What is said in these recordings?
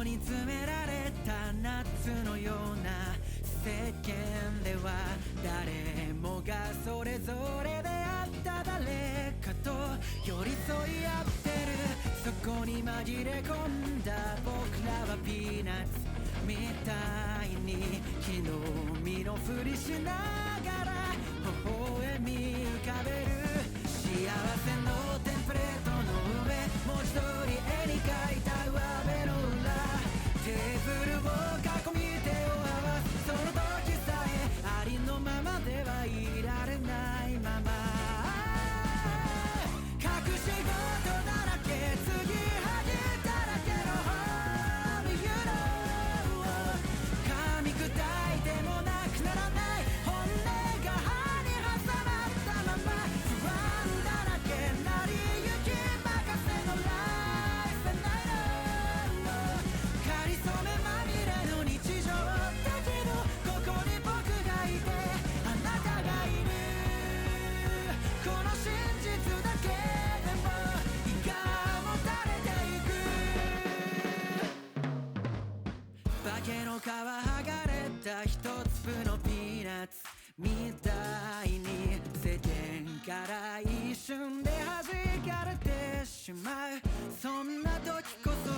に詰められた夏のような世間では誰もがそれぞれであった誰かと寄り添い合ってる。そこに紛れ込んだ僕らはピーナッツみたいに木の実のふりしながら微笑み浮かべる。幸せのテンプレートの上文字通り絵に描いた上辺の裏テーブルを囲み手を合わす。その時さえありのままではいられないまま隠し事だらけ継ぎはぎだらけの Home You know 噛み砕いてもなくならない本音が歯に挟まったまま不安だらけなりゆき任せの Life and I know かりそめまみれの日常だけどここに僕がいてあなたがいる。この真実だけでも胃がもたれていく。化けの皮剥がれた一粒のピーナッツみたいに世間から一瞬で弾かれてしまう。そんな時こそ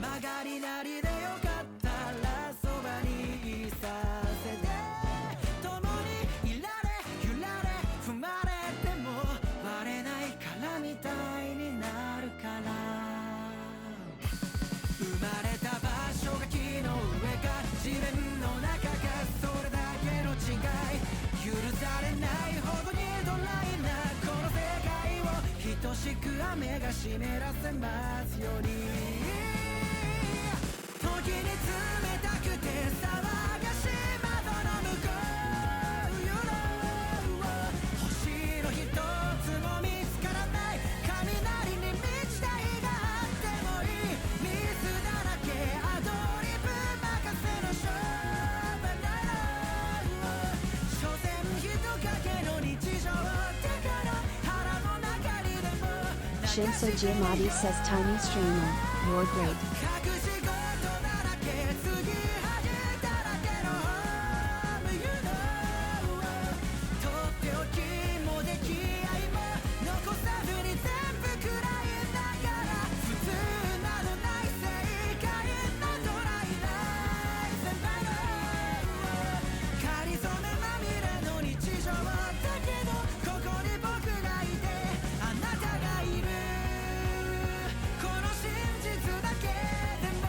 曲がりなりでよかったらそばにいさせて共にいられ揺られ踏まれても割れないからみたいになるから。生まれた場所が木の上か地面の中かそれだけの違い許されないほどにドライなこの世界を等しく雨が湿らせますように。時に冷たくて騒がしい窓の向こう You know 星の一つも見つからない雷に満ちた日があってもいいミスだらけアドリブ任せの勝負だろう。所詮人影の日常だから腹の中にでも Shinso Giamatti says Tiny Streamer, you're great. 隠し事だらけ継ぎはぎだらけの Home You know とっておきも出来合いも残さずに全部食らいながら普通などない正解なドライライフ And I know かりそめまみれの日常だけどここに僕がいてあなたがいる。この真実だけでも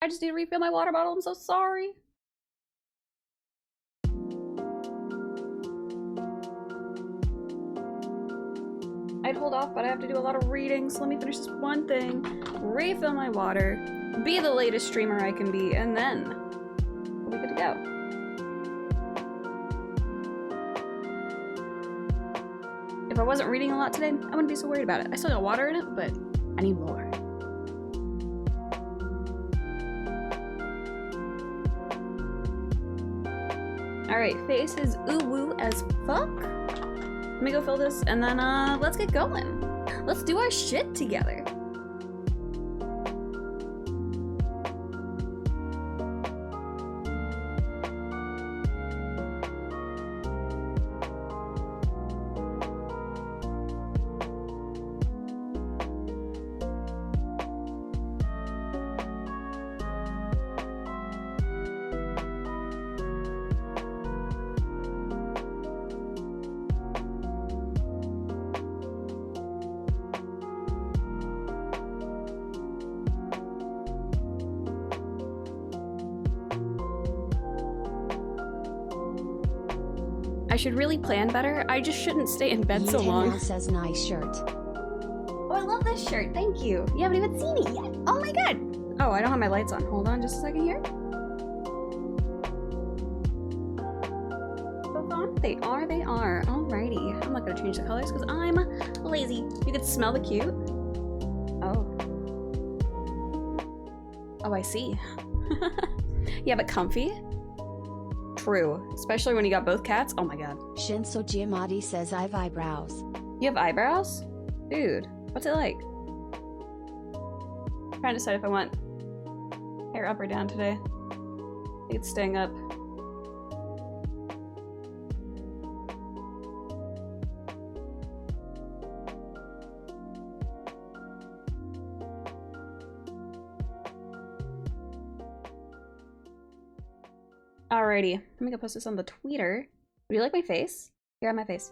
I just need to refill my water bottle. I'm so sorry. I'd hold off, but I have to do a lot of reading, so let me finish this one thing, refill my water, be the latest streamer I can be, and then we'll be good to go. If I wasn't reading a lot today, I wouldn't be so worried about it. I still got water in it, but I need more. Alright, face is ooh-woo as fuck. Let me go fill this, and then let's get going. Let's do our shit together. I should really plan better. I just shouldn't stay in bed so long. Says nice shirt. Oh, I love this shirt. Thank you. You haven't even seen it yet. Oh my god. Oh, I don't have my lights on. Hold on just a second here. Both on? They are, they are. Alrighty. I'm not gonna change the colors because I'm lazy. You can smell the cute. Oh. Oh, I see. Yeah, but comfy? True. Especially when you got both cats. Oh my god. Shinso Giamatti says I've eyebrows. You have eyebrows? Dude, what's it like? I'm trying to decide if I want hair up or down today. I think it's staying up. Alrighty, let me go post this on the Twitter. Do you like my face? Here on my face.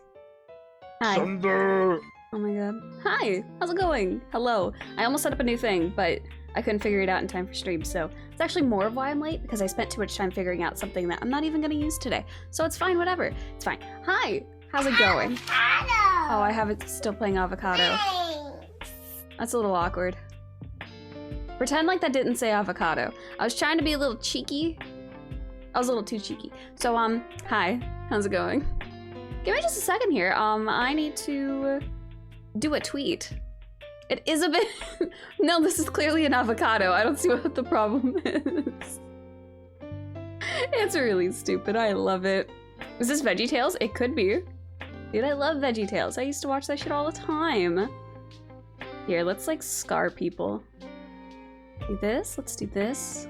Hi. Thunder. Oh my god. Hi! How's it going? Hello. I almost set up a new thing, but I couldn't figure it out in time for stream, so it's actually more of why I'm late, because I spent too much time figuring out something that I'm not even gonna use today. So it's fine, whatever. It's fine. Hi! How's it going? Avocado. Oh, I have it still playing avocado. That's a little awkward. Pretend like that didn't say avocado. I was trying to be a little cheeky. I was a little too cheeky. So, hi. How's it going? Give me just a second here. I need to do a tweet. It is a bit... No, this is clearly an avocado. I don't see what the problem is. It's really stupid. I love it. Is this VeggieTales? It could be. Dude, I love VeggieTales. I used to watch that shit all the time. Here, let's like scar people. Do this. Let's do this.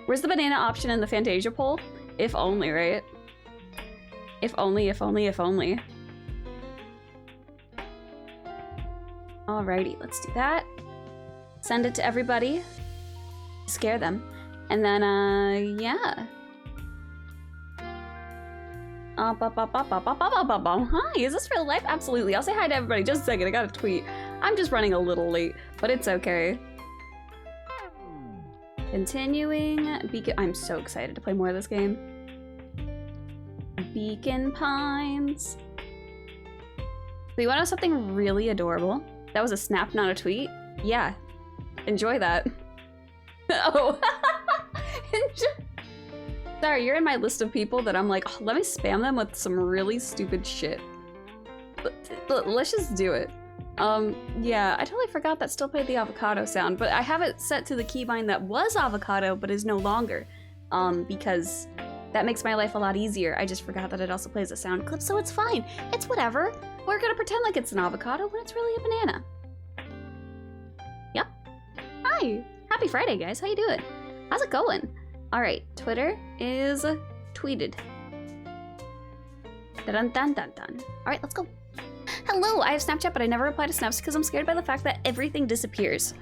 Where's the banana option in the Fantasia poll? If only, right? If only, if only, if only. Alrighty, let's do that. Send it to everybody. Scare them. And then, yeah. Hi, is this real life? Absolutely. I'll say hi to everybody. Just a second, I got a tweet. I'm just running a little late, but it's okay. Continuing. Beacon. I'm so excited to play more of this game. Beacon Pines. So you want to know something really adorable? That was a snap, not a tweet? Yeah. Enjoy that. Oh. Sorry, you're in my list of people that I'm like, oh, let me spam them with some really stupid shit. Let's just do it. Yeah, I totally forgot that still played the avocado sound, but I have it set to the keybind that was avocado, but is no longer. Because that makes my life a lot easier. I just forgot that it also plays a sound clip, so it's fine. It's whatever. We're gonna pretend like it's an avocado when it's really a banana. Yep. Hi. Happy Friday, guys. How you doing? How's it going? All right, Twitter is tweeted. Dun dun dun dun. All right, let's go. Hello, I have Snapchat, but I never reply to snaps because I'm scared by the fact that everything disappears.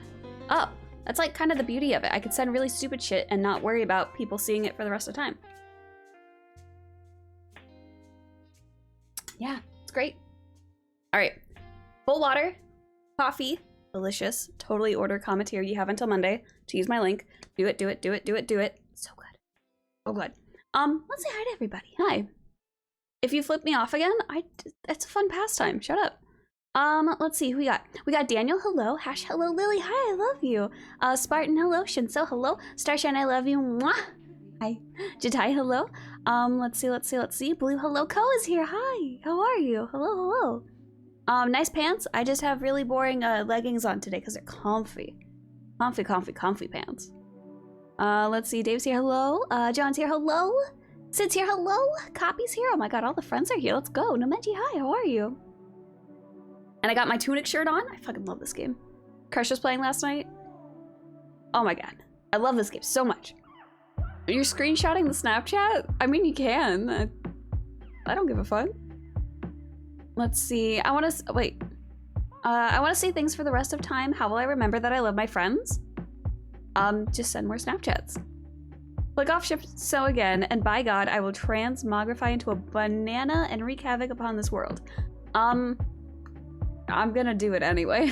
Oh, that's like kind of the beauty of it. I could send really stupid shit and not worry about people seeing it for the rest of the time. Yeah, it's great. All right, full water, coffee, delicious. Totally order Cometeer. You have until Monday to use my link. Do it, do it, do it, do it, do it. So good. So good. Let's say hi to everybody. Hi. If you flip me off again, it's a fun pastime. Shut up. Let's see who we got. We got Daniel, hello. Hash, hello. Lily, hi, I love you. Spartan, hello. Shinso, hello. Starshine, I love you. Mwah. Hi. Jatai, hello. Let's see. Blue, hello. Ko is here. Hi. How are you? Hello. Nice pants. I just have really boring leggings on today because they're comfy. Comfy pants. Let's see. Dave's here. Hello. John's here. Hello. Sid's here. Hello. Copy's here. Oh my god, all the friends are here. Let's go. Nomeji, hi. How are you? And I got my Tunic shirt on. I fucking love this game. Crush was playing last night. Oh my god. I love this game so much. You're screenshotting the Snapchat? I mean, you can. I don't give a fuck. Let's see. I want to... Wait. I want to say things for the rest of time. How will I remember that I love my friends? Just send more Snapchats. Click off shift so again, and by God, I will transmogrify into a banana and wreak havoc upon this world. I'm gonna do it anyway.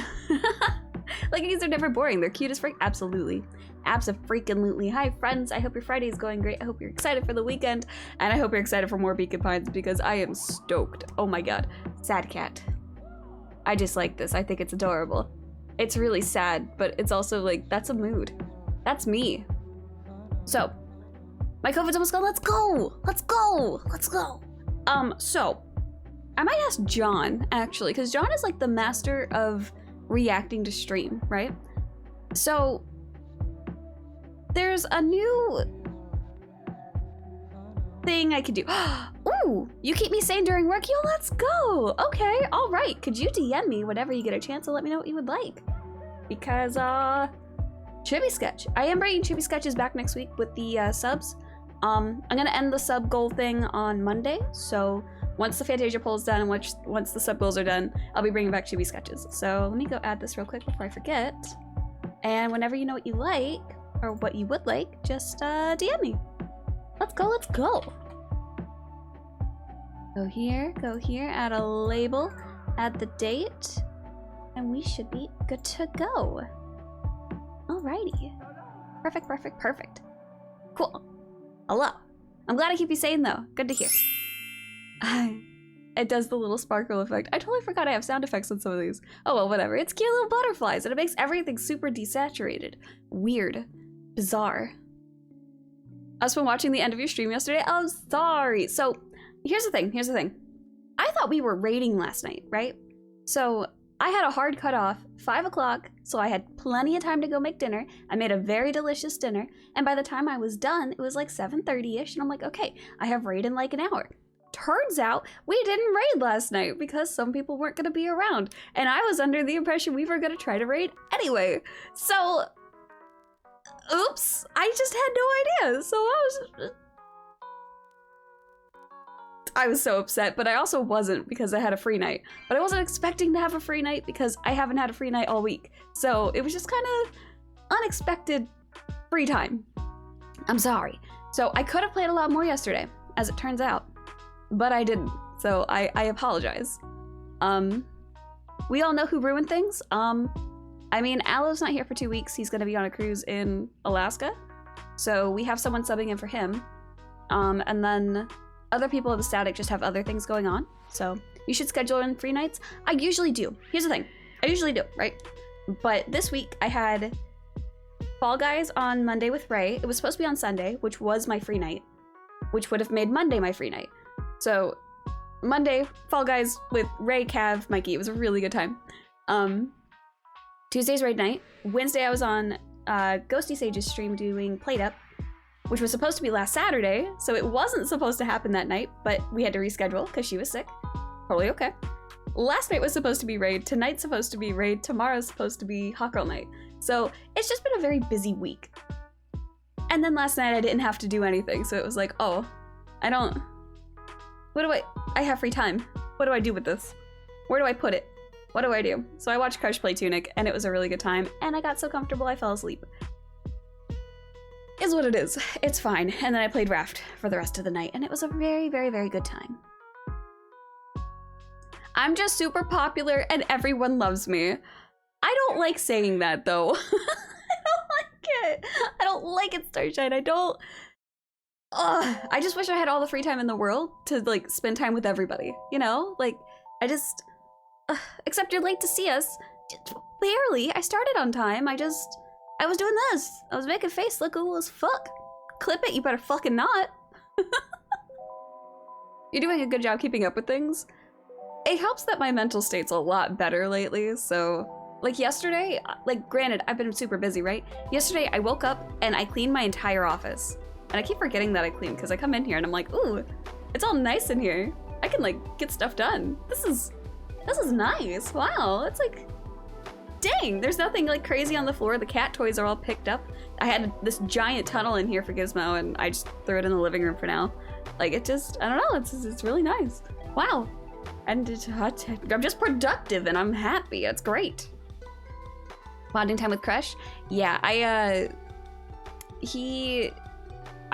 Like, these are never boring. They're cute as frick. Absolutely. Abso-freaking-lutely. Hi, friends. I hope your Friday is going great. I hope you're excited for the weekend, and I hope you're excited for more Beacon Pines because I am stoked. Oh my god. Sad cat. I just like this. I think it's adorable. It's really sad, but it's also like, that's a mood. That's me. So, my COVID's almost gone. Let's go! Let's go! Let's go! So, I might ask John, actually, because John is like the master of reacting to stream, right? So, there's a new thing I could do. Ooh, you keep me sane during work? Yo, let's go! Okay, all right. Could you DM me whenever you get a chance to let me know what you would like? Because, Chibi Sketch. I am bringing Chibi Sketches back next week with the subs. I'm gonna end the sub goal thing on Monday, so once the Fantasia poll is done and once the sub goals are done, I'll be bringing back Chibi Sketches. So let me go add this real quick before I forget. And whenever you know what you like, or what you would like, just DM me. Let's go, let's go. Go here, add a label, add the date, and we should be good to go. Alrighty. Perfect. Cool. Hello. I'm glad I keep you sane though. Good to hear. It does the little sparkle effect. I totally forgot I have sound effects on some of these. Oh well, whatever. It's cute little butterflies and it makes everything super desaturated. Weird. Bizarre. I was been watching the end of your stream yesterday. Oh, sorry. So, here's the thing. I thought we were raiding last night, right? So, I had a hard cutoff, 5 o'clock, so I had plenty of time to go make dinner. I made a very delicious dinner, and by the time I was done, it was like 7:30-ish, and I'm like, okay, I have raid in like an hour. Turns out, we didn't raid last night because some people weren't gonna be around, and I was under the impression we were gonna try to raid anyway. So, oops, I just had no idea, so I was so upset, but I also wasn't because I had a free night. But I wasn't expecting to have a free night because I haven't had a free night all week. So it was just kind of unexpected free time. I'm sorry. So I could have played a lot more yesterday, as it turns out, but I didn't. So I apologize. We all know who ruined things. I mean, Aloe's not here for 2 weeks. He's gonna be on a cruise in Alaska. So we have someone subbing in for him. And then other people of the Static just have other things going on, so you should schedule in free nights. I usually do. Here's the thing. I usually do, right? But this week I had Fall Guys on Monday with Ray. It was supposed to be on Sunday, which was my free night, which would have made Monday my free night. So Monday, Fall Guys with Ray, Cav, Mikey. It was a really good time. Tuesday's raid night. Wednesday I was on Ghosty Sage's stream doing Plate Up, which was supposed to be last Saturday, so it wasn't supposed to happen that night, but we had to reschedule because she was sick. Totally okay. Last night was supposed to be raid, tonight's supposed to be raid, tomorrow's supposed to be Hot Girl night. So it's just been a very busy week. And then last night I didn't have to do anything, so it was like, oh, I don't I have free time. What do I do with this? Where do I put it? What do I do? So I watched Crush play Tunic, and it was a really good time, and I got so comfortable I fell asleep. Is what it is. It's fine. And then I played Raft for the rest of the night, and it was a very, very, very good time. I'm just super popular, and everyone loves me. I don't like saying that, though. I don't like it. I don't like it, Starshine. I don't... Ugh. I just wish I had all the free time in the world to, like, spend time with everybody, you know? Like, I just... except you're late to see us. Barely. I started on time. I was doing this. I was making face look cool as fuck. Clip it, you better fucking not. You're doing a good job keeping up with things. It helps that my mental state's a lot better lately, so... Like yesterday, like granted, I've been super busy, right? Yesterday, I woke up and I cleaned my entire office. And I keep forgetting that I cleaned because I come in here and I'm like, ooh, it's all nice in here. I can like get stuff done. This is nice. Wow, it's like, dang, there's nothing like crazy on the floor. The cat toys are all picked up. I had this giant tunnel in here for Gizmo and I just threw it in the living room for now. Like it just, I don't know, it's really nice. Wow. And I'm just productive and I'm happy. It's great. Bonding time with Crush? Yeah, I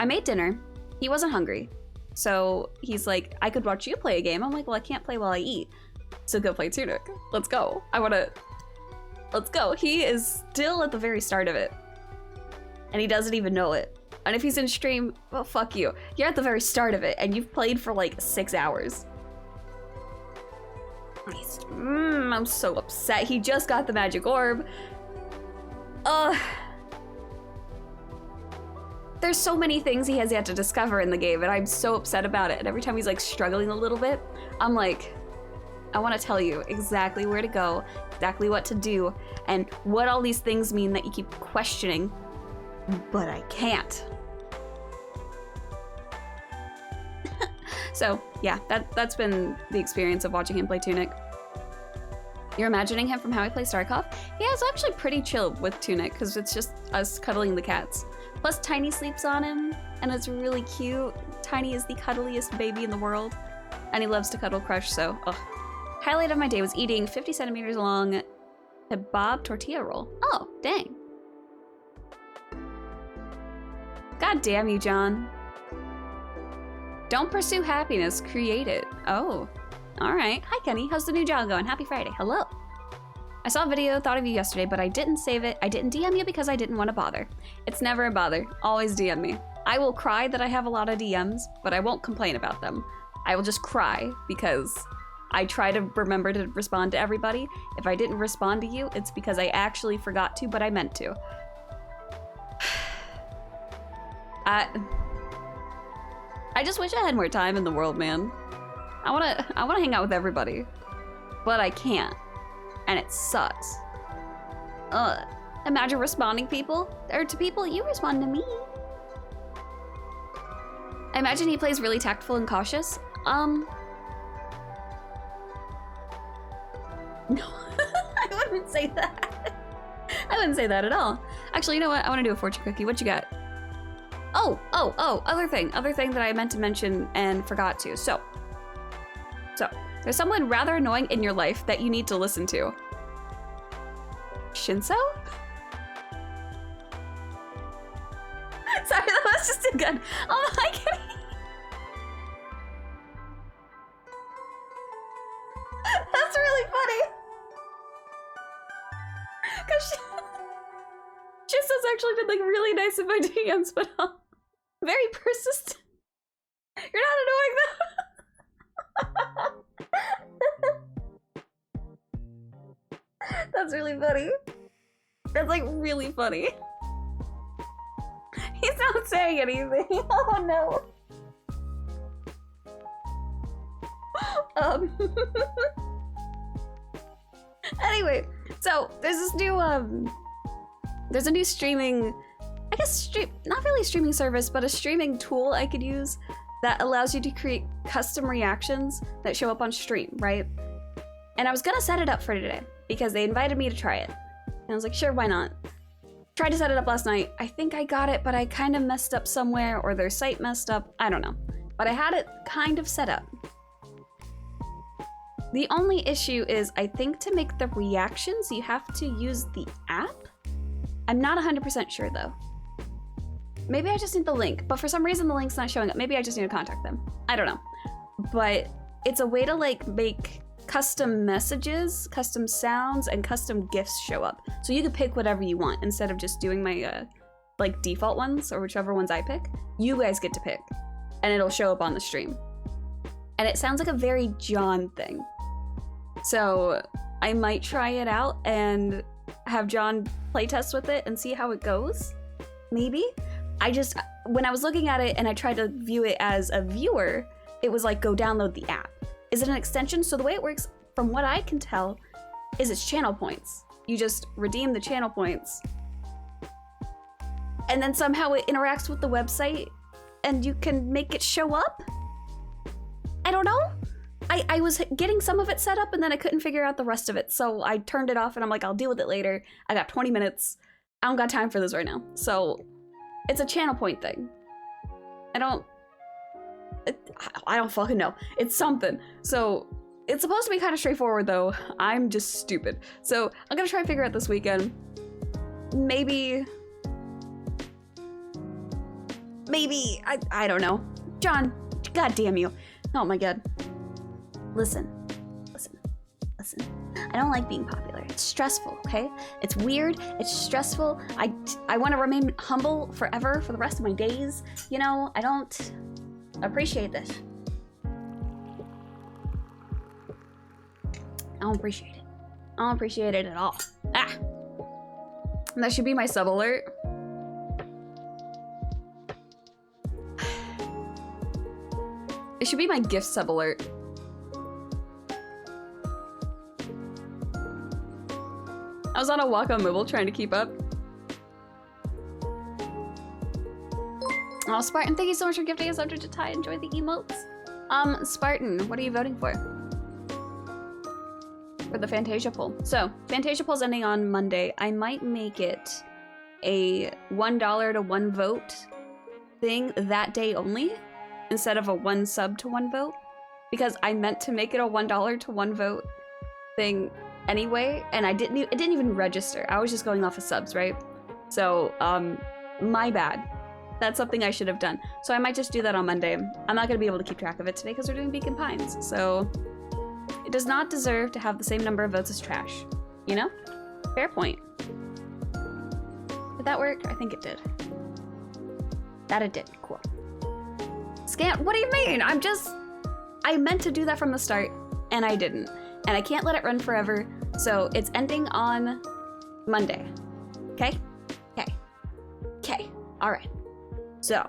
made dinner. He wasn't hungry. So he's like, I could watch you play a game. I'm like, well, I can't play while I eat. So go play Tunic. Let's go. Let's go. He is still at the very start of it. And he doesn't even know it. And if he's in stream, well, fuck you. You're at the very start of it and you've played for like 6 hours. I'm so upset. He just got the magic orb. There's so many things he has yet to discover in the game, and I'm so upset about it. And every time he's like struggling a little bit, I'm like, I want to tell you exactly where to go, exactly what to do, and what all these things mean that you keep questioning, but I can't. So yeah, that's been the experience of watching him play Tunic. You're imagining him from how I play Starcraft? Yeah, it's actually pretty chill with Tunic because it's just us cuddling the cats. Plus Tiny sleeps on him and it's really cute. Tiny is the cuddliest baby in the world and he loves to cuddle Crush, so ugh. Highlight of my day was eating 50 centimeters long kebab tortilla roll. Oh, dang. God damn you, John. Don't pursue happiness, create it. Oh. Alright. Hi, Kenny. How's the new job going? Happy Friday. Hello. I saw a video, thought of you yesterday, but I didn't save it. I didn't DM you because I didn't want to bother. It's never a bother. Always DM me. I will cry that I have a lot of DMs, but I won't complain about them. I will just cry because I try to remember to respond to everybody. If I didn't respond to you, it's because I actually forgot to, but I meant to. I just wish I had more time in the world, man. I wanna hang out with everybody, but I can't, and it sucks. Imagine responding to people, you respond to me. I imagine he plays really tactful and cautious. No, I wouldn't say that. I wouldn't say that at all. Actually, you know what? I wanna do a fortune cookie. What you got? Oh, other thing that I meant to mention and forgot to. So, there's someone rather annoying in your life that you need to listen to. Shinso? Sorry, that was just a good. Oh my god. That's really funny. Cause Shinso's actually been like really nice in my DMs, but very persistent. You're not annoying though. That's really funny. That's like really funny. He's not saying anything. Oh no. Anyway, so there's this new there's a new streaming, I guess not really a streaming service, but a streaming tool I could use that allows you to create custom reactions that show up on stream, right? And I was gonna set it up for today because they invited me to try it. And I was like, sure, why not? Tried to set it up last night. I think I got it, but I kind of messed up somewhere or their site messed up. I don't know. but I had it kind of set up. The only issue is I think to make the reactions, you have to use the app. I'm not 100% sure though. Maybe I just need the link, but for some reason the link's not showing up. Maybe I just need to contact them. I don't know. But it's a way to like make custom messages, custom sounds, and custom GIFs show up. So you could pick whatever you want instead of just doing my like default ones or whichever ones I pick. You guys get to pick and it'll show up on the stream. And it sounds like a very John thing. So I might try it out and have John playtest with it and see how it goes. Maybe. When I was looking at it and I tried to view it as a viewer, it was like, go download the app. Is it an extension? So the way it works, from what I can tell, is it's channel points. You just redeem the channel points. And then somehow it interacts with the website and you can make it show up? I don't know. I was getting some of it set up and then I couldn't figure out the rest of it. So I turned it off and I'm like, I'll deal with it later. I got 20 minutes. I don't got time for this right now. So it's a channel point thing. I don't fucking know. It's something. So it's supposed to be kind of straightforward though. I'm just stupid. So I'm gonna try and figure out this weekend. Maybe, I don't know. John, god damn you. Oh my god. Listen. I don't like being popular. It's stressful, okay? It's weird, it's stressful. I want to remain humble forever for the rest of my days. You know, I don't appreciate this. I don't appreciate it. I don't appreciate it at all. Ah! That should be my sub alert. It should be my gift sub alert. I was on a walk on mobile trying to keep up. Oh, Spartan, thank you so much for gifting us after to Ty. Enjoy the emotes. Spartan, what are you voting for? For the Fantasia poll. So, Fantasia poll's ending on Monday. I might make it a $1 to 1 vote thing that day only, instead of a 1 sub to 1 vote, because I meant to make it a $1 to 1 vote thing anyway, and it didn't even register. I was just going off of subs, right? So, my bad. That's something I should have done. So I might just do that on Monday. I'm not gonna be able to keep track of it today because we're doing Beacon Pines. So it does not deserve to have the same number of votes as trash. You know? Fair point. Did that work? I think it did. That it did. Cool. Scan, what do you mean? I meant to do that from the start and I didn't. And I can't let it run forever. So it's ending on Monday. Okay? Okay. Okay. All right. So,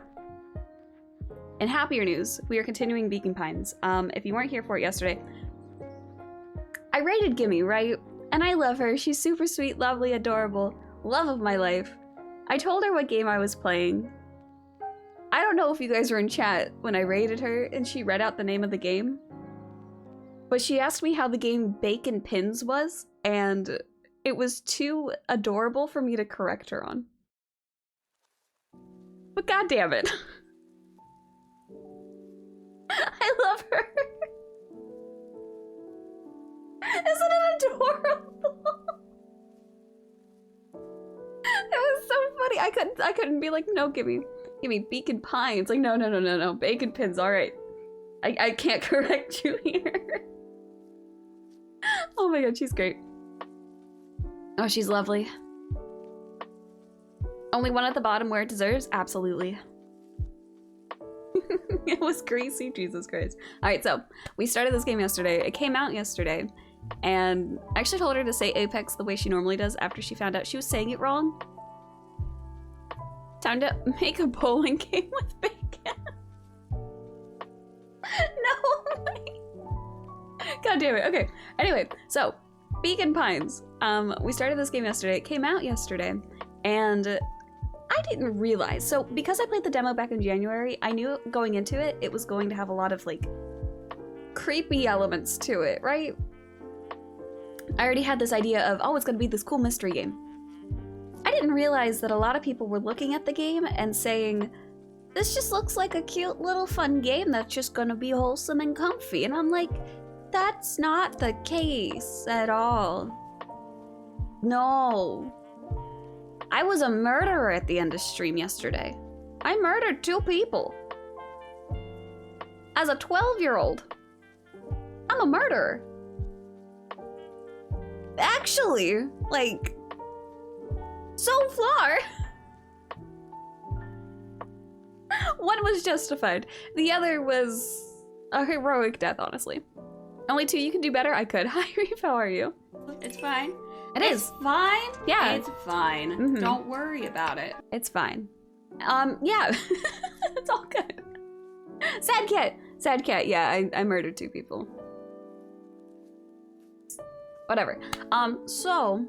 in happier news, we are continuing Beacon Pines. If you weren't here for it yesterday, I rated Gimme, right? And I love her. She's super sweet, lovely, adorable. Love of my life. I told her what game I was playing. I don't know if you guys were in chat when I rated her and she read out the name of the game. But she asked me how the game Bacon Pins was, and it was too adorable for me to correct her on. But god damn it. I love her. Isn't it adorable? It was so funny. I couldn't be like, no, give me Beacon Pines. Like, no. Bacon Pins, alright. I can't correct you here. Oh my god, she's great. Oh, she's lovely. Only one at the bottom where it deserves? Absolutely. It was greasy, Jesus Christ. Alright, so we started this game yesterday. It came out yesterday. And I actually told her to say Apex the way she normally does after she found out she was saying it wrong. Time to make a bowling game with bacon. No way. God damn it. Okay. Anyway, so Beacon Pines. We started this game yesterday. It came out yesterday, and I didn't realize. So because I played the demo back in January, I knew going into it, it was going to have a lot of like creepy elements to it, right? I already had this idea of, oh, it's going to be this cool mystery game. I didn't realize that a lot of people were looking at the game and saying, this just looks like a cute little fun game that's just gonna be wholesome and comfy. And I'm like, that's not the case at all. No. I was a murderer at the end of stream yesterday. I murdered 2 people. As a 12-year-old, I'm a murderer. Actually, like, so far, one was justified. The other was a heroic death, honestly. Only 2, you can do better? I could. Hi, Reef, how are you? It's fine. It's fine? Yeah. It's fine. Mhm. Don't worry about it. It's fine. Yeah. It's all good. Sad cat. Sad cat, yeah, I murdered 2 people. Whatever. So...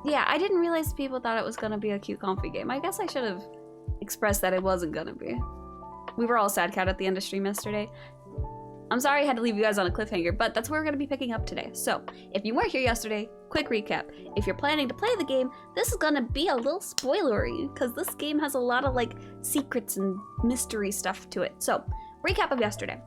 yeah, I didn't realize people thought it was gonna be a cute, comfy game. I guess I should have expressed that it wasn't gonna be. We were all sad cat at the end of stream yesterday. I'm sorry I had to leave you guys on a cliffhanger, but that's where we're gonna be picking up today. So, if you weren't here yesterday, quick recap. If you're planning to play the game, this is gonna be a little spoilery, because this game has a lot of, like, secrets and mystery stuff to it. So, recap of yesterday.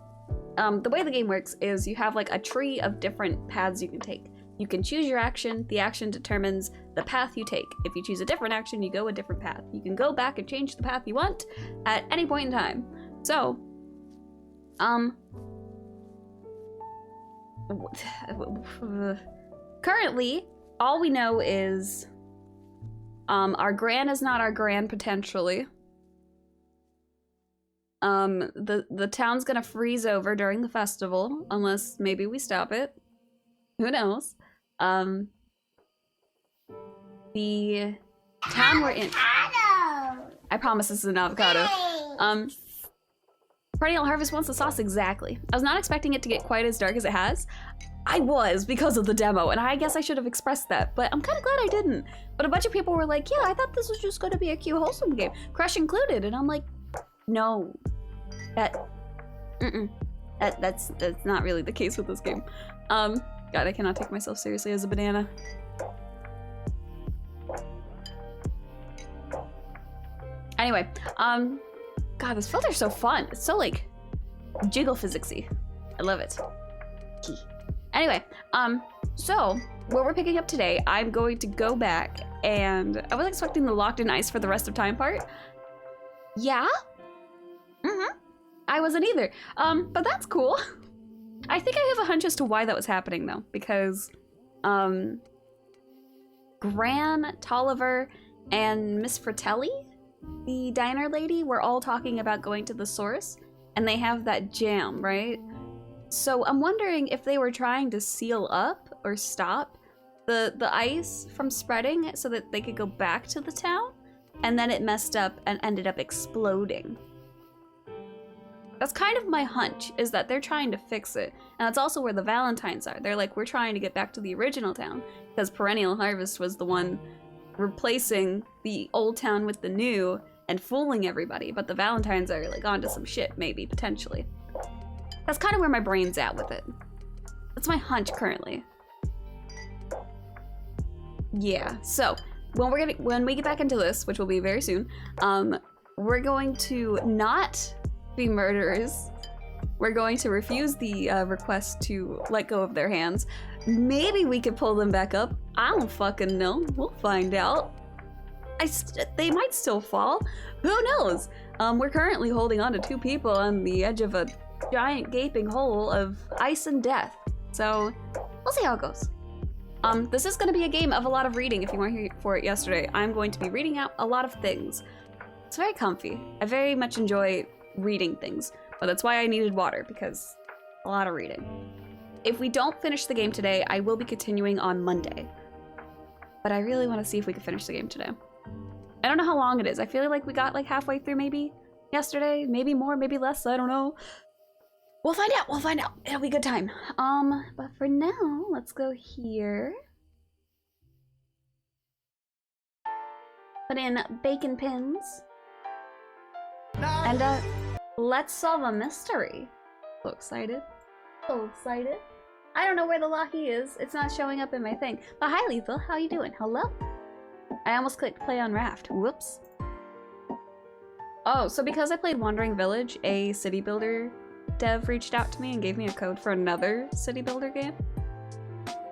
The way the game works is you have, like, a tree of different paths you can take. You can choose your action. The action determines the path you take. If you choose a different action, you go a different path. You can go back and change the path you want at any point in time. So, currently, all we know is our Gran is not our Gran, potentially. The town's gonna freeze over during the festival, unless maybe we stop it. Who knows? The town we're in. I promise this is an avocado. Perennial Harvest wants the sauce, exactly. I was not expecting it to get quite as dark as it has. I was, because of the demo, and I guess I should have expressed that, but I'm kind of glad I didn't. But a bunch of people were like, yeah, I thought this was just going to be a cute, wholesome game, Crush included, and I'm like, no. That's not really the case with this game. God, I cannot take myself seriously as a banana. Anyway, God, this filter's so fun. It's so, like, jiggle physicsy. I love it. Anyway, so, what we're picking up today, I'm going to go back, and I was expecting the locked in ice for the rest of time part. Yeah? I wasn't either. But that's cool. I think I have a hunch as to why that was happening, though, because, Gran, Tolliver, and Miss Fratelli, the diner lady, were all talking about going to the source, and they have that jam, right? So I'm wondering if they were trying to seal up or stop the ice from spreading so that they could go back to the town, and then it messed up and ended up exploding. That's kind of my hunch, is that they're trying to fix it. And that's also where the Valentines are. They're like, we're trying to get back to the original town, because Perennial Harvest was the one replacing the old town with the new and fooling everybody, but the Valentines are like onto some shit, maybe, potentially. That's kind of where my brain's at with it. That's my hunch currently. Yeah, so when we get back into this, which will be very soon, we're going to not be murderers. We're going to refuse the request to let go of their hands. Maybe we could pull them back up. I don't fucking know. We'll find out. They might still fall. Who knows? We're currently holding on to 2 people on the edge of a giant gaping hole of ice and death. So we'll see how it goes. This is going to be a game of a lot of reading. If you weren't here for it yesterday, I'm going to be reading out a lot of things. It's very comfy. I very much enjoy reading things, but that's why I needed water, because a lot of reading. If we don't finish the game today, I will be continuing on Monday. But I really want to see if we can finish the game today. I don't know how long it is. I feel like we got like halfway through maybe yesterday, maybe more, maybe less, I don't know. We'll find out, we'll find out. It'll be a good time. But for now, let's go here. Put in bacon pins. And let's solve a mystery. So excited. So excited. I don't know where the Lahi is. It's not showing up in my thing. But hi, Lethal. How you doing? Hello? I almost clicked play on Raft. Whoops. Oh, so because I played Wandering Village, a city builder dev reached out to me and gave me a code for another city builder game.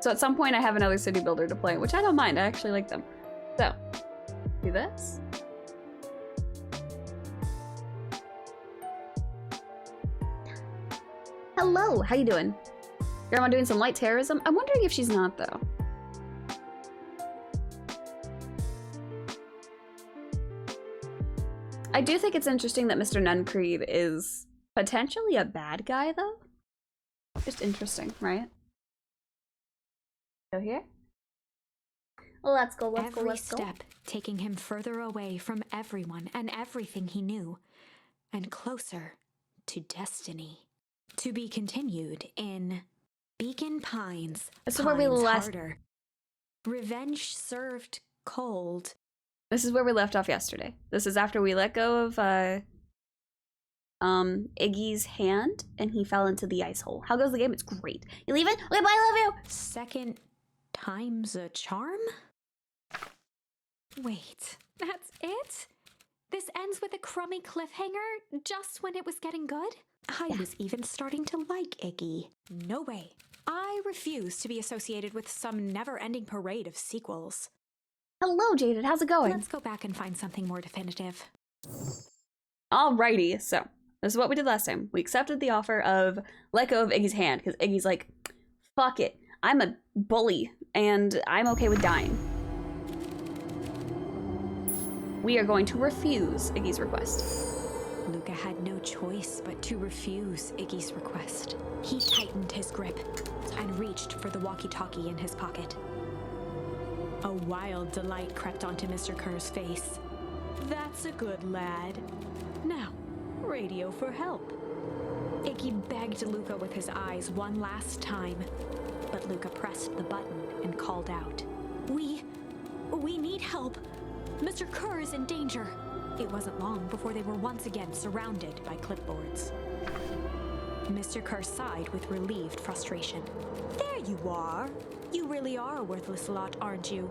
So at some point I have another city builder to play, which I don't mind. I actually like them. So, do this. Hello, how you doing? Grandma doing some light terrorism? I'm wondering if she's not, though. I do think it's interesting that Mr. Nuncreed is potentially a bad guy, though. Just interesting, right? Go here. Let's go, let's go, Every let's go. step taking him further away from everyone and everything he knew, and closer to destiny. To be continued in Beacon Pines. This is where we left. Harder. Revenge served cold. This is where we left off yesterday. This is after we let go of Iggy's hand and he fell into the ice hole. How goes the game? It's great. You leaving? Okay, bye, I love you. Second time's a charm? Wait, that's it? This ends with a crummy cliffhanger just when it was getting good? I was even starting to like Iggy. No way. I refuse to be associated with some never-ending parade of sequels. Hello, Jaded. How's it going? Let's go back and find something more definitive. Alrighty, so this is what we did last time. We accepted the offer of let go of Iggy's hand because Iggy's like, fuck it. I'm a bully and I'm okay with dying. We are going to refuse Iggy's request. Luca had no choice but to refuse Iggy's request. He tightened his grip and reached for the walkie-talkie in his pocket. A wild delight crept onto Mr. Kerr's face. That's a good lad. Now, radio for help. Iggy begged Luca with his eyes one last time, but Luca pressed the button and called out. We need help. Mr. Kerr is in danger. It wasn't long before they were once again surrounded by clipboards. Mr. Kerr sighed with relieved frustration. There you are. You really are a worthless lot, aren't you?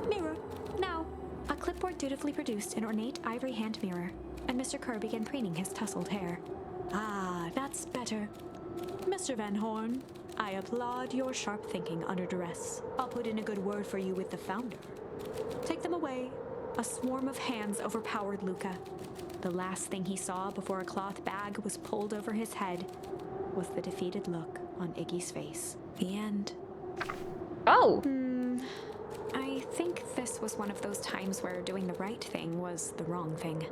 Mirror, now. A clipboard dutifully produced an ornate ivory hand mirror, and Mr. Kerr began preening his tousled hair. Ah, that's better. Mr. Van Horn, I applaud your sharp thinking under duress. I'll put in a good word for you with the founder. Take them away. A swarm of hands overpowered Luca. The last thing he saw before a cloth bag was pulled over his head was the defeated look on Iggy's face. The end. Oh! I think this was one of those times where doing the right thing was the wrong thing.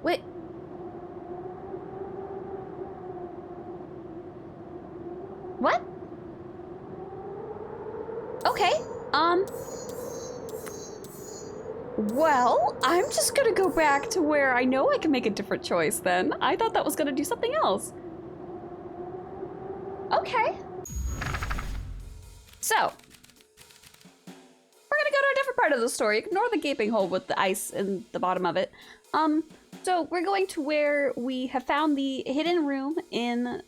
Wait. What? Okay, well, I'm just gonna go back to where I know I can make a different choice then. I thought that was gonna do something else. Okay. So, we're gonna go to a different part of the story. Ignore the gaping hole with the ice in the bottom of it. So we're going to where we have found the hidden room in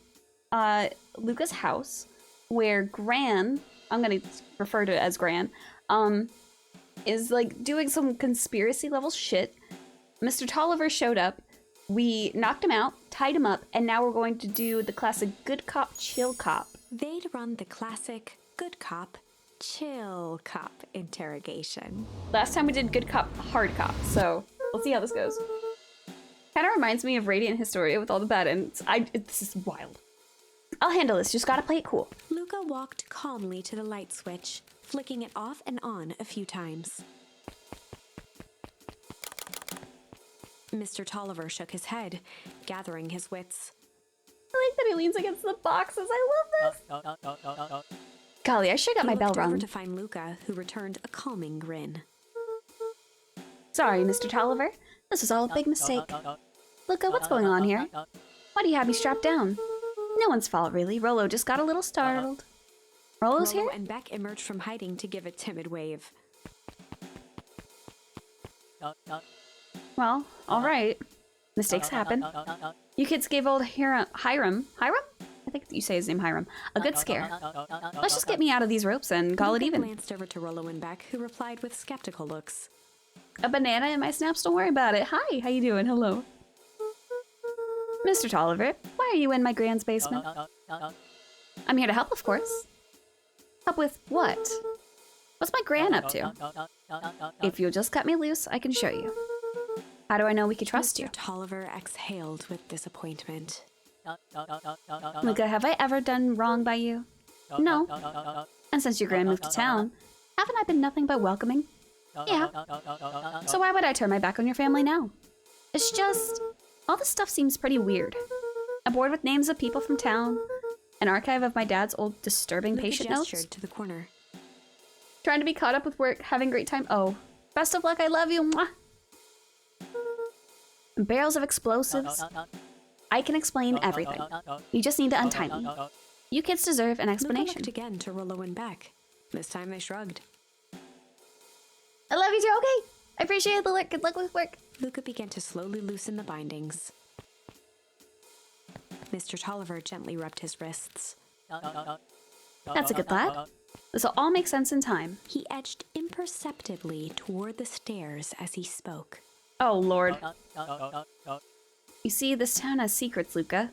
Luca's house, where Gran, I'm gonna refer to it as Gran, is like doing some conspiracy level shit. Mr. Tolliver showed up, we knocked him out, tied him up, and now we're going to do the classic good cop, chill cop. They'd run the classic good cop, chill cop interrogation. Last time we did good cop, hard cop, so we'll see how this goes. Kind of reminds me of Radiant Historia with all the bad ends. This is wild. I'll handle this, just gotta play it cool. Luca walked calmly to the light switch, flicking it off and on a few times. Mr. Tolliver shook his head, gathering his wits. I like that he leans against the boxes. I love this. Golly, I sure got my bell He looked over rung. to find Luca, who returned a calming grin. Sorry, Mr. Tolliver. This was all a big mistake. Luca, what's going on here? Why do you have me strapped down? No one's fault, really. Rollo just got a little startled. Rollo's Rollo here? and Beck emerged from hiding to give a timid wave. Well, alright. Mistakes happen. You kids gave old Hiram, I I think you say his name Hiram. A good scare. Let's just get me out of these ropes and call it Luca even. glanced over to Rollo and Beck, who replied with skeptical looks. A banana in my snaps? Don't worry about it. Hi, how you doing? Hello. Mr. Tolliver, why are you in my grand's basement? I'm here to help, of course. Help with what? What's my gran up to? If you'll just cut me loose, I can show you. How do I know we can trust Mr. you? Tolliver exhaled with disappointment. Luca, have I ever done wrong by you? No. And since your gran moved to town, haven't I been nothing but welcoming? Yeah. So why would I turn my back on your family now? It's just, all this stuff seems pretty weird. A board with names of people from town, an archive of my dad's old disturbing Luca patient gestured notes. to the corner. Trying to be caught up with work, having a great time. Oh, best of luck, I love you. Mwah. Barrels of explosives. I can explain everything. You just need to untie me. You kids deserve an Luca explanation. looked again to Rollo and Beck. This time they shrugged. I love you too, okay? I appreciate the look. Good luck with work. Luca began to slowly loosen the bindings. Mr. Tolliver gently rubbed his wrists. That's a good lad. This'll all make sense in time. He edged imperceptibly toward the stairs as he spoke. Oh, Lord. You see, this town has secrets, Luca.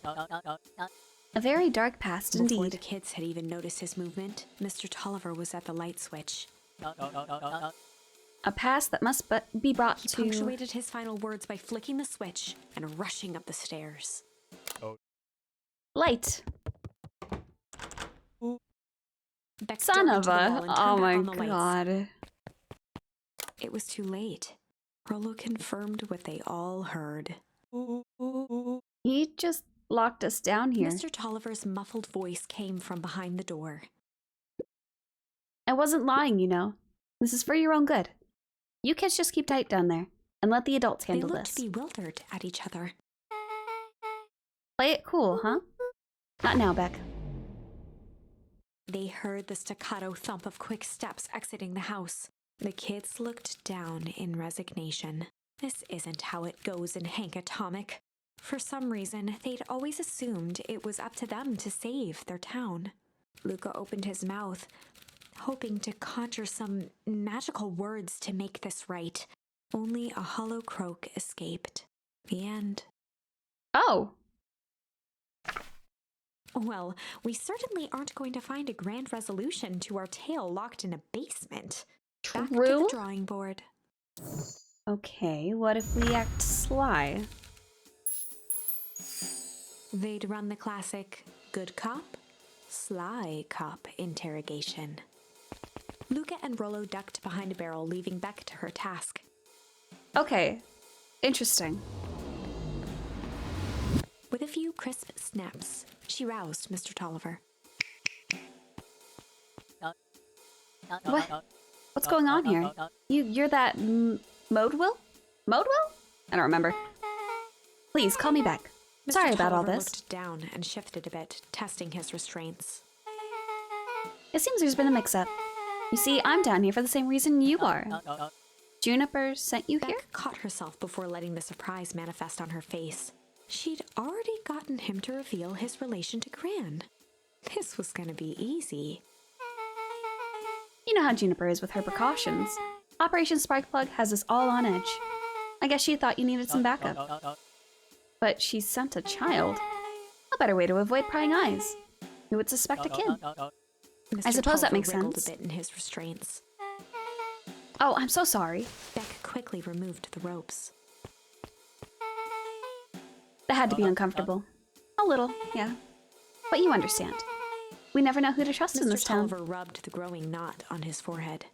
A very dark past Before indeed. the kids had even noticed his movement, Mr. Tolliver was at the light switch. A past that must but be brought He to... punctuated his final words by flicking the switch and rushing up the stairs. Light. Beck Son darted of to the a... wall and Oh turned my back on the lights. god. It was too late. Rollo confirmed what they all heard. He just locked us down here. Mr. Tolliver's muffled voice came from behind the door. I wasn't lying, you know. This is for your own good. You kids just keep tight down there, and let the adults They handle looked this. bewildered at each other. Play it cool, huh? Not now, Beck. They heard the staccato thump of quick steps exiting the house. The kids looked down in resignation. This isn't how it goes in Hank Atomic. For some reason, they'd always assumed it was up to them to save their town. Luca opened his mouth, hoping to conjure some magical words to make this right. Only a hollow croak escaped. The end. Oh! Well, we certainly aren't going to find a grand resolution to our tale locked in a basement. Back to True. the drawing board. Okay, what if we act sly? They'd run the classic good cop, sly cop interrogation. Luca and Rollo ducked behind a barrel, leaving Beck to her task. Okay, interesting. With a few crisp snaps, she roused Mr. Tolliver. What? What's going on here? You're that Modewell? Modewell? I don't remember. Please, call me back. Mr. Sorry about all Tolliver this. looked down and shifted a bit, testing his restraints. It seems there's been a mix-up. You see, I'm down here for the same reason you are. Juniper sent you here? Beck caught herself before letting the surprise manifest on her face. She'd already gotten him to reveal his relation to Gran. This was gonna be easy. You know how Juniper is with her precautions. Operation Sparkplug has us all on edge. I guess she thought you needed some backup. But she sent a child. A better way to avoid prying eyes. Who would suspect a kid? Mr. I suppose that Tolliver makes wriggled sense. a bit in his restraints. Oh, I'm so sorry. Beck quickly removed the ropes. That had to be uncomfortable. A little, yeah. But you understand. We never know who to trust in Mr. this town. Tolliver rubbed the growing knot on his forehead.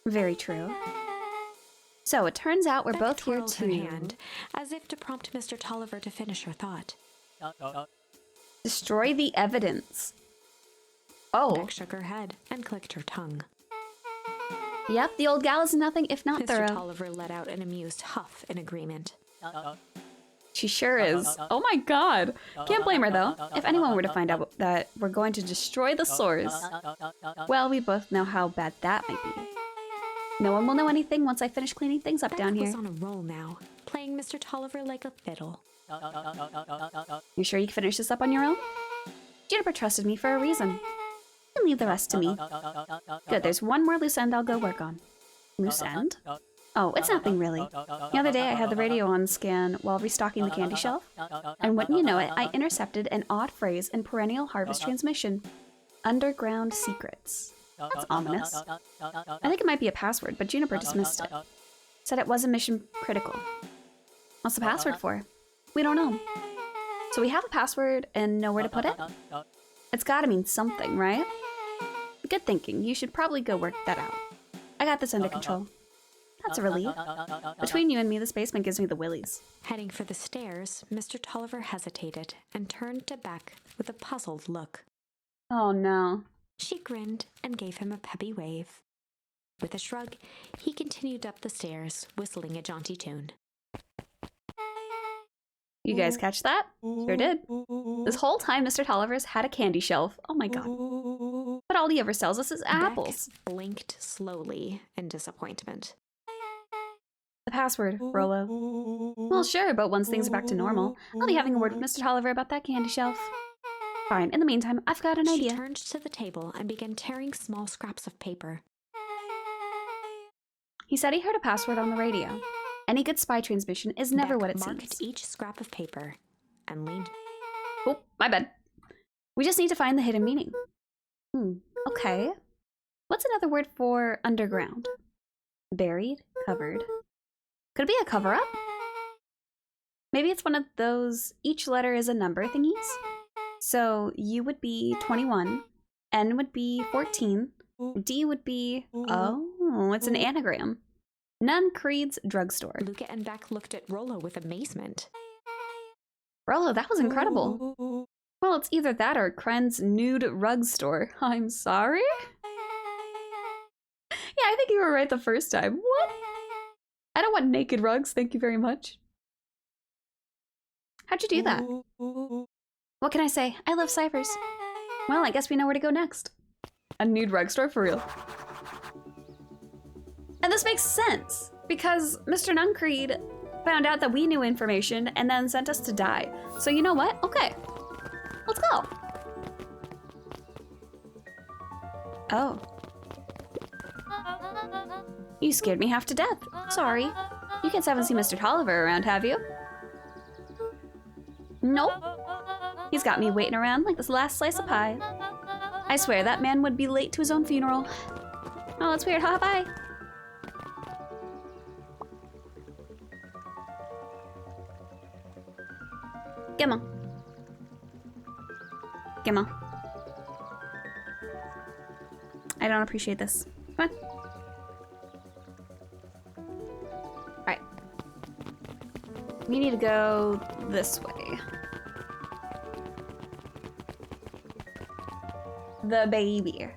Very true. So it turns out we're Beck both here twirled her to hand, as if to prompt Mr. Tolliver to finish her thought. destroy the evidence. Oh, Beck shook her head and clicked her tongue. yep, the old gal is nothing if not Mr. thorough. Tolliver let out an amused huff in agreement. She sure is. Oh my god. Can't blame her though. If anyone were to find out that we're going to destroy the source, well, we both know how bad that might be. No one will know anything once I finish cleaning things up Beck down was here. on a roll now, playing Mr. Tolliver like a fiddle. You sure you can finish this up on your own? Juniper trusted me for a reason. You can leave the rest to me. Good, there's one more loose end I'll go work on. Loose end? Oh, it's nothing really. The other day I had the radio on scan while restocking the candy shelf, and wouldn't you know it, I intercepted an odd phrase in Perennial Harvest transmission. Underground secrets. That's ominous. I think it might be a password, but Juniper dismissed it. Said it wasn't mission critical. What's the password for? We don't know. So we have a password and know where to put it? It's gotta mean something, right? Good thinking. You should probably go work that out. I got this under control. That's a relief. Between you and me, this basement gives me the willies. Heading for the stairs, Mr. Tolliver hesitated and turned to Beck with a puzzled look. Oh no. She grinned and gave him a peppy wave. With a shrug, he continued up the stairs, whistling a jaunty tune. You guys catch that? Sure did. This whole time, Mr. Tolliver's had a candy shelf. Oh my god. But all he ever sells us is apples. Beck blinked slowly in disappointment. The password, Rolo. Well, sure, but once things are back to normal, I'll be having a word with Mr. Tolliver about that candy shelf. Fine, in the meantime, I've got an idea. She turned to the table and began tearing small scraps of paper. He said he heard a password on the radio. Any good spy transmission is never Beck what it marked seems. each scrap of paper and leaned. Oh, my bad. We just need to find the hidden meaning. Okay. What's another word for underground? Buried, covered. Could it be a cover-up? Maybe it's one of those each letter is a number thingies? So U would be 21, N would be 14, D would be... Oh, it's an anagram. Nunn Creed's Drugstore. Luca and Beck looked at Rolo with amazement. Rolo, that was incredible. Well, it's either that or Kren's Nude Rug Store. I'm sorry? Yeah, I think you were right the first time. What? I don't want naked rugs, thank you very much. How'd you do that? What can I say? I love ciphers. Well, I guess we know where to go next. A nude rug store for real. And this makes sense, because Mr. Nuncreed found out that we knew information and then sent us to die. So you know what? Okay. Let's go. Oh. You scared me half to death. Sorry. You kids haven't seen Mr. Tolliver around, have you? Nope. He's got me waiting around like this last slice of pie. I swear that man would be late to his own funeral. Oh, that's weird. Ha, bye. Come on. Come on. I don't appreciate this. Come on. Alright. We need to go this way. The baby.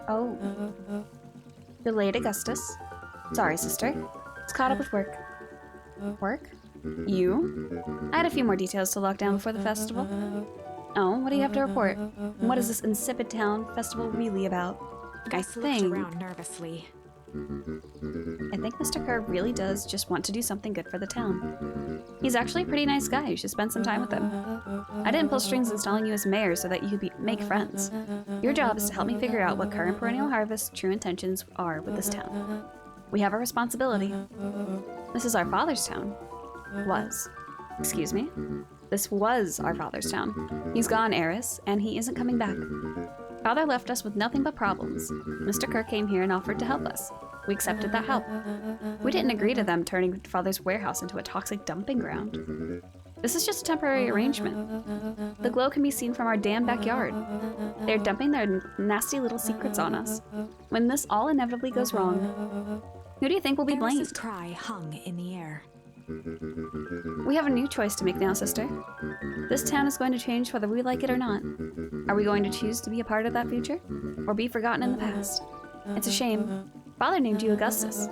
Oh. Delayed Augustus. Sorry, sister. It's caught up with work. Work? You? I had a few more details to lock down before the festival. Oh, what do you have to report? What is this insipid town festival really about? Gus looked around nervously. I think Mr. Kerr really does just want to do something good for the town. He's actually a pretty nice guy. You should spend some time with him. I didn't pull strings installing you as mayor so that you could make friends. Your job is to help me figure out what current Perennial Harvest's true intentions are with this town. We have a responsibility. This is our father's town. Was. Excuse me? This was our father's town. He's gone, Eris, and he isn't coming back. Father left us with nothing but problems. Mr. Kerr came here and offered to help us. We accepted that help. We didn't agree to them turning Father's warehouse into a toxic dumping ground. This is just a temporary arrangement. The glow can be seen from our damn backyard. They're dumping their nasty little secrets on us. When this all inevitably goes wrong, who do you think will be blamed? Eris's cry hung in the air. We have a new choice to make now, sister. This town is going to change whether we like it or not. Are we going to choose to be a part of that future, or be forgotten in the past? It's a shame. Father named you Augustus,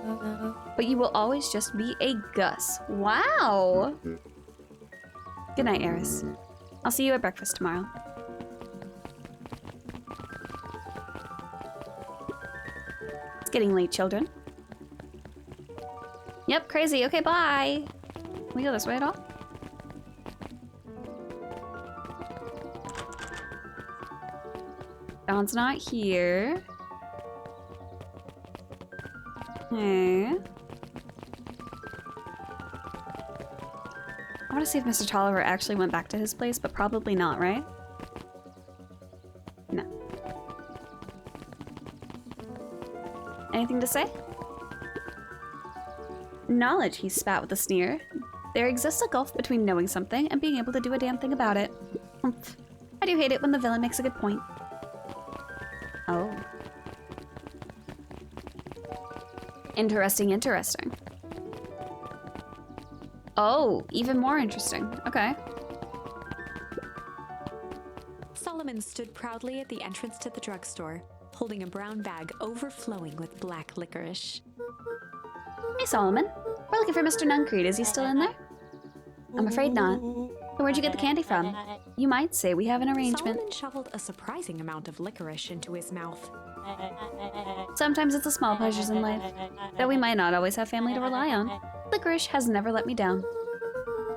but you will always just be a Gus. Wow! Good night, Eris. I'll see you at breakfast tomorrow. Let's getting late, children. Yep, crazy. Okay, bye. Can we go this way at all? Dawn's not here. Okay. I want to see if Mr. Tolliver actually went back to his place, but probably not, right? No. Anything to say? Knowledge, he spat with a sneer. There exists a gulf between knowing something and being able to do a damn thing about it. Humph. I do hate it when the villain makes a good point. Oh. Interesting, interesting. Oh, even more interesting. Okay. Solomon stood proudly at the entrance to the drugstore, holding a brown bag overflowing with black licorice. Hey, Solomon. We're looking for Mr. Nuncreed. Is he still in there? I'm afraid not. Then where'd you get the candy from? You might say we have an arrangement. Solomon shoveled a surprising amount of licorice into his mouth. Sometimes it's the small pleasures in life, though we might not always have family to rely on. Licorice has never let me down.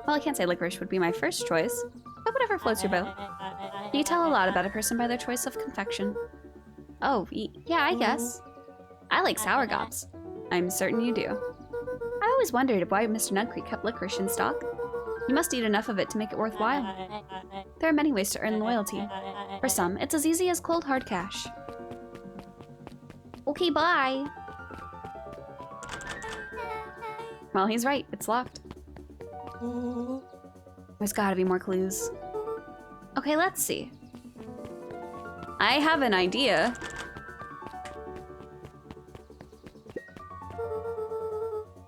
Well, I can't say licorice would be my first choice, but whatever floats your boat. You tell a lot about a person by their choice of confection. Oh, yeah, I guess. I like sour gobs. I'm certain you do. I always wondered why Mr. Nuncreed kept licorice in stock. You must eat enough of it to make it worthwhile. There are many ways to earn loyalty. For some, it's as easy as cold hard cash. Okay, bye. Well, he's right. It's locked. There's gotta be more clues. Okay, let's see. I have an idea.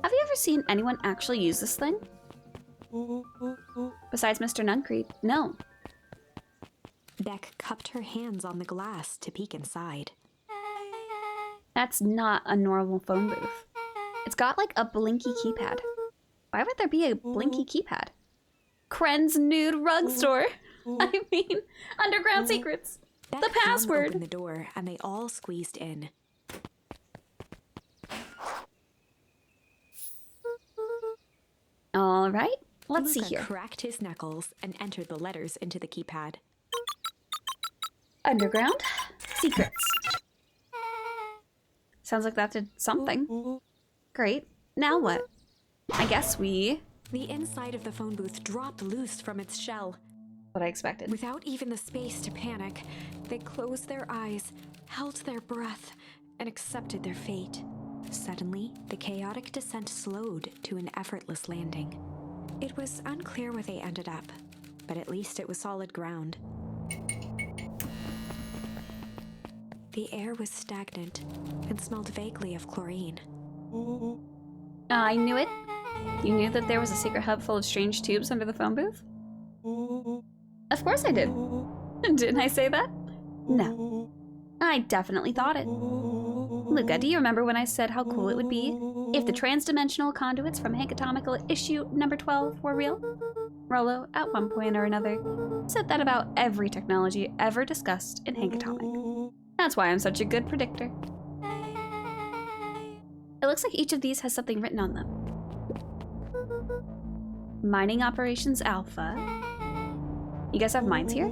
Have you ever seen anyone actually use this thing? Besides Mr. Nuncreed, no. Beck cupped her hands on the glass to peek inside. That's not a normal phone booth. It's got like a blinky keypad. Why would there be a blinky keypad? Kren's Nude Rug Store. I mean, Underground Secrets. Beck The flung password. open the door, and they all squeezed in. All right, let's see Luca here. cracked his knuckles and entered the letters into the keypad. Underground Secrets. Sounds like that did something. Great. Now what? I guess we... The inside of the phone booth dropped loose from its shell. What I expected. Without even the space to panic, they closed their eyes, held their breath, and accepted their fate. Suddenly, the chaotic descent slowed to an effortless landing. It was unclear where they ended up, but at least it was solid ground. The air was stagnant and smelled vaguely of chlorine. I knew it. You knew that there was a secret hub full of strange tubes under the phone booth? Of course I did. Didn't I say that? No. I definitely thought it. Luca, do you remember when I said how cool it would be if the transdimensional conduits from Hankatomical issue number 12 were real? Rollo, at one point or another, said that about every technology ever discussed in Hankatomic. That's why I'm such a good predictor. It looks like each of these has something written on them. Mining Operations Alpha. You guys have mines here?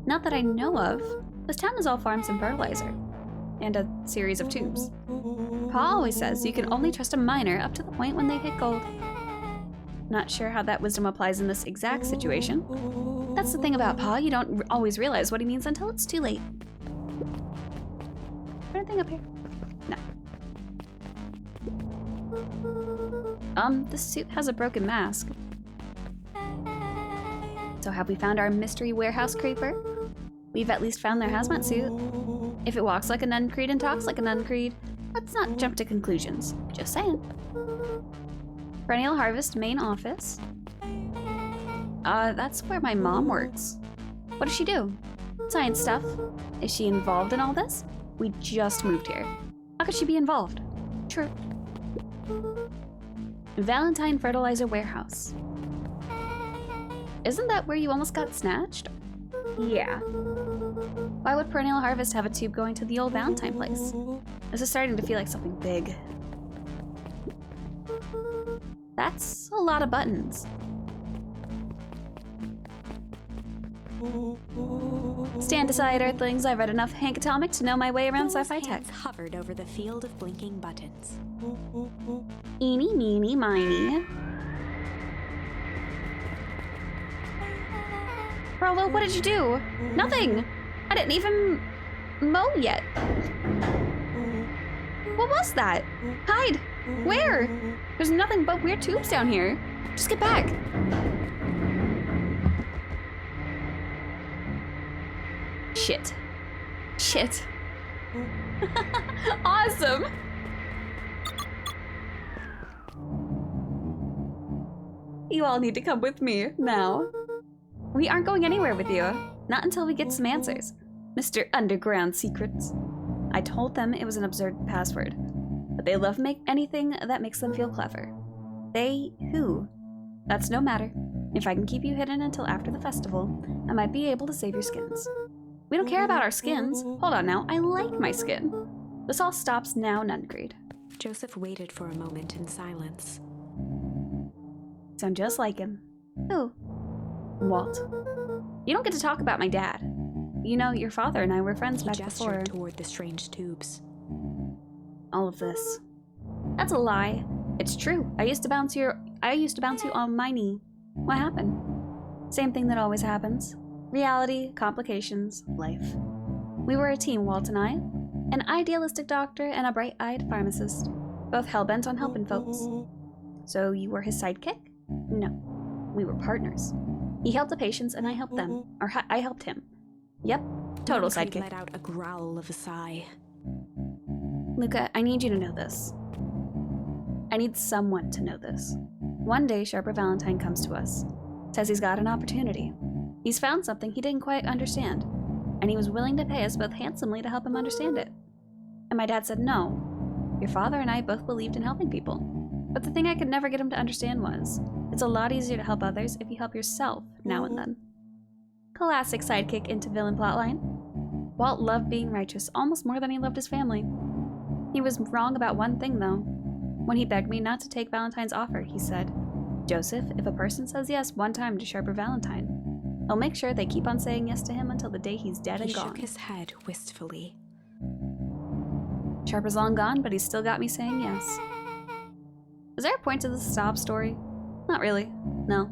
Not that I know of. This town is all farms and fertilizer. And a series of tubes. Pa always says you can only trust a miner up to the point when they hit gold. Not sure how that wisdom applies in this exact situation. That's the thing about Pa, you don't always realize what he means until it's too late. Anything up here? No. This suit has a broken mask. So have we found our mystery warehouse creeper? We've at least found their hazmat suit. If it walks like a Nuncreed and talks like a Nuncreed, let's not jump to conclusions. Just saying. Perennial Harvest main office. That's where my mom works. What does she do? Science stuff. Is she involved in all this? We just moved here. How could she be involved? True. Valentine Fertilizer Warehouse. Isn't that where you almost got snatched? Yeah. Why would Perennial Harvest have a tube going to the old Valentine place? This is starting to feel like something big. That's a lot of buttons. Stand aside, Earthlings. I've read enough Hank Atomic to know my way around Those sci-fi tech. hands hovered over the field of blinking buttons. Eeny, meeny, miny. Rolo, what did you do? Nothing! I didn't even mow yet. What was that? Hide! Where? There's nothing but weird tubes down here. Just get back. Shit. Shit. Awesome! You all need to come with me now. We aren't going anywhere with you. Not until we get some answers. Mr. Underground Secrets. I told them it was an absurd password, but they love anything that makes them feel clever. They who? That's no matter. If I can keep you hidden until after the festival, I might be able to save your skins. We don't care about our skins. Hold on now, I like my skin. This all stops now, Nungreed. Joseph waited for a moment in silence. Sound just like him. Who? Walt. You don't get to talk about my dad. You know, your father and I were friends He back gestured before toward the strange tubes. all of this. That's a lie. It's true. I used to bounce you on my knee. What happened? Same thing that always happens. Reality, complications, life. We were a team, Walt and I. An idealistic doctor and a bright-eyed pharmacist. Both hell-bent on helping folks. So you were his sidekick? No. We were partners. He helped the patients and I helped them. Or I helped him. Yep. Total Nungreed sidekick. let out a growl of a sigh. Luca, I need you to know this. I need someone to know this. One day, Sharper Valentine comes to us. Says he's got an opportunity. He's found something he didn't quite understand. And he was willing to pay us both handsomely to help him understand it. And my dad said no. Your father and I both believed in helping people. But the thing I could never get him to understand was, it's a lot easier to help others if you help yourself now and then. Classic sidekick into villain plotline. Walt loved being righteous almost more than he loved his family. He was wrong about one thing though. When he begged me not to take Valentine's offer, he said, Joseph, if a person says yes one time to Sharper Valentine, he'll make sure they keep on saying yes to him until the day he's dead He and gone. shook his head wistfully. Sharper's long gone, but he's still got me saying yes. Is there a point to this sob story? Not really. No.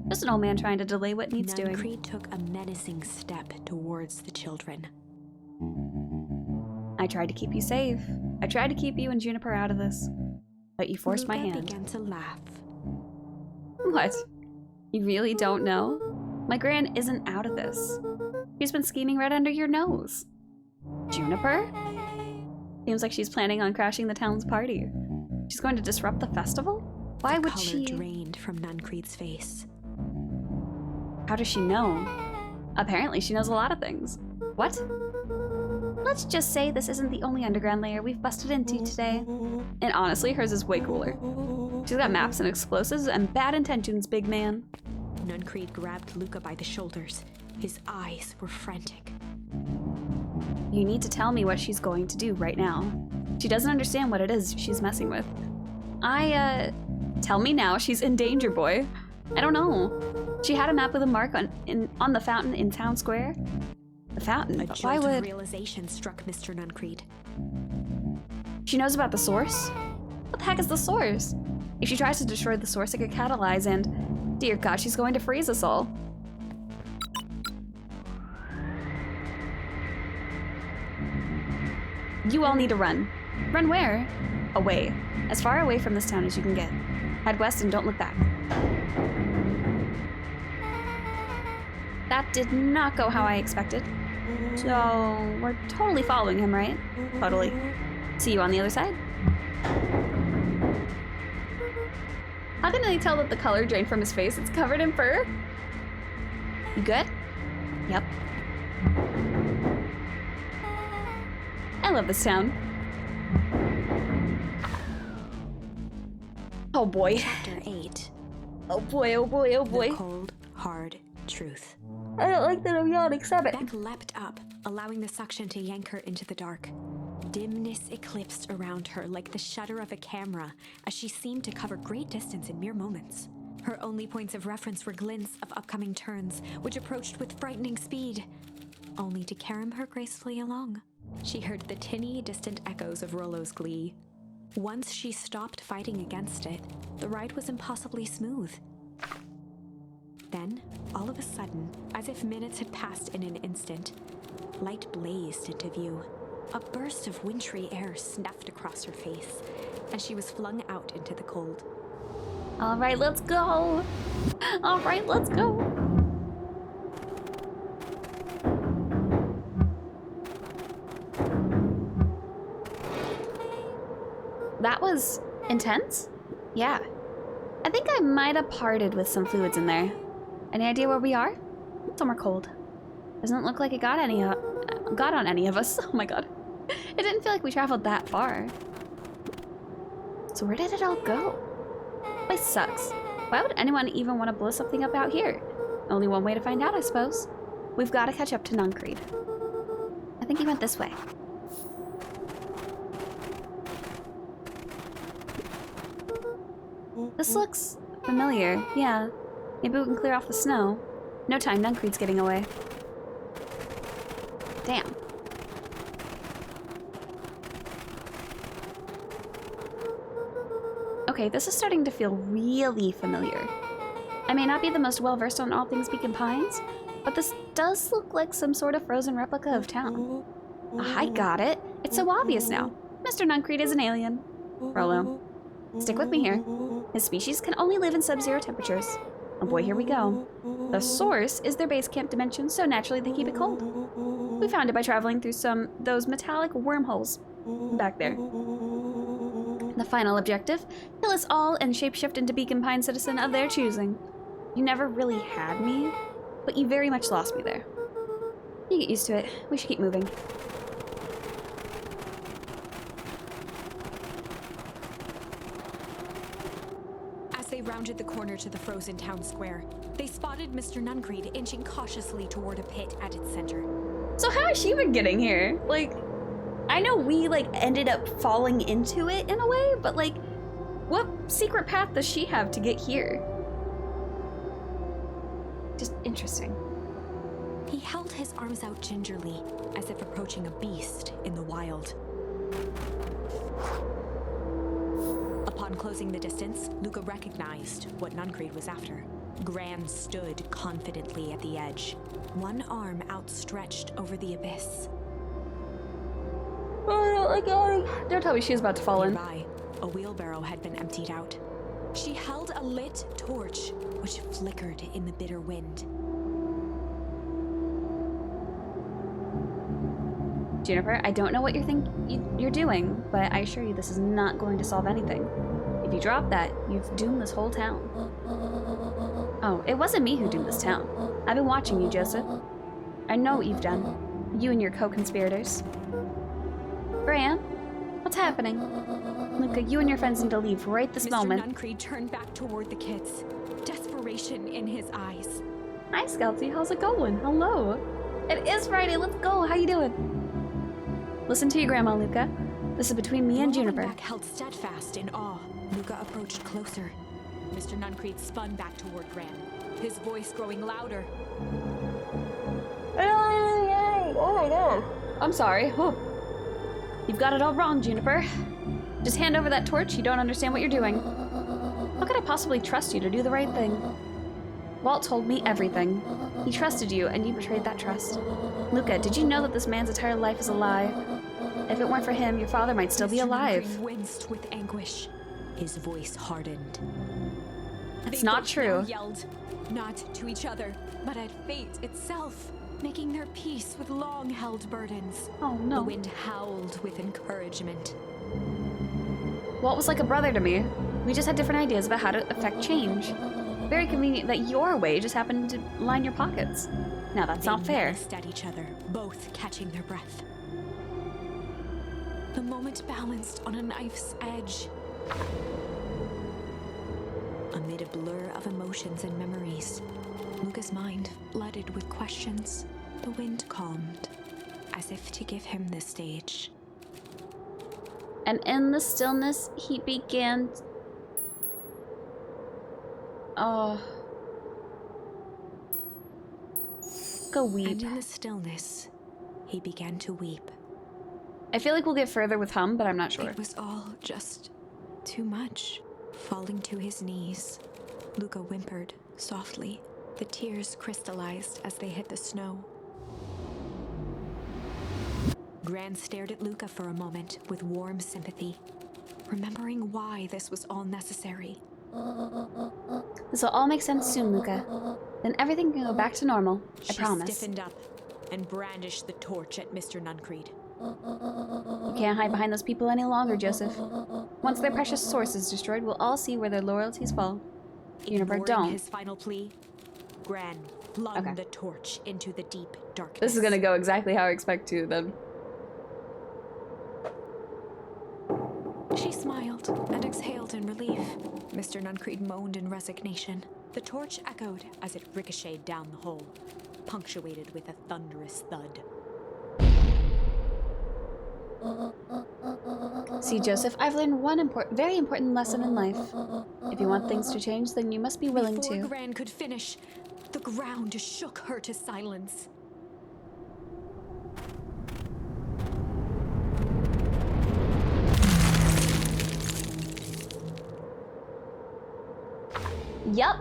Just an old man trying to delay what needs doing. Nungreed took a menacing step towards the children. I tried to keep you safe. I tried to keep you and Juniper out of this. But you forced my Luca hand. began to laugh. What? You really don't know? My gran isn't out of this. She's been scheming right under your nose. Juniper? Seems like she's planning on crashing the town's party. She's going to disrupt the festival? Why The would color she? drained from Nungreed's face. How does she know? Apparently she knows a lot of things. What? Let's just say this isn't the only underground layer we've busted into today. And honestly, hers is way cooler. She's got maps and explosives and bad intentions, big man. Nungreed grabbed Luca by the shoulders. His eyes were frantic. You need to tell me what she's going to do right now. She doesn't understand what it is she's messing with. Tell me now, she's in danger, boy. I don't know. She had a map with a mark on the fountain in town square. The fountain, A but why jolt of would... realization struck Mr. Nungreed. She knows about the source? What the heck is the source? If she tries to destroy the source, it could catalyze and... Dear God, she's going to freeze us all. You all need to run. Run where? Away. As far away from this town as you can get. Head west and don't look back. That did not go how I expected. So, we're totally following him, right? Totally. See you on the other side. How can they tell that the color drained from his face? It's covered in fur? You good? Yep. I love this town. Oh boy. Chapter 8. Oh boy, oh boy, oh boy. The cold, hard truth. I don't like that I'm yawning, stop it. Beck leapt up, allowing the suction to yank her into the dark. dimness eclipsed around her like the shutter of a camera as she seemed to cover great distance in mere moments. Her only points of reference were glints of upcoming turns, which approached with frightening speed, only to carom her gracefully along. She heard the tinny, distant echoes of Rollo's glee. Once she stopped fighting against it, the ride was impossibly smooth. Then, all of a sudden, as if minutes had passed in an instant, light blazed into view. A burst of wintry air snuffed across her face, and she was flung out into the cold. All right, let's go. All right, let's go. That was intense? Yeah. I think I might have parted with some fluids in there. Any idea where we are? Somewhere cold. Doesn't look like it got on any of us. Oh my god. It didn't feel like we traveled that far. So where did it all go? This place sucks. Why would anyone even want to blow something up out here? Only one way to find out, I suppose. We've got to catch up to Nuncreed. I think he went this way. This looks familiar, yeah. Maybe we can clear off the snow. No time, Nuncreed's getting away. Damn. Okay, this is starting to feel really familiar. I may not be the most well-versed on all things Beacon Pines, but this does look like some sort of frozen replica of town. I got it. It's so obvious now. Mr. Nuncreed is an alien. Rollo, stick with me here. His species can only live in sub-zero temperatures. Oh boy, here we go. The source is their base camp dimension, so naturally they keep it cold. We found it by traveling through those metallic wormholes back there. The final objective, kill us all and shapeshift into Beacon Pine citizen of their choosing. You never really had me, but you very much lost me there. You get used to it. We should keep moving. As they rounded the corner to the frozen town square, they spotted Mr. Nuncreed inching cautiously toward a pit at its center. So how has she been getting here? Like, I know we, ended up falling into it in a way, but, what secret path does she have to get here? Just interesting. He held his arms out gingerly, as if approaching a beast in the wild. Upon closing the distance, Luca recognized what Nuncreed was after. Gran stood confidently at the edge, one arm outstretched over the abyss. Oh, God. Don't tell me she's about to fall in. Nearby, a wheelbarrow had been emptied out. She held a lit torch, which flickered in the bitter wind. Juniper, I don't know what you're doing, but I assure you this is not going to solve anything. If you drop that, you've doomed this whole town. Oh, it wasn't me who doomed this town. I've been watching you, Joseph. I know what you've done. You and your co-conspirators. Gran, what's happening? Luca, you and your friends need to leave right this moment. Mr. Nuncreed turned back toward the kids, desperation in his eyes. Hi, Skelty. How's it going? Hello. It is Friday. Let's go. How you doing? Listen to your grandma, Luca. This is between me and Juniper. Back held steadfast in awe. Luca approached closer. Mr. Nuncreed spun back toward Gran, his voice growing louder. Oh my god. I'm sorry. Oh. You've got it all wrong, Juniper. Just hand over that torch. You don't understand what you're doing. How could I possibly trust you to do the right thing? Walt told me everything. He trusted you, and you betrayed that trust. Luca, did you know that this man's entire life is a lie? If it weren't for him, your father might still be alive. Mr. Nuncreed winced with anguish. His voice hardened. It's They not both true. now yelled, not to each other, but at fate itself, making their peace with long-held burdens. Oh The no. wind howled with encouragement. Walt was like a brother to me. We just had different ideas about how to affect change. Very convenient that your way just happened to line your pockets. Now that's They not fair. menaced at each other, both catching their breath. The moment balanced on a knife's edge. Amid a blur of emotions and memories, Luca's mind flooded with questions. The wind calmed, as if to give him the stage. And in the stillness, he began. Oh. Go weep. And in the stillness, he began to weep. I feel like we'll get further with Hum, but I'm not sure. It was all just too much. Falling to his knees, Luca whimpered softly. The tears crystallized as they hit the snow. Gran stared at Luca for a moment with warm sympathy, remembering why this was all necessary. This will all make sense soon, Luca. Then everything can go back to normal. I promise. She stiffened up and brandished the torch at Mr. Nuncreed. You can't hide behind those people any longer, Joseph. Once their precious source is destroyed, we'll all see where their loyalties fall. Juniper, Ignoring don't. his final plea, Gran flung Okay. the torch into the deep darkness. This is gonna go exactly how I expect to, then. She smiled and exhaled in relief. Mr. Nuncreed moaned in resignation. The torch echoed as it ricocheted down the hole, punctuated with a thunderous thud. See, Joseph, I've learned one very important lesson in life. If you want things to change, then you must be willing Before to. Gran could finish, the ground shook her to silence. Yup.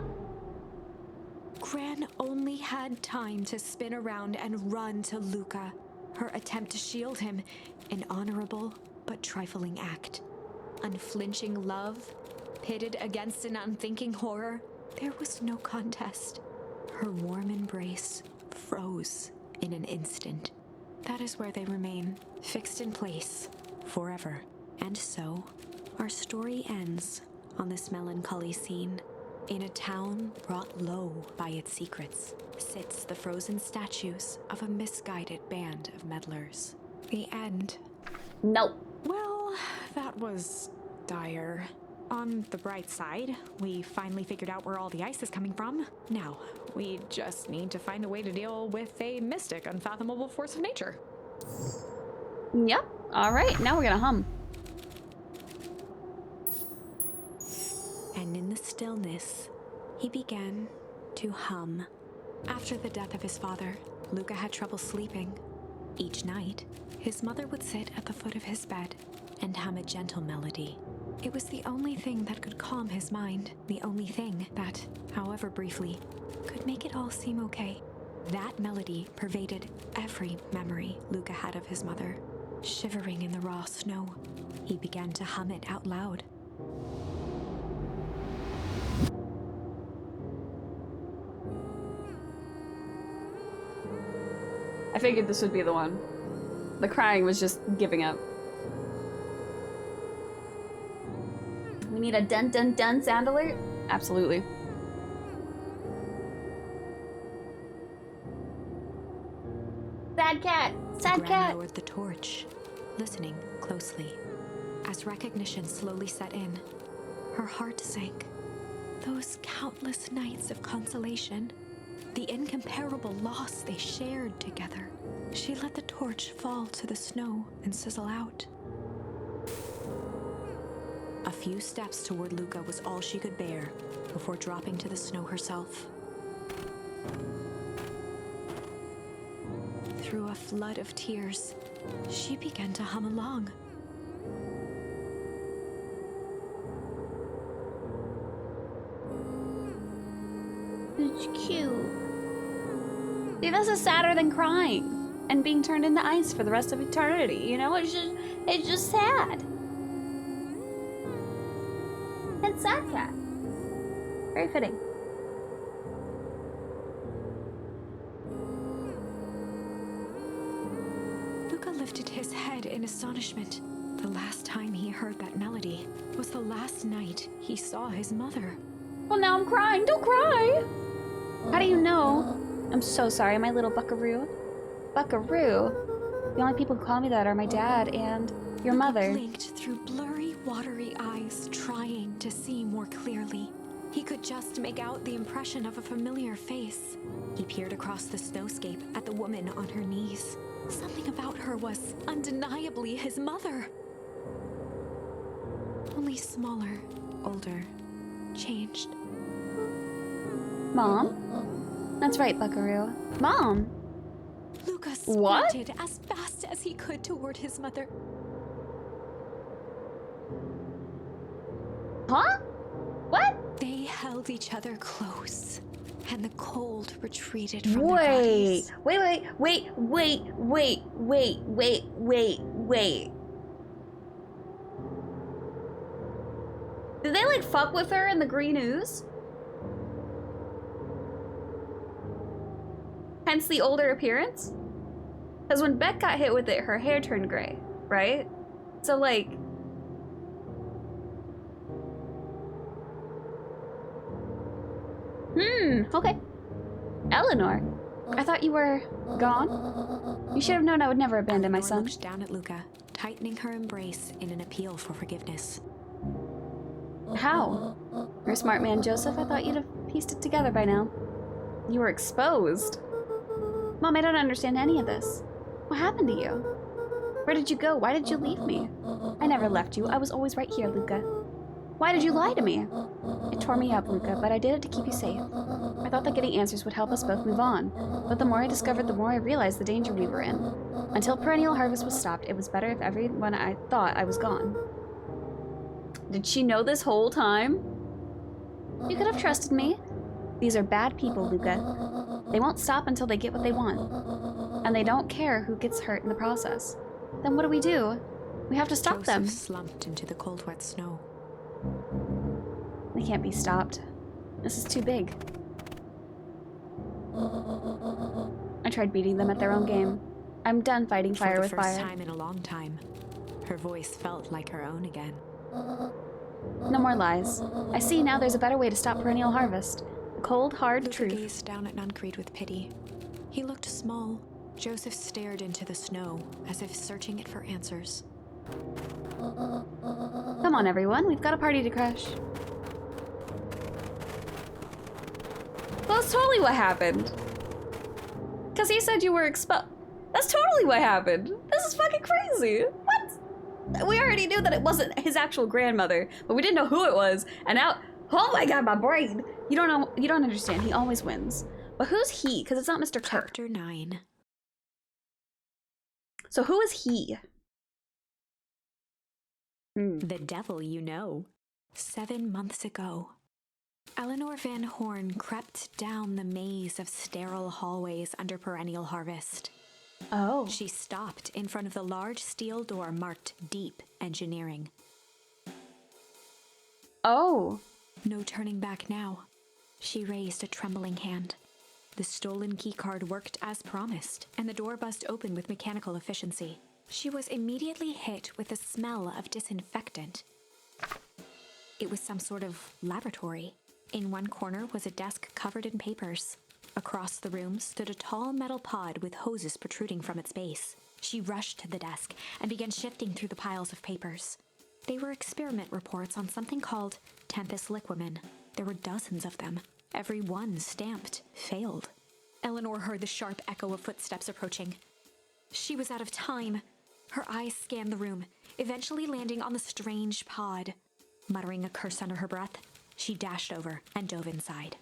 Gran only had time to spin around and run to Luca. Her attempt to shield him, an honorable but trifling act. Unflinching love, pitted against an unthinking horror, there was no contest. Her warm embrace froze in an instant. That is where they remain, fixed in place, forever. And so, our story ends on this melancholy scene. In a town brought low by its secrets, sits the frozen statues of a misguided band of meddlers. The end. Nope. Well, that was dire. On the bright side, we finally figured out where all the ice is coming from. Now, we just need to find a way to deal with a mystic, unfathomable force of nature. Yep. Alright, now we're gonna hum. And in the stillness, he began to hum. After the death of his father, Luca had trouble sleeping. Each night, his mother would sit at the foot of his bed and hum a gentle melody. It was the only thing that could calm his mind, the only thing that, however briefly, could make it all seem okay. That melody pervaded every memory Luca had of his mother. Shivering in the raw snow, he began to hum it out loud. I figured this would be the one. The crying was just giving up. We need a dun dun dun sound alert? Absolutely. Sad cat! Sad Gran cat! lowered the torch, listening closely. As recognition slowly set in, her heart sank. Those countless nights of consolation, the incomparable loss they shared together. She let the torch fall to the snow and sizzle out. A few steps toward Luca was all she could bear before dropping to the snow herself. Through a flood of tears, she began to hum along. It's cute. See, this is sadder than crying and being turned into ice for the rest of eternity. You know, it's just sad. And sad cat. Very fitting. Luca lifted his head in astonishment. The last time he heard that melody was the last night he saw his mother. Well, now I'm crying. Don't cry. How do you know? I'm so sorry, my little buckaroo. Buckaroo? The only people who call me that are my dad and your Luca mother. blinked through blurry, watery eyes, trying to see more clearly. He could just make out the impression of a familiar face. He peered across the snowscape at the woman on her knees. Something about her was undeniably his mother. only smaller, older, changed. Mom? That's right, Buckaroo. Mom! Luca What? sprinted as fast as he could toward his mother. Huh? What? They held each other close, and the cold retreated from their Wait. bodies. Wait. Did they like fuck with her in the green ooze? Hence the older appearance? Because when Beck got hit with it, her hair turned gray, right? So like... okay. Eleanor, I thought you were gone? You should have known I would never abandon my Eleanor son. looked down at Luca, tightening her embrace in an appeal for forgiveness. How? You're a smart man, Joseph. I thought you'd have pieced it together by now. You were exposed. Mom, I don't understand any of this. What happened to you? Where did you go? Why did you leave me? I never left you. I was always right here, Luca. Why did you lie to me? It tore me up, Luca, but I did it to keep you safe. I thought that getting answers would help us both move on, but the more I discovered, the more I realized the danger we were in. Until Perennial Harvest was stopped, it was better if everyone I thought I was gone. Did she know this whole time? You could have trusted me. These are bad people, Luca. They won't stop until they get what they want. And they don't care who gets hurt in the process. Then what do? We have to stop Joseph them. slumped into the cold, wet snow. They can't be stopped. This is too big. I tried beating them at their own game. I'm done fighting fire with For the first fire. time in a long time, her voice felt like her own again. No more lies. I see now there's a better way to stop Perennial Harvest. The cold, hard Luca truth. gazed down at Nuncreed with pity. He looked small. Joseph stared into the snow, as if searching it for answers. Come on, everyone. We've got a party to crash. Well, that's totally what happened. Because he said you were exposed. That's totally what happened. This is fucking crazy. What? We already knew that it wasn't his actual grandmother, but we didn't know who it was. And now, oh my god, my brain. You don't know. You don't understand. He always wins. But who's he? Because it's not Mr. Kirk. Chapter 9. So who is he? The devil you know. 7 months ago, Eleanor Van Horn crept down the maze of sterile hallways under Perennial Harvest. Oh. She stopped in front of the large steel door marked Deep Engineering. Oh. No turning back now. She raised a trembling hand. The stolen keycard worked as promised, and the door buzzed open with mechanical efficiency. She was immediately hit with the smell of disinfectant. It was some sort of laboratory. In one corner was a desk covered in papers. Across the room stood a tall metal pod with hoses protruding from its base. She rushed to the desk and began shifting through the piles of papers. They were experiment reports on something called Tempus liquamen. There were dozens of them. Every one stamped failed. Eleanor heard the sharp echo of footsteps approaching. She was out of time. Her eyes scanned the room, eventually landing on the strange pod. Muttering a curse under her breath, she dashed over and dove inside.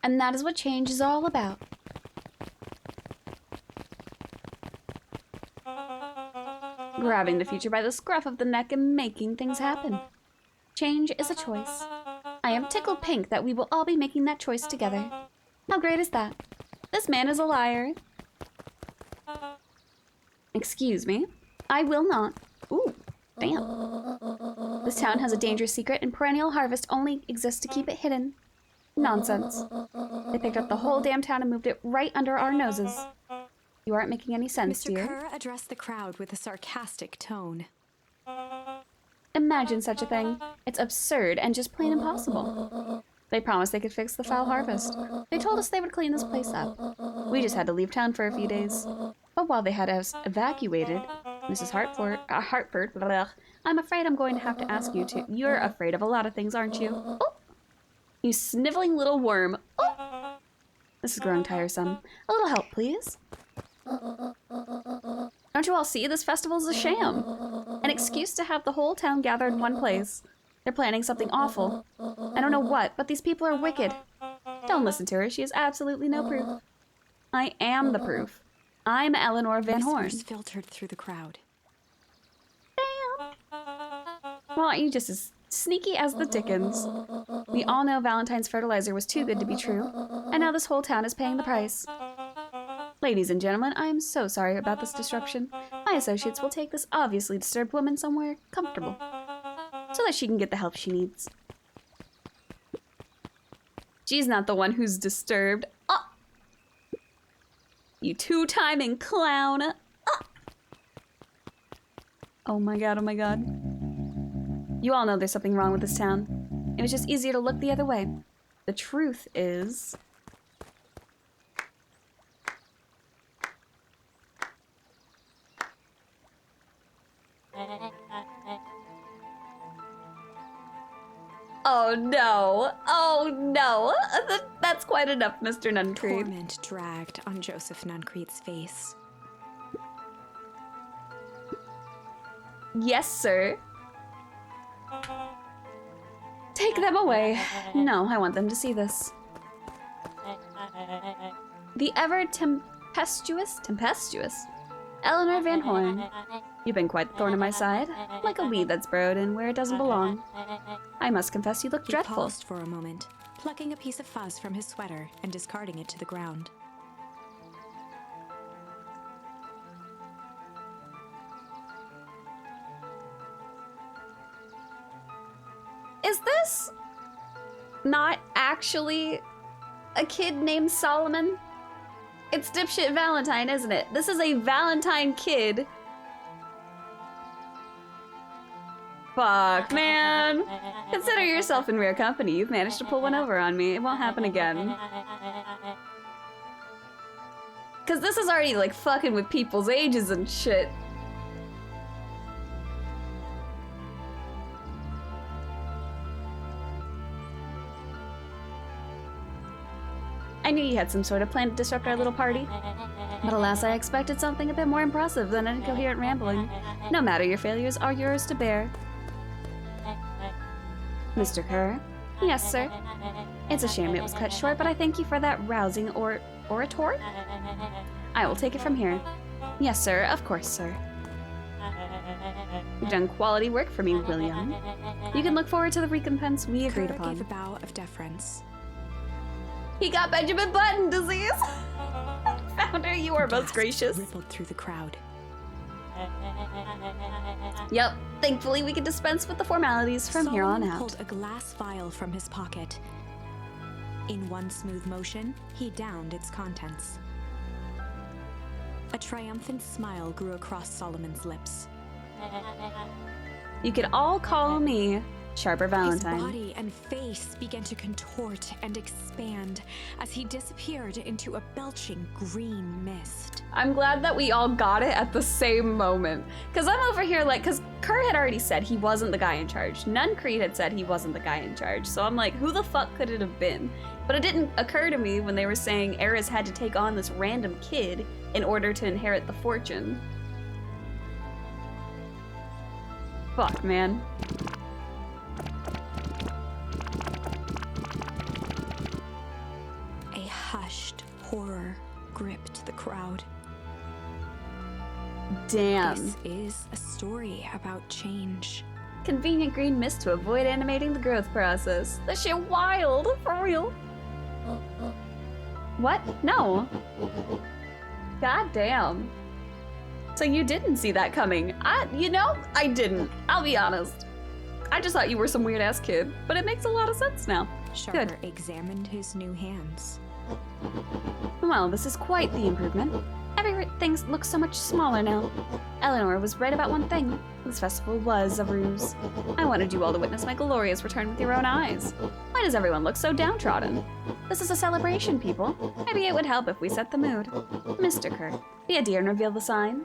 And that is what change is all about. Grabbing the future by the scruff of the neck and making things happen. Change is a choice. I am tickled pink that we will all be making that choice together. How great is that? This man is a liar. Excuse me. I will not. Ooh, damn. This town has a dangerous secret and Perennial Harvest only exists to keep it hidden. Nonsense. They picked up the whole damn town and moved it right under our noses. You aren't making any sense, Mr. dear. Kerr addressed the crowd with a sarcastic tone. Imagine such a thing. It's absurd and just plain impossible. They promised they could fix the foul harvest. They told us they would clean this place up. We just had to leave town for a few days. But while they had us evacuated, Mrs. Hartford, blah, I'm afraid I'm going to have to ask you to. You're afraid of a lot of things, aren't you? Oh, you sniveling little worm. Oh. This is growing tiresome. A little help, please. Don't you all see? This festival's a sham. An excuse to have the whole town gathered in one place. They're planning something awful. I don't know what, but these people are wicked. Don't listen to her. She has absolutely no proof. I am the proof. I'm Eleanor Van Horn. Whispers filtered through the crowd. Well, aren't you just as sneaky as the Dickens? We all know Valentine's fertilizer was too good to be true, and now this whole town is paying the price. Ladies and gentlemen, I am so sorry about this disruption. My associates will take this obviously disturbed woman somewhere comfortable, so that she can get the help she needs. She's not the one who's disturbed. Oh! You two-timing clown! Oh! Oh my god, oh my god. You all know there's something wrong with this town. It was just easier to look the other way. The truth is... Oh no! Oh no! That's quite enough, Mr. Nuncreed. Torment dragged on Joseph Nuncreed's face. Yes, sir. Take them away. No, I want them to see this. The ever tempestuous Eleanor Van Horn. You've been quite the thorn in my side, like a weed that's burrowed in where it doesn't belong. I must confess you look He dreadful. paused for a moment, plucking a piece of fuzz from his sweater and discarding it to the ground. Is this not actually a kid named Solomon? It's dipshit Valentine, isn't it? This is a Valentine kid. Fuck, man. Consider yourself in rare company. You've managed to pull one over on me. It won't happen again. Cause this is already like fucking with people's ages and shit. I knew you had some sort of plan to disrupt our little party. But alas, I expected something a bit more impressive than incoherent rambling. No matter, your failures are yours to bear. Mr. Kerr? Yes, sir. It's a shame it was cut short, but I thank you for that rousing oratory. I will take it from here. Yes, sir. Of course, sir. You've done quality work for me, William. You can look forward to the recompense we agreed Kerr upon. gave a bow of deference. He got Benjamin Button disease! Founder, you are most Gasps gracious. rippled through the crowd. Yep, thankfully we can dispense with the formalities from here on Solomon out. pulled a glass vial from his pocket. In one smooth motion, he downed its contents. A triumphant smile grew across Solomon's lips. You could all call me Sharper His Valentine. body and face began to contort and expand as he disappeared into a belching green mist. I'm glad that we all got it at the same moment. Because I'm over here like, because Kerr had already said he wasn't the guy in charge. Nuncreed had said he wasn't the guy in charge. So I'm like, who the fuck could it have been? But it didn't occur to me when they were saying Eris had to take on this random kid in order to inherit the fortune. Fuck, man. A hushed horror gripped the crowd. Damn. This is a story about change. Convenient green mist to avoid animating the growth process. That shit wild, for real. What? No. God damn. So you didn't see that coming. I didn't. I'll be honest. I just thought you were some weird ass kid, but it makes a lot of sense now. Sharper examined his new hands. Well, this is quite the improvement. Everything looks so much smaller now. Eleanor was right about one thing. This festival was a ruse. I wanted you all to witness my glorious return with your own eyes. Why does everyone look so downtrodden? This is a celebration, people. Maybe it would help if we set the mood. Mr. Kerr, be a dear and reveal the sign.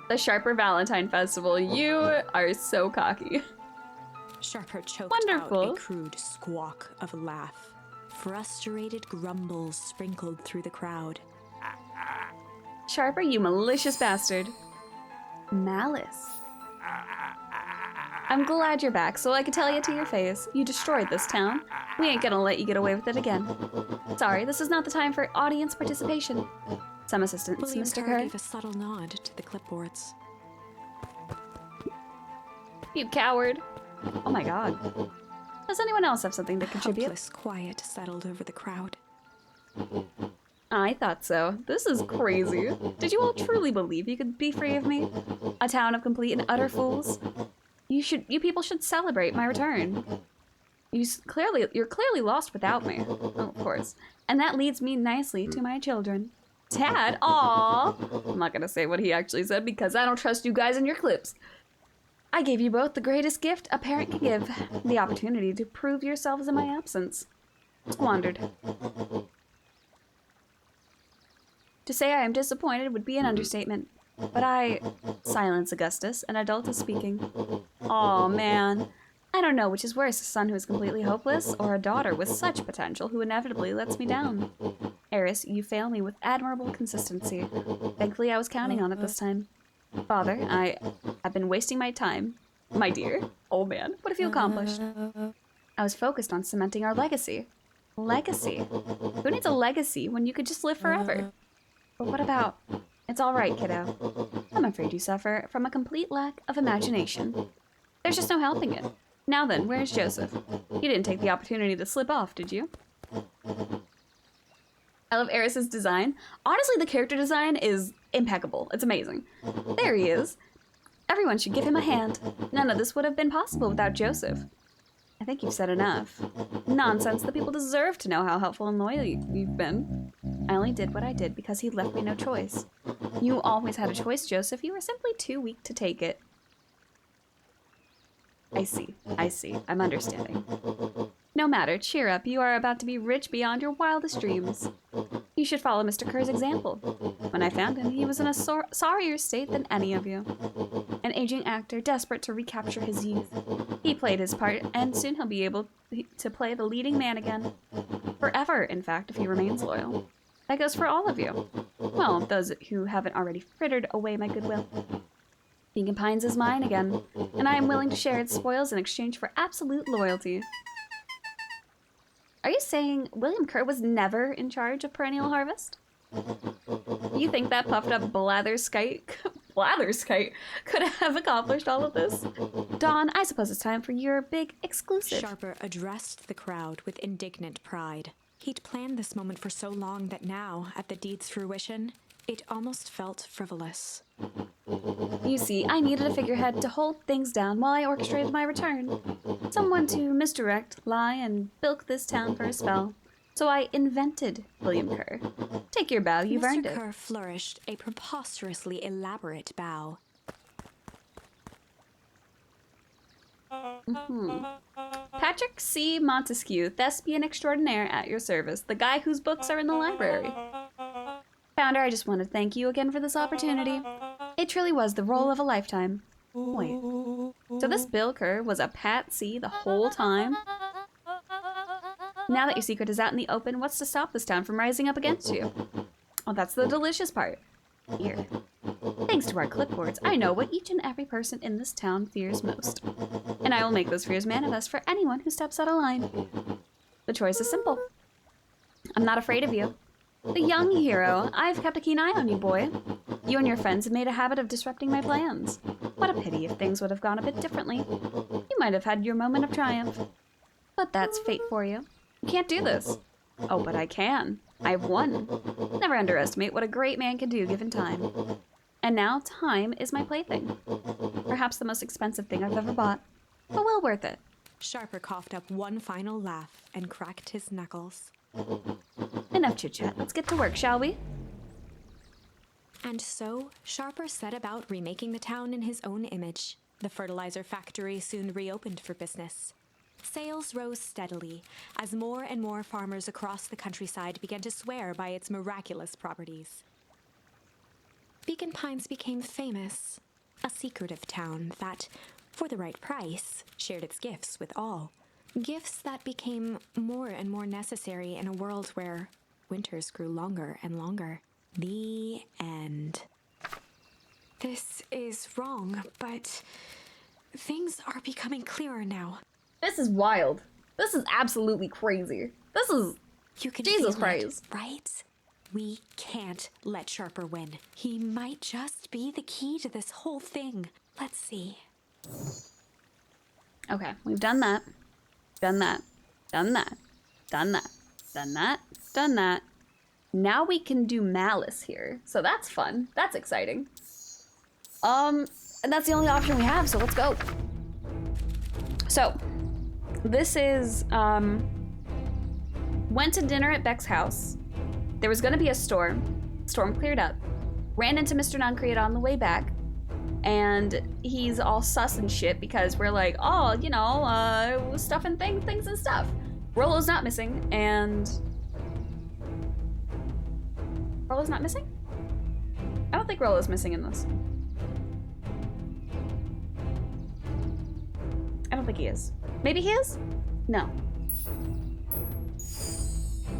The Sharper Valentine Festival. You are so cocky. Sharper choked Wonderful. out a crude squawk of a laugh. Frustrated grumbles sprinkled through the crowd. Sharper, you malicious bastard. Malice. I'm glad you're back, so I can tell you to your face. You destroyed this town. We ain't gonna let you get away with it again. Sorry, this is not the time for audience participation. Some assistance, William Mr. Kerr Kerr. gave a subtle nod to the clipboards. You coward. Oh my god. Does anyone else have something to contribute? Helpless quiet settled over the crowd. I thought so. This is crazy. Did you all truly believe you could be free of me? A town of complete and utter fools? You people should celebrate my return. You're clearly lost without me. Oh, of course. And that leads me nicely to my children. Dad, aww. I'm not gonna say what he actually said because I don't trust you guys and your clips. I gave you both the greatest gift a parent can give, the opportunity to prove yourselves in my absence. Squandered. To say I am disappointed would be an understatement, but Silence, Augustus, an adult is speaking. Aw, man. I don't know which is worse, a son who is completely hopeless, or a daughter with such potential who inevitably lets me down. Eris, you fail me with admirable consistency. Thankfully, I was counting on it this time. Father, I've been wasting my time. My dear. Oh man, what have you accomplished? I was focused on cementing our legacy. Legacy? Who needs a legacy when you could just live forever? But what about... It's all right, kiddo. I'm afraid you suffer from a complete lack of imagination. There's just no helping it. Now then, where's Joseph? You didn't take the opportunity to slip off, did you? I love Eris's design. Honestly, the character design is impeccable. It's amazing. There he is. Everyone should give him a hand. None of this would have been possible without Joseph. I think you've said enough. Nonsense. The people deserve to know how helpful and loyal you've been. I only did what I did because he left me no choice. You always had a choice, Joseph. You were simply too weak to take it. I see. I'm understanding. No matter, cheer up. You are about to be rich beyond your wildest dreams. You should follow Mr. Kerr's example. When I found him, he was in a sorrier state than any of you. An aging actor desperate to recapture his youth. He played his part, and soon he'll be able to play the leading man again. Forever, in fact, if he remains loyal. That goes for all of you. Well, those who haven't already frittered away my goodwill. Beacon Pines is mine again, and I am willing to share its spoils in exchange for absolute loyalty. Are you saying William Kerr was never in charge of Perennial Harvest? You think that puffed up blatherskite could have accomplished all of this? Dawn, I suppose it's time for your big exclusive. Sharper addressed the crowd with indignant pride. He'd planned this moment for so long that now, at the deed's fruition, it almost felt frivolous. You see, I needed a figurehead to hold things down while I orchestrated my return. Someone to misdirect, lie, and bilk this town for a spell. So I invented William Kerr. Take your bow, you've earned Mr. it. Kerr flourished a preposterously elaborate bow. Patrick C. Montesquieu, thespian extraordinaire at your service, the guy whose books are in the library. Founder, I just want to thank you again for this opportunity. It truly was the role of a lifetime. Wait, so this Bill Kerr was a patsy the whole time? Now that your secret is out in the open, what's to stop this town from rising up against you? Oh, that's the delicious part. Here. Thanks to our clipboards, I know what each and every person in this town fears most. And I will make those fears manifest for anyone who steps out of line. The choice is simple. I'm not afraid of you. The young hero, I've kept a keen eye on you, boy. You and your friends have made a habit of disrupting my plans. What a pity if things would have gone a bit differently. You might have had your moment of triumph. But that's fate for you. You can't do this. Oh, but I can. I've won. Never underestimate what a great man can do given time. And now time is my plaything. Perhaps the most expensive thing I've ever bought, but well worth it. Sharper coughed up one final laugh and cracked his knuckles. Enough chit-chat. Let's get to work, shall we? And so, Sharper set about remaking the town in his own image. The fertilizer factory soon reopened for business. Sales rose steadily as more and more farmers across the countryside began to swear by its miraculous properties. Beacon Pines became famous, a secretive town that, for the right price, shared its gifts with all. Gifts that became more and more necessary in a world where winters grew longer and longer. The end. This is wrong, but things are becoming clearer now. This is wild. This is absolutely crazy. This is You can Jesus feel it, Christ. right? We can't let Sharper win. He might just be the key to this whole thing. Let's see. Okay, we've done that. Done that. Done that. Done that. Done that. Done that. Now we can do Malice here. So that's fun. That's exciting. And that's the only option we have, so let's go. So, this is, went to dinner at Beck's house. There was gonna be a storm. Storm cleared up. Ran into Mr. Nuncreate on the way back. And he's all sus and shit because we're like, oh, you know, stuff and things and stuff. Rollo's not missing, and... Rollo's not missing? I don't think Rollo's missing in this. I don't think he is. Maybe he is? No.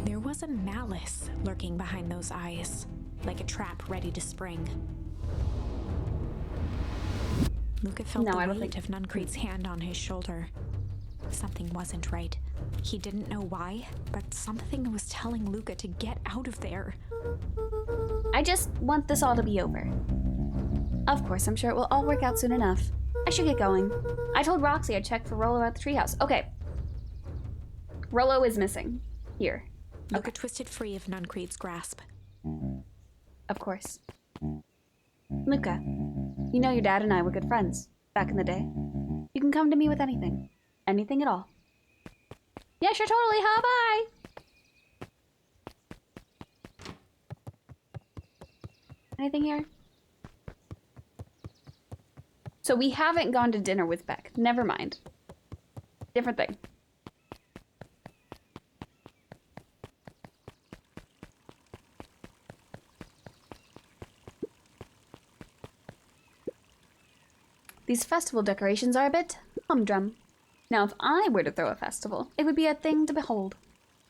There was a malice lurking behind those eyes, like a trap ready to spring. Luca felt No, the I don't weight think- of Nuncreate's hand on his shoulder. Something wasn't right. He didn't know why, but something was telling Luca to get out of there. I just want this all to be over. Of course, I'm sure it will all work out soon enough. I should get going. I told Roxy I'd check for Rollo at the treehouse. Okay. Rollo is missing. Here. Luca twisted free of Nuncreate's grasp. Of course. Luca, you know your dad and I were good friends back in the day. You can come to me with anything. Anything at all. Yeah, sure, totally. Hi, bye. Anything here? So we haven't gone to dinner with Beck. Never mind. Different thing. These festival decorations are a bit humdrum. Now, if I were to throw a festival, it would be a thing to behold.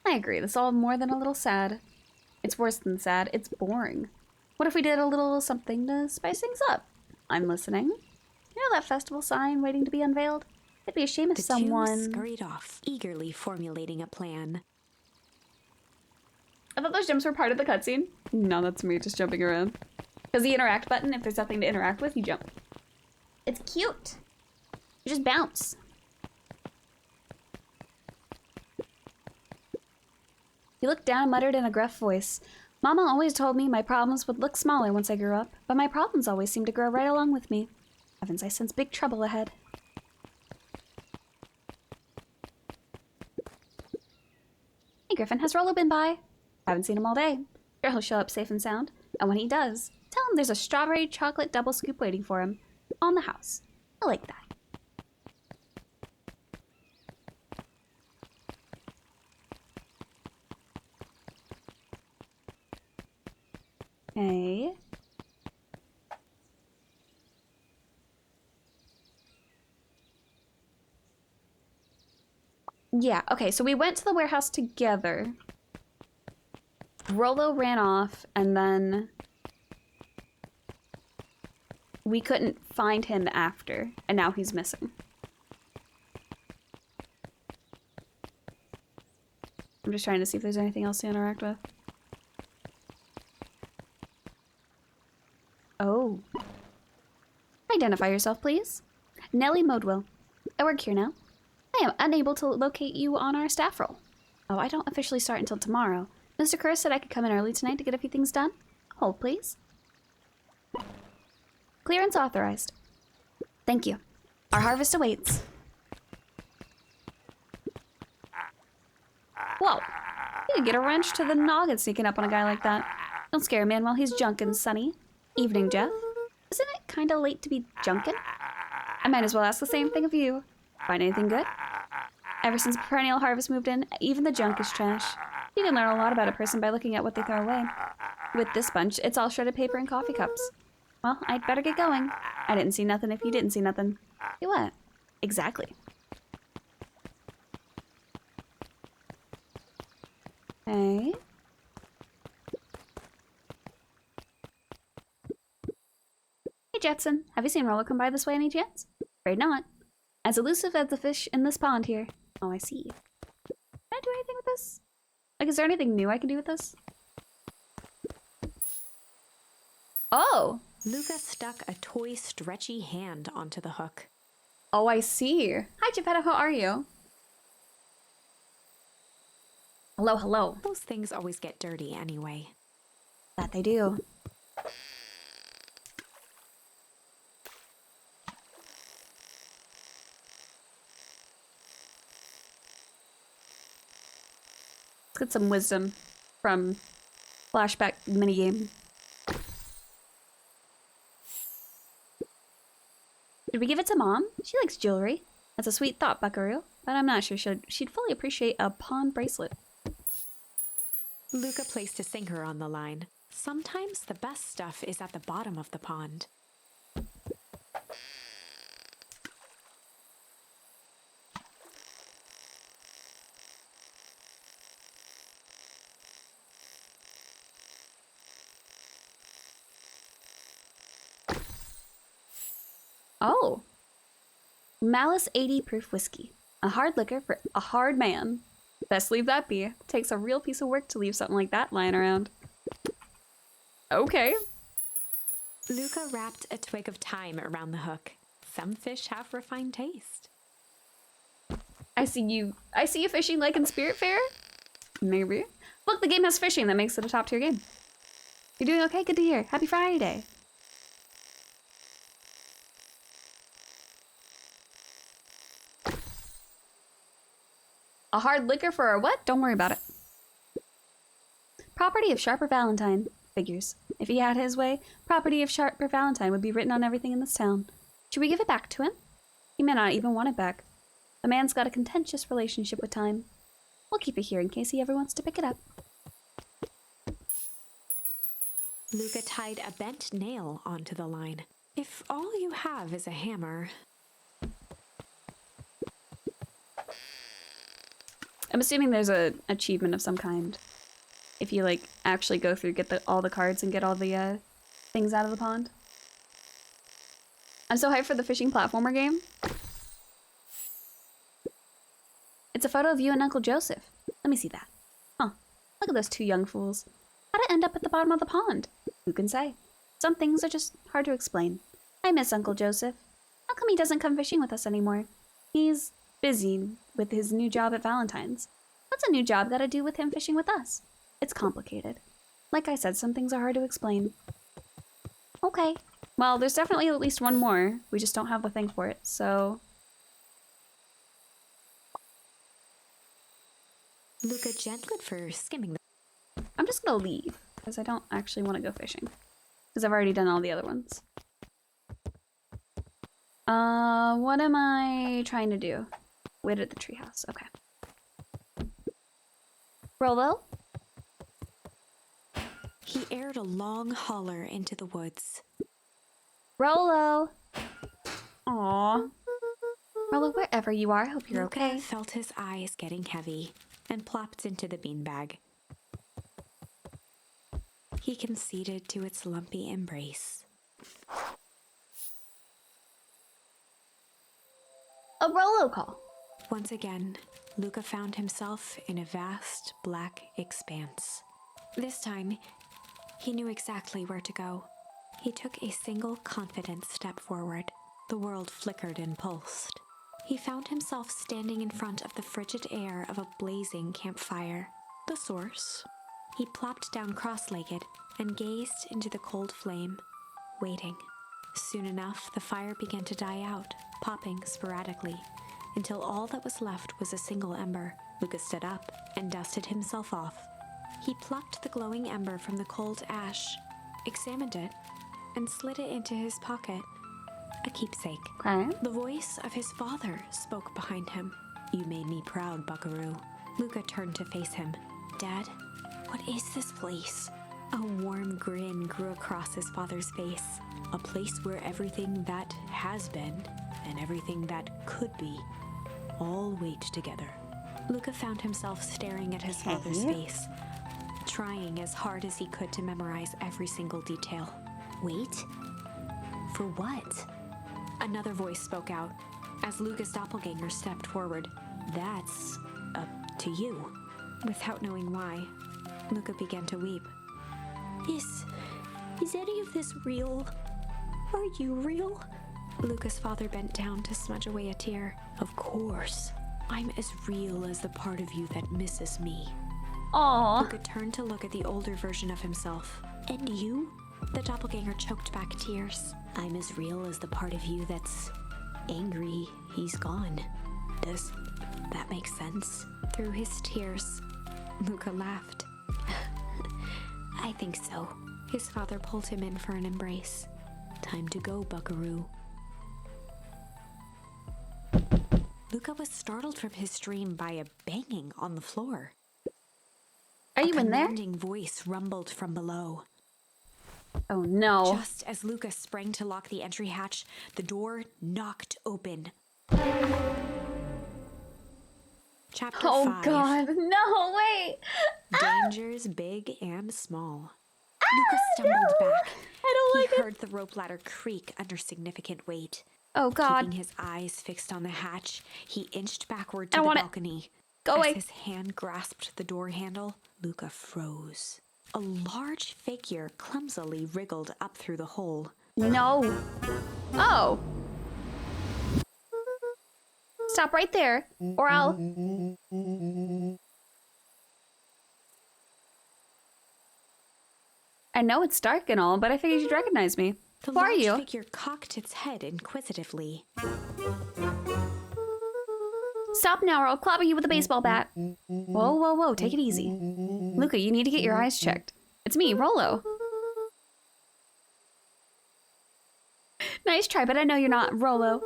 I agree, this is all more than a little sad. It's worse than sad, it's boring. What if we did a little something to spice things up? I'm listening. You know that festival sign waiting to be unveiled? It'd be a shame if The two someone... scurried off, eagerly formulating a plan. I thought those jumps were part of the cutscene. No, that's me just jumping around. Because the interact button, if there's nothing to interact with, you jump. It's cute. You just bounce. He looked down and muttered in a gruff voice. Mama always told me my problems would look smaller once I grew up, but my problems always seem to grow right along with me. Heavens, I sense big trouble ahead. Hey Griffin, has Rollo been by? Haven't seen him all day. Sure he'll show up safe and sound. And when he does, tell him there's a strawberry chocolate double scoop waiting for him. On the house. I like that. Okay. Yeah, okay, so we went to the warehouse together. Rollo ran off, and then we couldn't find him after, and now he's missing. I'm just trying to see if there's anything else to interact with. Oh. Identify yourself, please. Nellie Modwell. I work here now. I am unable to locate you on our staff roll. Oh, I don't officially start until tomorrow. Mr. Kerr said I could come in early tonight to get a few things done. Hold, please. Clearance authorized. Thank you. Our harvest awaits. Whoa. You could get a wrench to the noggin sneaking up on a guy like that. Don't scare a man while he's junkin', sonny. Evening, Jeff. Isn't it kinda late to be junkin'? I might as well ask the same thing of you. Find anything good? Ever since Perennial Harvest moved in, even the junk is trash. You can learn a lot about a person by looking at what they throw away. With this bunch, it's all shredded paper and coffee cups. Well, I'd better get going. I didn't see nothing if you didn't see nothing. You what? Exactly. Hey. Jetson. Have you seen Rollo come by this way any chance? Afraid not. As elusive as the fish in this pond here. Oh, I see. Can I do anything with this? Like, is there anything new I can do with this? Oh! Luca stuck a toy stretchy hand onto the hook. Oh, I see. Hi, Geppetto. How are you? Hello, hello. Those things always get dirty anyway. That they do. Let's get some wisdom from flashback minigame. Did we give it to Mom? She likes jewelry. That's a sweet thought, Buckaroo, but I'm not sure she'd fully appreciate a pawn bracelet. Luca placed a sinker on the line. Sometimes the best stuff is at the bottom of the pond. Oh. Malice 80 proof whiskey. A hard liquor for a hard man. Best leave that be. Takes a real piece of work to leave something like that lying around. Okay. Luca wrapped a twig of thyme around the hook. Some fish have refined taste. I see you fishing like in Spiritfarer? Maybe. Look, the game has fishing that makes it a top tier game. You're doing okay? Good to hear. Happy Friday. A hard liquor for a what? Don't worry about it. Property of Sharper Valentine. Figures. If he had his way, property of Sharper Valentine would be written on everything in this town. Should we give it back to him? He may not even want it back. The man's got a contentious relationship with time. We'll keep it here in case he ever wants to pick it up. Luca tied a bent nail onto the line. If all you have is a hammer... I'm assuming there's a achievement of some kind. If you, like, actually go through, get all the cards and get all the things out of the pond. I'm so hyped for the fishing platformer game. It's a photo of you and Uncle Joseph. Let me see that. Huh. Look at those two young fools. How'd it end up at the bottom of the pond? Who can say? Some things are just hard to explain. I miss Uncle Joseph. How come he doesn't come fishing with us anymore? He's busy with his new job at Valentine's. What's a new job got to do with him fishing with us? It's complicated. Like I said, some things are hard to explain. Okay. Well, there's definitely at least one more. We just don't have the thing for it, so... Luca gentled for skimming the... I'm just gonna leave, because I don't actually want to go fishing. Because I've already done all the other ones. What am I trying to do? Wait at the treehouse. Okay. Rollo? He aired a long holler into the woods. Rollo! Aww. Rollo, wherever you are, I hope you're Luca okay. felt his eyes getting heavy and plopped into the beanbag. He conceded to its lumpy embrace. A Rollo call. Once again, Luca found himself in a vast black expanse. This time, he knew exactly where to go. He took a single confident step forward. The world flickered and pulsed. He found himself standing in front of the frigid air of a blazing campfire. The source. He plopped down cross-legged and gazed into the cold flame, waiting. Soon enough, the fire began to die out, popping sporadically, until all that was left was a single ember. Luca stood up and dusted himself off. He plucked the glowing ember from the cold ash, examined it, and slid it into his pocket. A keepsake. Okay. The voice of his father spoke behind him. "You made me proud, Buckaroo." Luca turned to face him. "Dad, what is this place?" A warm grin grew across his father's face. "A place where everything that has been and everything that could be all wait together." Luca found himself staring at his father's face, trying as hard as he could to memorize every single detail. Wait? For what? Another voice spoke out as Luca's doppelganger stepped forward. That's up to you. Without knowing why, Luca began to weep. Is any of this real? Are you real? Luca's father bent down to smudge away a tear. Of course. I'm as real as the part of you that misses me. Aww. Luca turned to look at the older version of himself. And you? The doppelganger choked back tears. I'm as real as the part of you that's angry he's gone. Does that make sense? Through his tears, Luca laughed. I think so. His father pulled him in for an embrace. Time to go, buckaroo. Luca was startled from his dream by a banging on the floor. Are you A in there? commanding voice rumbled from below. Oh no. Just as Luca sprang to lock the entry hatch, the door knocked open. Chapter Oh 5. god. No, wait. Dangers big and small. Luca stumbled back. I don't like He it. heard the rope ladder creak under significant weight. Oh god. Keeping his eyes fixed on the hatch, he inched backward I to the want it. balcony. Go As away. his hand grasped the door handle, Luca froze. A large figure clumsily wriggled up through the hole. No. Oh. Stop right there, or I'll... I know it's dark and all, but I figured you'd recognize me. The Who are large you? figure cocked its head inquisitively. Stop now or I'll clobber you with a baseball bat. Whoa, whoa, whoa, take it easy. Luca, you need to get your eyes checked. It's me, Rollo. Nice try, but I know you're not Rollo.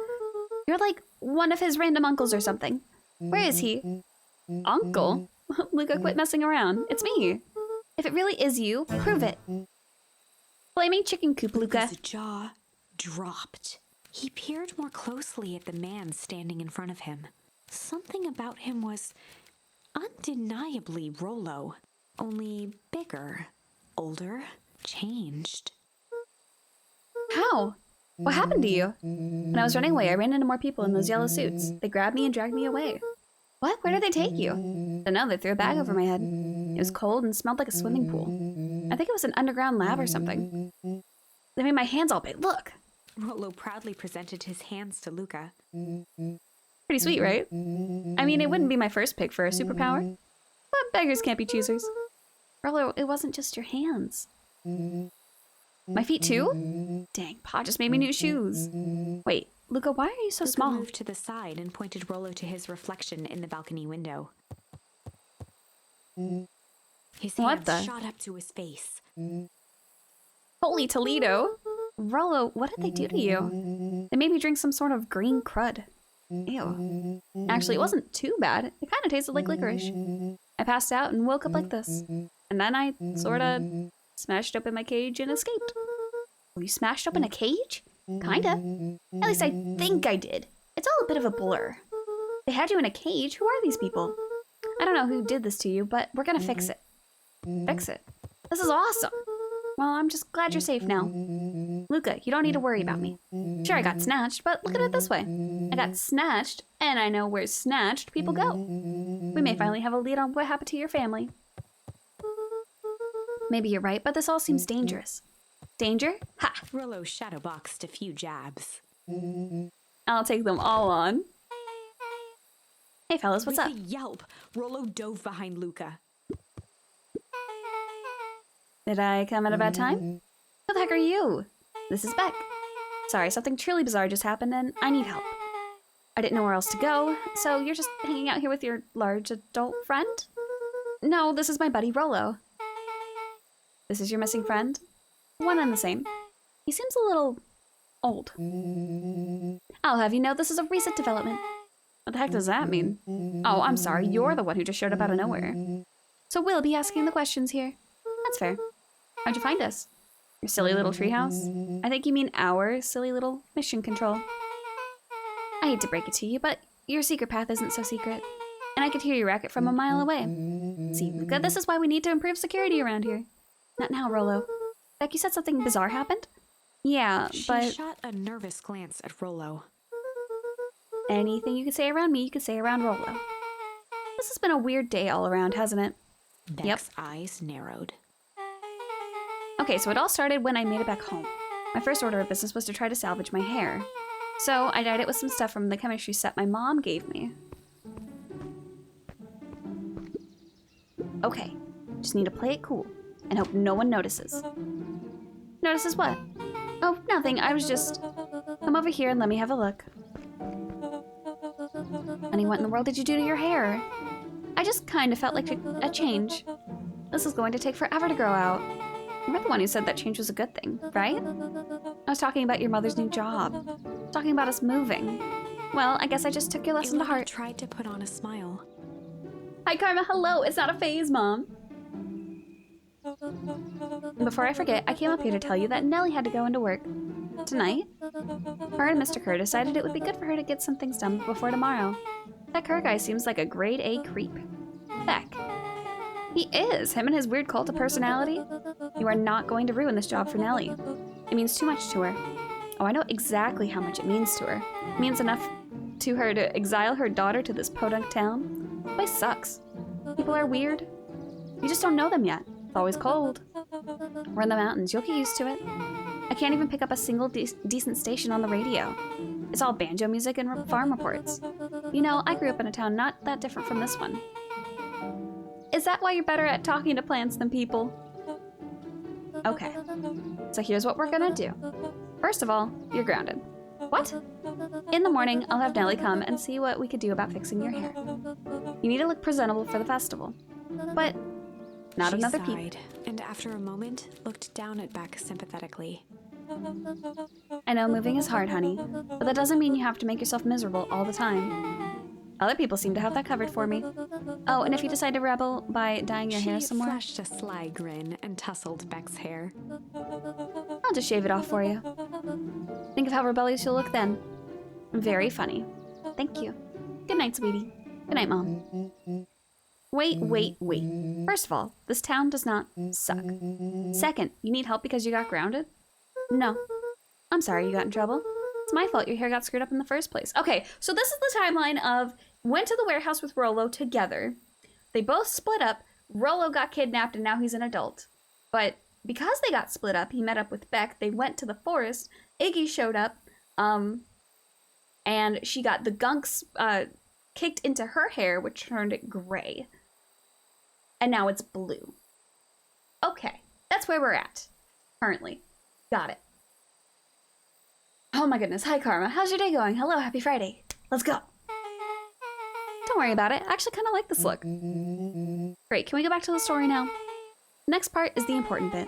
You're like one of his random uncles or something. Where is he? Uncle? Luca, quit messing around. It's me. If it really is you, prove it. Flaming chicken coop, Luca. Luca's jaw dropped. He peered more closely at the man standing in front of him. Something about him was undeniably Rollo, only bigger, older, changed. How? What happened to you? When I was running away, I ran into more people in those yellow suits. They grabbed me and dragged me away. What? Where did they take you? I don't know. They threw a bag over my head. It was cold and smelled like a swimming pool. I think it was an underground lab or something. They made my hands all big. Look. Rollo proudly presented his hands to Luca. Pretty sweet, right? I mean, it wouldn't be my first pick for a superpower. But beggars can't be choosers. Rollo, it wasn't just your hands. My feet too? Dang, Pa just made me new shoes. Wait, Luca, why are you so Luca small? moved to the side and pointed Rollo to his reflection in the balcony window. His What hands the? shot up to his face. Holy Toledo! Rollo, what did they do to you? They made me drink some sort of green crud. Ew. Actually, it wasn't too bad. It kind of tasted like licorice. I passed out and woke up like this. And then I sorta smashed open my cage and escaped. Oh, you smashed open a cage? Kinda. At least I think I did. It's all a bit of a blur. They had you in a cage. Who are these people? I don't know who did this to you, but we're gonna fix it. Fix it? This is awesome. Well, I'm just glad you're safe now. Luca, you don't need to worry about me. Sure, I got snatched, but look at it this way. I got snatched, and I know where snatched people go. We may finally have a lead on what happened to your family. Maybe you're right, but this all seems dangerous. Danger? Ha! Rollo shadowboxed a few jabs. I'll take them all on. Hey fellas, what's With up? a yelp, Rollo dove behind Luca. Did I come at a bad time? Who the heck are you? This is Beck. Sorry, something truly bizarre just happened and I need help. I didn't know where else to go, so you're just hanging out here with your large adult friend? No, this is my buddy Rollo. This is your missing friend? One and the same. He seems a little old. I'll have you know this is a recent development. What the heck does that mean? Oh, I'm sorry, you're the one who just showed up out of nowhere. So we'll be asking the questions here. That's fair. How'd you find us? Your silly little treehouse? I think you mean our silly little mission control. I hate to break it to you, but your secret path isn't so secret. And I could hear your racket from a mile away. See, Luca, this is why we need to improve security around here. Not now, Rollo. Beck, you said something bizarre happened? Yeah, She but shot a nervous glance at Rollo. anything you could say around me, you could say around Rollo. This has been a weird day all around, hasn't it? Beck's eyes narrowed. Okay, so it all started when I made it back home. My first order of business was to try to salvage my hair. So I dyed it with some stuff from the chemistry set my mom gave me. Okay, just need to play it cool and hope no one notices. Notices what? Oh, nothing. I was just... Come over here and let me have a look. Honey, what in the world did you do to your hair? I just kind of felt like a change. This is going to take forever to grow out. You're the one who said that change was a good thing, right? I was talking about your mother's new job. Talking about us moving. Well, I guess I just took your lesson to Ilana heart. tried to put on a smile. Hi, Karma. Hello. It's not a phase, Mom. Before I forget, I came up here to tell you that Nellie had to go into work. Tonight? Her and Mr. Kerr decided it would be good for her to get some things done before tomorrow. That Kerr guy seems like a grade A creep. Beck. He is. Him and his weird cult of personality. You are not going to ruin this job for Nellie. It means too much to her. Oh, I know exactly how much it means to her. It means enough to her to exile her daughter to this podunk town. The place sucks. People are weird. You just don't know them yet. It's always cold. We're in the mountains. You'll get used to it. I can't even pick up a single decent station on the radio. It's all banjo music and farm reports. You know, I grew up in a town not that different from this one. Is that why you're better at talking to plants than people? Okay, so here's what we're gonna do. First of all, you're grounded. What? In the morning, I'll have Nellie come and see what we could do about fixing your hair. You need to look presentable for the festival. But not She another peep. sighed, and after a moment, looked down at Beck sympathetically. I know moving is hard, honey, but that doesn't mean you have to make yourself miserable all the time. Other people seem to have that covered for me. Oh, and if you decide to rebel by dyeing your hair She some more, flashed a sly grin and tousled Beck's hair. I'll just shave it off for you. Think of how rebellious you'll look then. Very funny. Thank you. Good night, sweetie. Good night, Mom. Wait. First of all, this town does not suck. Second, you need help because you got grounded? No. I'm sorry you got in trouble. It's my fault your hair got screwed up in the first place. Okay, so this is the timeline of went to the warehouse with Rollo together. They both split up. Rollo got kidnapped and now he's an adult. But because they got split up, he met up with Beck. They went to the forest. Iggy showed up. And she got the gunks kicked into her hair, which turned it gray. And now it's blue. Okay, that's where we're at currently. Got it. Oh my goodness. Hi, Karma. How's your day going? Hello, happy Friday. Let's go. Don't worry about it. I actually kind of like this look. Great, can we go back to the story now? The next part is the important bit.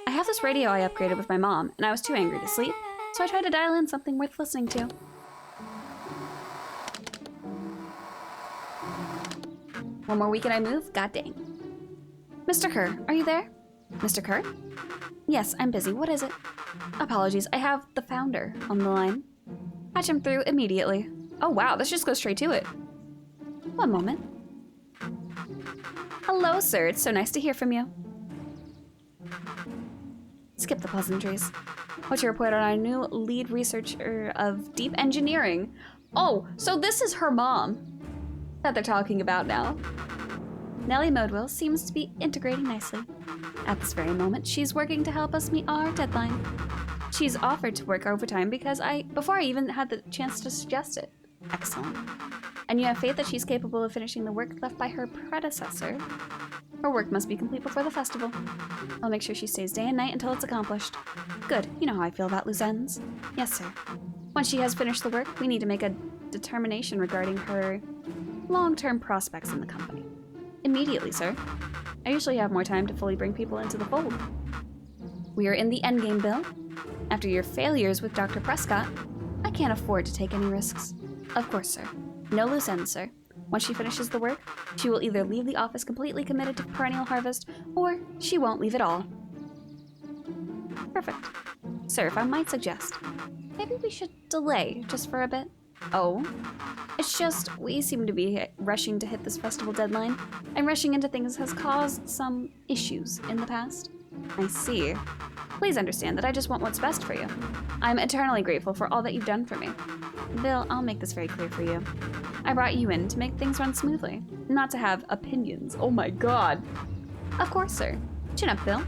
I have this radio I upgraded with my mom, and I was too angry to sleep, so I tried to dial in something worth listening to. One more week and I move? God dang. Mr. Kerr, are you there? Mr. Kerr? Yes, I'm busy. What is it? Apologies, I have the founder on the line. Patch him through immediately. Oh wow, this just goes straight to it. One moment. Hello, sir. It's so nice to hear from you. Skip the pleasantries. What's your report on our new lead researcher of deep engineering? Oh, so this is her mom that they're talking about now. Nellie Modwell seems to be integrating nicely. At this very moment, she's working to help us meet our deadline. She's offered to work overtime before I even had the chance to suggest it. Excellent. And you have faith that she's capable of finishing the work left by her predecessor. Her work must be complete before the festival. I'll make sure she stays day and night until it's accomplished. Good. You know how I feel about loose ends. Yes, sir. Once she has finished the work, we need to make a determination regarding her long-term prospects in the company. Immediately, sir. I usually have more time to fully bring people into the fold. We are in the endgame, Bill. After your failures with Dr. Prescott, I can't afford to take any risks. Of course, sir. No loose ends, sir. Once she finishes the work, she will either leave the office completely committed to Perennial Harvest, or she won't leave at all. Perfect. Sir, if I might suggest, maybe we should delay just for a bit. Oh? It's just, we seem to be rushing to hit this festival deadline, and rushing into things has caused some issues in the past. I see. Please understand that I just want what's best for you. I'm eternally grateful for all that you've done for me. Bill, I'll make this very clear for you. I brought you in to make things run smoothly, not to have opinions. Oh my god. Of course, sir. Chin up, Bill.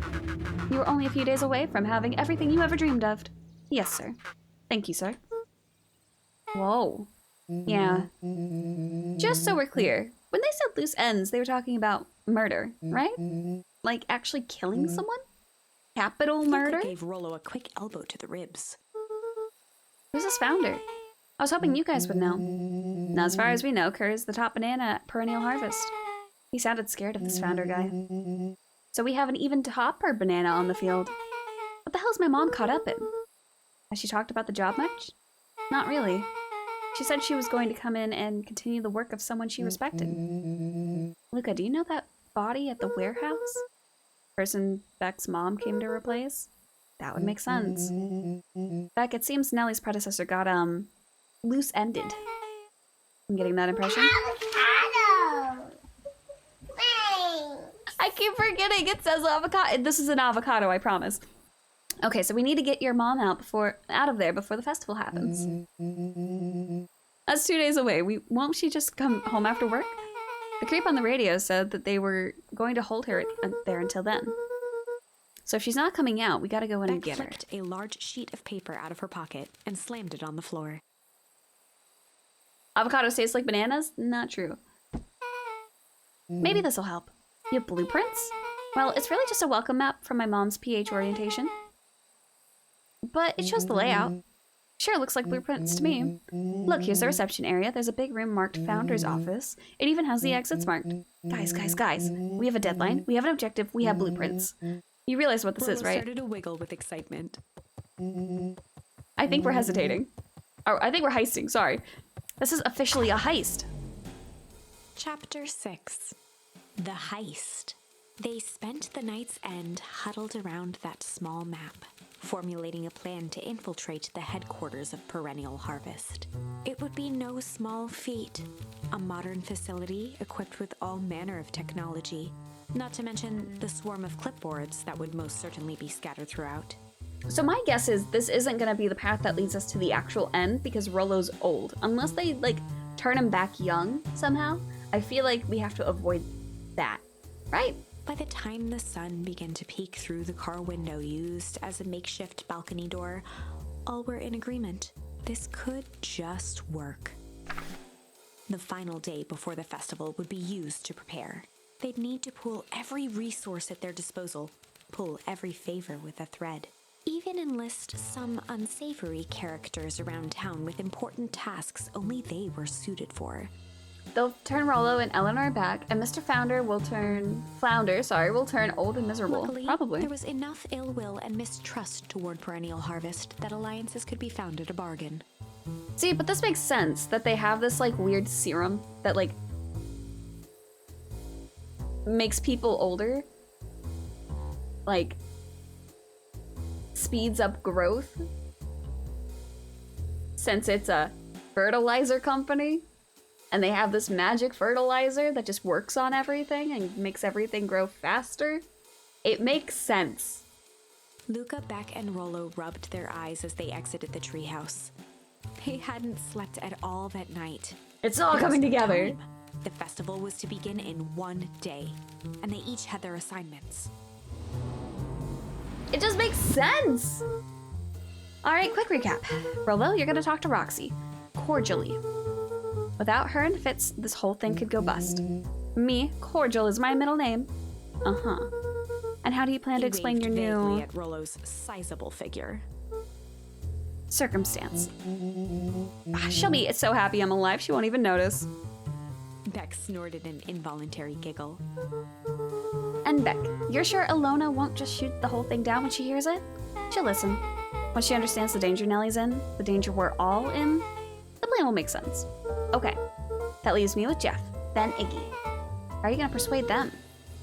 You were only a few days away from having everything you ever dreamed of. Yes, sir. Thank you, sir. Whoa. Yeah. Just so we're clear, when they said loose ends, they were talking about murder, right? Like actually killing someone? Capital murder? Luca gave Rollo a quick elbow to the ribs. Who's this founder? I was hoping you guys would know. Now, as far as we know, Kerr is the top banana at Perennial Harvest. He sounded scared of this founder guy. So we have an even topper banana on the field. What the hell's my mom caught up in? Has she talked about the job much? Not really. She said she was going to come in and continue the work of someone she respected. Luca, do you know that body at the warehouse? Person Beck's mom came to replace? That would make sense. Beck, it seems Nellie's predecessor got, loose-ended. I'm getting that impression. I keep forgetting it says avocado. This is an avocado, I promise. Okay, so we need to get your mom out of there before the festival happens. That's 2 days away. Won't she just come home after work? The creep on the radio said that they were going to hold her there until then. So if she's not coming out, we gotta go in and get her. Beck flipped a large sheet of paper out of her pocket and slammed it on the floor. Avocados taste like bananas? Not true. Maybe this'll help. You have blueprints? Well, it's really just a welcome map from my mom's PH orientation. But it shows the layout. Sure looks like blueprints to me. Look, here's the reception area. There's a big room marked Founder's Office. It even has the exits marked. Guys. We have a deadline. We have an objective. We have blueprints. You realize what this is, right? Started to wiggle with excitement. I think we're hesitating. Or I think we're heisting, sorry. This is officially a heist. Chapter 6. The Heist. They spent the night's end huddled around that small map, formulating a plan to infiltrate the headquarters of Perennial Harvest. It would be no small feat. A modern facility equipped with all manner of technology, not to mention the swarm of clipboards that would most certainly be scattered throughout. So my guess is this isn't going to be the path that leads us to the actual end because Rollo's old. Unless they, turn him back young somehow, I feel like we have to avoid that, right? By the time the sun began to peek through the car window used as a makeshift balcony door, all were in agreement. This could just work. The final day before the festival would be used to prepare. They'd need to pool every resource at their disposal, pull every favor with a thread. Even enlist some unsavory characters around town with important tasks only they were suited for. They'll turn Rollo and Eleanor back, and Mr. Flounder will turn old and miserable. Luckily, Probably. there was enough ill will and mistrust toward Perennial Harvest that alliances could be found at a bargain. See, but this makes sense that they have this weird serum that makes people older. Speeds up growth. Since it's a fertilizer company. And they have this magic fertilizer that just works on everything and makes everything grow faster. It makes sense. Luca, Beck, and Rollo rubbed their eyes as they exited the treehouse. They hadn't slept at all that night. It's all There coming was together. time. The festival was to begin in one day, and they each had their assignments. It just makes sense. All right, quick recap. Rollo, you're gonna talk to Roxy. Cordially. Without her and Fitz, this whole thing could go bust. Me, Cordial is my middle name. Uh-huh. And how do you plan to He explain waved your vaguely new at Rollo's sizable figure. circumstance? She'll be so happy I'm alive, she won't even notice. Beck snorted an involuntary giggle. And Beck, you're sure Ilona won't just shoot the whole thing down when she hears it? She'll listen. When she understands the danger Nellie's in, the danger we're all in, the plan will make sense. Okay, that leaves me with Jeff, then Iggy. How are you gonna persuade them?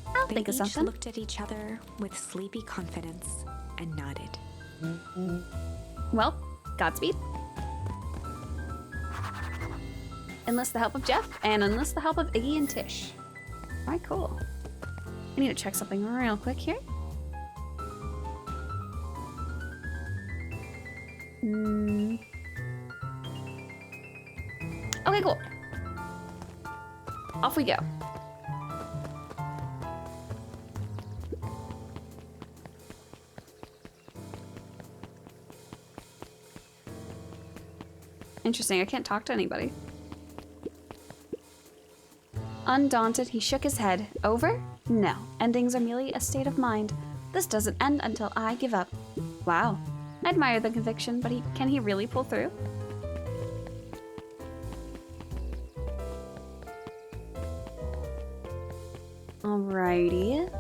I'll They think of each something. looked at each other with sleepy confidence and nodded. Well, Godspeed. Enlist the help of Jeff, and enlist the help of Iggy and Tish. Alright, cool. I need to check something real quick here. Okay, cool. Off we go. Interesting, I can't talk to anybody. Undaunted, he shook his head. Over? No. Endings are merely a state of mind. This doesn't end until I give up. Wow. I admire the conviction, but can he really pull through? Alrighty.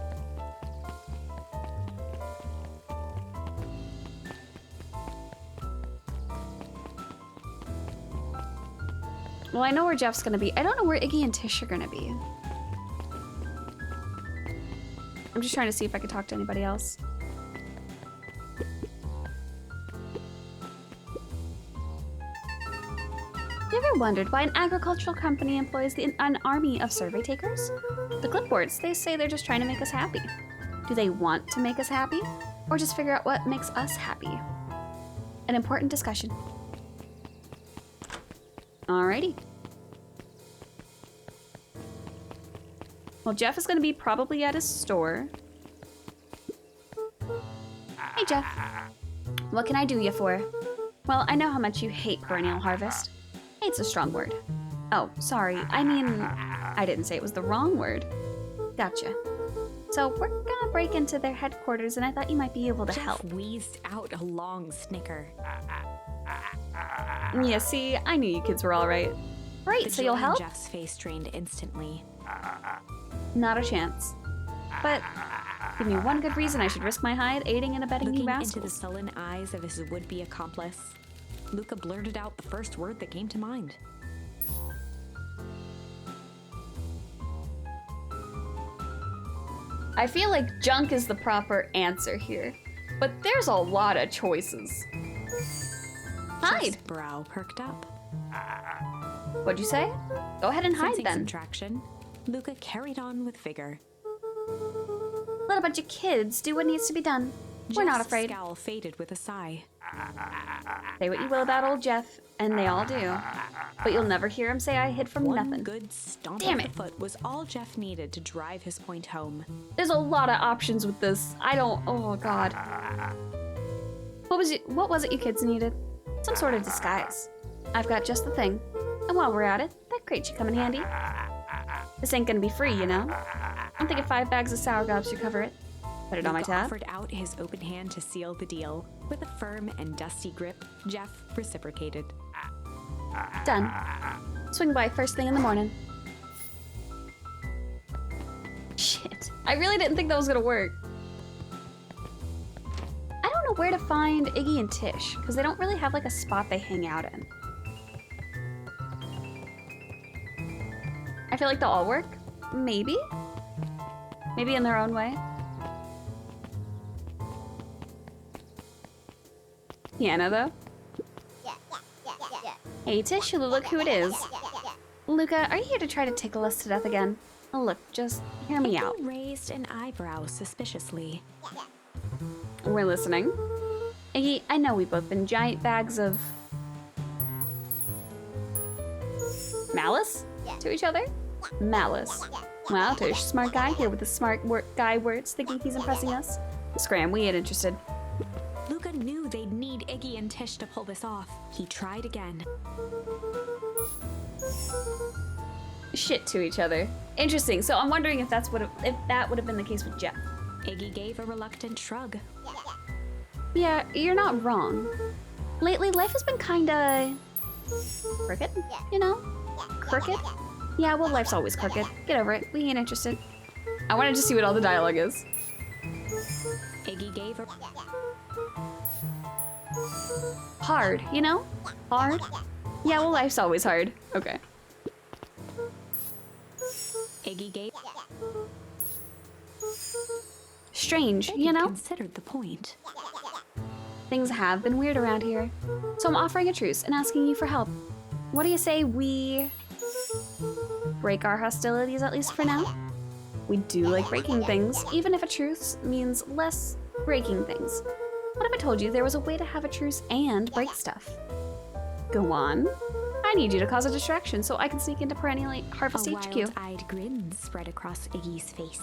Well, I know where Jeff's gonna be. I don't know where Iggy and Tish are gonna be. I'm just trying to see if I can talk to anybody else. You ever wondered why an agricultural company employs an army of survey takers? The clipboards, they say they're just trying to make us happy. Do they want to make us happy? Or just figure out what makes us happy? An important discussion. Alrighty. Well, Jeff is going to be probably at his store. Hey, Jeff. What can I do you for? Well, I know how much you hate perennial harvest. Hate's a strong word. Oh, sorry. I mean, I didn't say it was the wrong word. Gotcha. So we're gonna break into their headquarters, and I thought you might be able to help. Jeff wheezed out a long snicker. Yeah, see, I knew you kids were all right. Great, The so you'll joy in help? Jeff's face drained instantly. Not a chance. But give me one good reason I should risk my hide aiding and abetting you Looking into the rascals. sullen eyes of his would-be accomplice, Luca blurted out the first word that came to mind. I feel like junk is the proper answer here, but there's a lot of choices. Hide. Jeff's brow perked up. What'd you say? Go ahead and hide Sensing then. some traction, Luca carried on with vigor. Let a bunch of kids do what needs to be done. We're not Jeff's afraid. scowl faded with a sigh. Say what you will about old Jeff, and they all do. But you'll never hear him say I hid from One nothing. good stomp Damn of it. the foot was all Jeff needed to drive his point home. There's a lot of options with this. I don't. Oh God. What was it you kids needed? Some sort of disguise. I've got just the thing. And while we're at it, that crate should come in handy. This ain't gonna be free, you know. I'm thinking 5 bags of sour gobs should cover it. Put it on my Luca tab. offered out his open hand to seal the deal. With a firm and dusty grip, Jeff reciprocated. Done. Swing by first thing in the morning. Shit. I really didn't think that was gonna work. I don't know where to find Iggy and Tish, because they don't really have like a spot they hang out in. I feel like they'll all work. Maybe? Maybe in their own way. Piano, though. Hey, Tish, look who it is. Luca, are you here to try to tickle us to death again? Oh, look, just hear me out. He raised an eyebrow suspiciously. We're listening. Iggy, I know we've both been giant bags of... malice? To each other? Malice. Wow, Tish, smart guy here with the smart guy words thinking he's impressing us. Scram, we ain't interested. Luca knew they'd need Iggy and Tish to pull this off. He tried again. Shit to each other. Interesting, so I'm wondering if that would have been the case with Jeff. Iggy gave a reluctant shrug. Yeah, you're not wrong. Lately, life has been kinda... crooked, you know? Crooked? Yeah, well, life's always crooked. Get over it. We ain't interested. I wanted to see what all the dialogue is. Iggy gave a... Hard, you know? Hard? Yeah, well, life's always hard. Okay. Iggy gave... Strange, Iggy you know? considered the point. Things have been weird around here. So I'm offering a truce and asking you for help. What do you say we... break our hostilities, at least for now? We do like breaking things, even if a truce means less breaking things. What if I told you there was a way to have a truce and break stuff? Go on. I need you to cause a distraction so I can sneak into Perennial Harvest A HQ. wild-eyed grin spread across Iggy's face.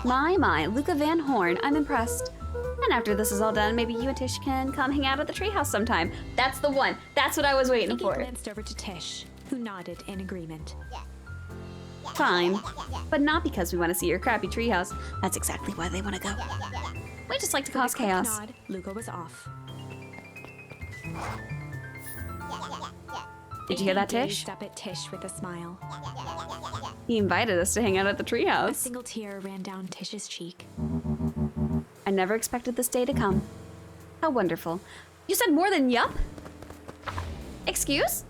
My, Luca Van Horn, I'm impressed. And after this is all done, maybe you and Tish can come hang out at the treehouse sometime. That's the one. That's what I was waiting Iggy for. glanced over to Tish, who nodded in agreement. Fine. But not because we want to see your crappy treehouse. That's exactly why they want to go. We just like to cause Quick chaos. nod, Luca was off. Did you hear that, Iggy Tish? gazed up at Tish with a smile. He invited us to hang out at the A treehouse. single tear ran down Tish's cheek. I never expected this day to come. How wonderful. You said more than yup? Excuse?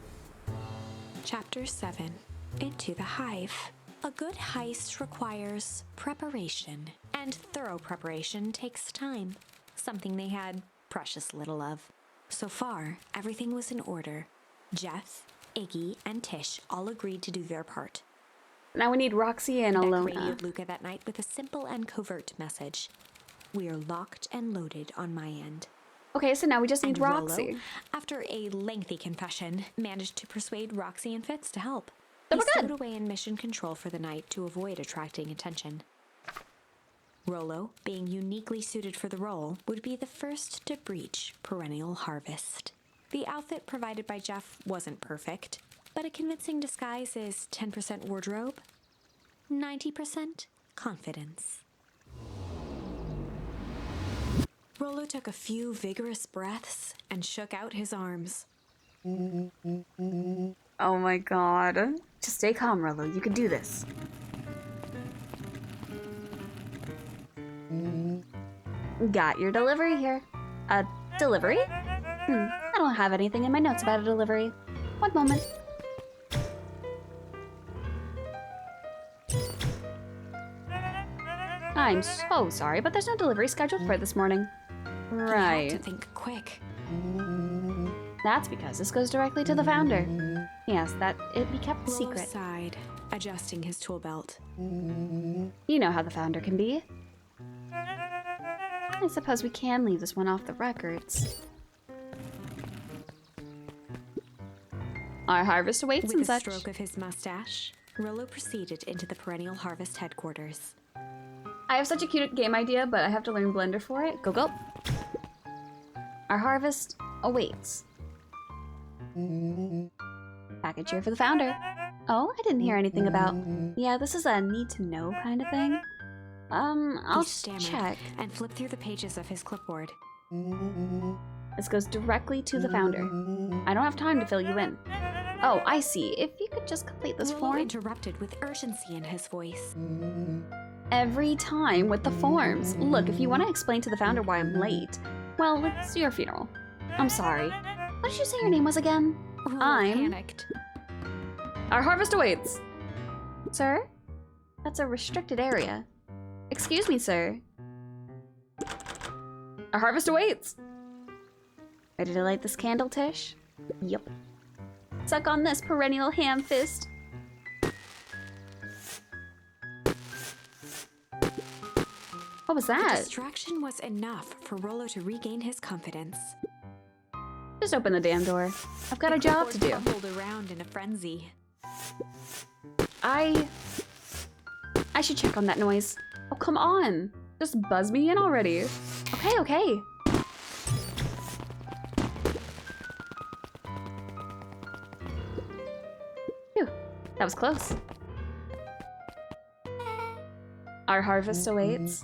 Chapter 7. Into the Hive. A good heist requires preparation, and thorough preparation takes time, something they had precious little of. So far, everything was in order. Jeff, Iggy, and Tish all agreed to do their part. Now we need Roxy and Beck Alona. radioed Luca that night with a simple and covert message. We are locked and loaded on my end. Okay, so now we just need And Rolo, Roxy. after a lengthy confession, managed to persuade Roxy and Fitz to help. Then He we're good. stowed away in mission control for the night to avoid attracting attention. Rolo, being uniquely suited for the role, would be the first to breach Perennial Harvest. The outfit provided by Jeff wasn't perfect, but a convincing disguise is 10% wardrobe, 90% confidence. Rolo took a few vigorous breaths and shook out his arms. Oh my god. Just stay calm, Rolo. You can do this. Got your delivery here. A delivery? I don't have anything in my notes about a delivery. One moment. I'm so sorry, but there's no delivery scheduled for this morning. He had to Right. think quick. That's because this goes directly to the founder. Yes, that it be kept Rolo secret. sighed, adjusting his tool belt. You know how the founder can be. I suppose we can leave this one off the records. Our harvest awaits With and a such. stroke of his mustache, Rolo proceeded into the Perennial Harvest headquarters. I have such a cute game idea, but I have to learn Blender for it. Go, go. Our harvest awaits. Package here for the founder. Oh, I didn't hear anything about... Yeah, this is a need-to-know kind of thing. I'll He stammered check. and flipped through the pages of his clipboard. This goes directly to the founder. I don't have time to fill you in. Oh, I see. If you could just complete this Rolo form. interrupted with urgency in his voice. Every time with the forms. Look, if you want to explain to the founder why I'm late, well, it's your funeral. I'm sorry. What did you say your name was again? Rolo I'm- panicked. Our harvest awaits. Sir? That's a restricted area. Excuse me, sir. Our harvest awaits. Ready to light this candle, Tish? Yup. Suck on this perennial ham fist. What was The that? distraction was enough for Rolo to regain his confidence. Just open the damn door. I've got a job to do. Fumbled around in a frenzy. I should check on that noise. Oh, come on. Just buzz me in already. Okay, okay. Phew, that was close. Our harvest awaits.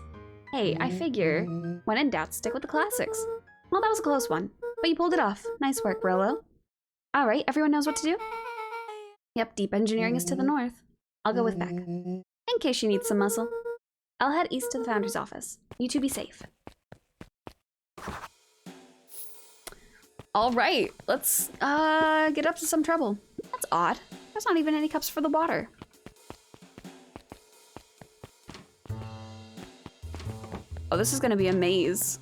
Hey, I figure, when in doubt, stick with the classics. Well, that was a close one, but you pulled it off. Nice work, Rolo. All right, everyone knows what to do? Yep, deep engineering is to the north. I'll go with Beck, in case you need some muscle. I'll head east to the founder's office. You two be safe. All right, let's get up to some trouble. That's odd. There's not even any cups for the water. Oh, this is gonna be a maze.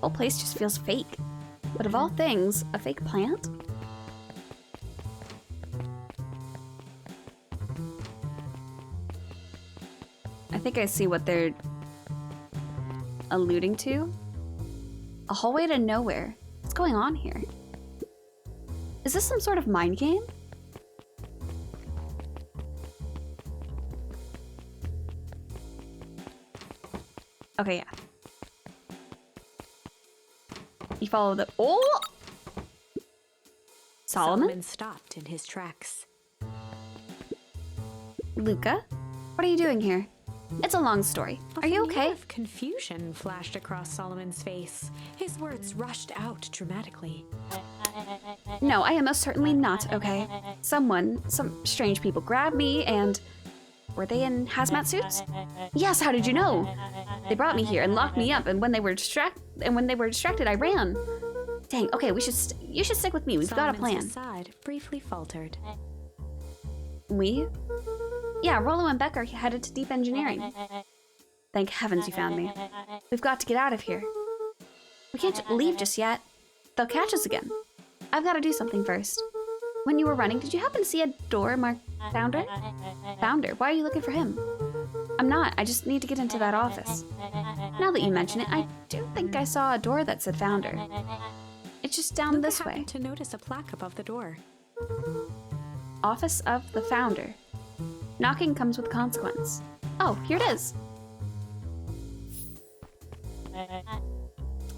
Whole place just feels fake. But of all things, a fake plant? I think I see what they're alluding to? A hallway to nowhere. What's going on here? Is this some sort of mind game? Okay, yeah. You follow the— oh! Solomon? stopped in his tracks. Luca? What are you doing here? It's a long story. Are you okay? Of confusion flashed across Solomon's face. His words rushed out dramatically. No, I am most certainly not okay. Some strange people grabbed me and... Were they in hazmat suits? Yes, how did you know? They brought me here and locked me up, and when they were distracted, I ran. Dang, okay, you should stick with me. We've got a plan. Solomon's facade briefly faltered. We? Yeah, Rollo and Beck are headed to Deep Engineering. Thank heavens you found me. We've got to get out of here. We can't leave just yet. They'll catch us again. I've got to do something first. When you were running, did you happen to see a door marked Founder? Founder, why are you looking for him? I'm not, I just need to get into that office. Now that you mention it, I do think I saw a door that said Founder. It's just down Luca this way. happened to notice a plaque above the door. Office of the Founder. Knocking comes with consequence. Oh, here it is.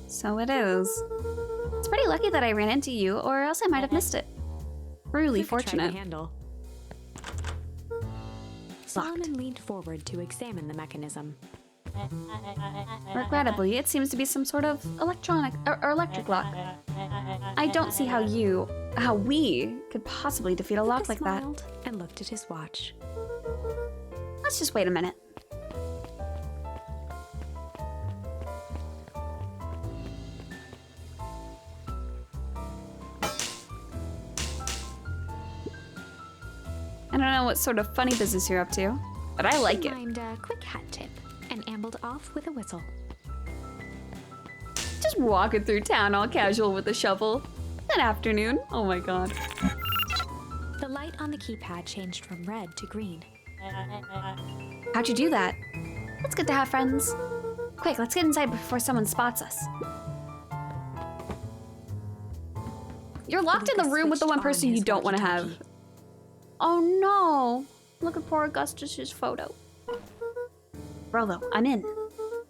So it is. It's pretty lucky that I ran into you, or else I might have missed it. Truly Luca tried the fortunate. handle. Solomon leaned forward to examine the mechanism. Regrettably, it seems to be some sort of electronic or electric lock. I don't see how we could possibly defeat a lock Luca like that. smiled and looked at his watch. Let's just wait a minute. I don't know what sort of funny business you're up to, but I like it. Mimed a quick hat tip and ambled off with a whistle. Just walking through town all casual with a shovel. Good afternoon. Oh my god. The light on the keypad changed from red to green. How'd you do that? It's good to have friends. Quick, let's get inside before someone spots us. You're locked in the Lucas room with the one switched on person you his don't want to have. walkie-talkie. Oh no! Look at poor Augustus's photo. Rollo, I'm in.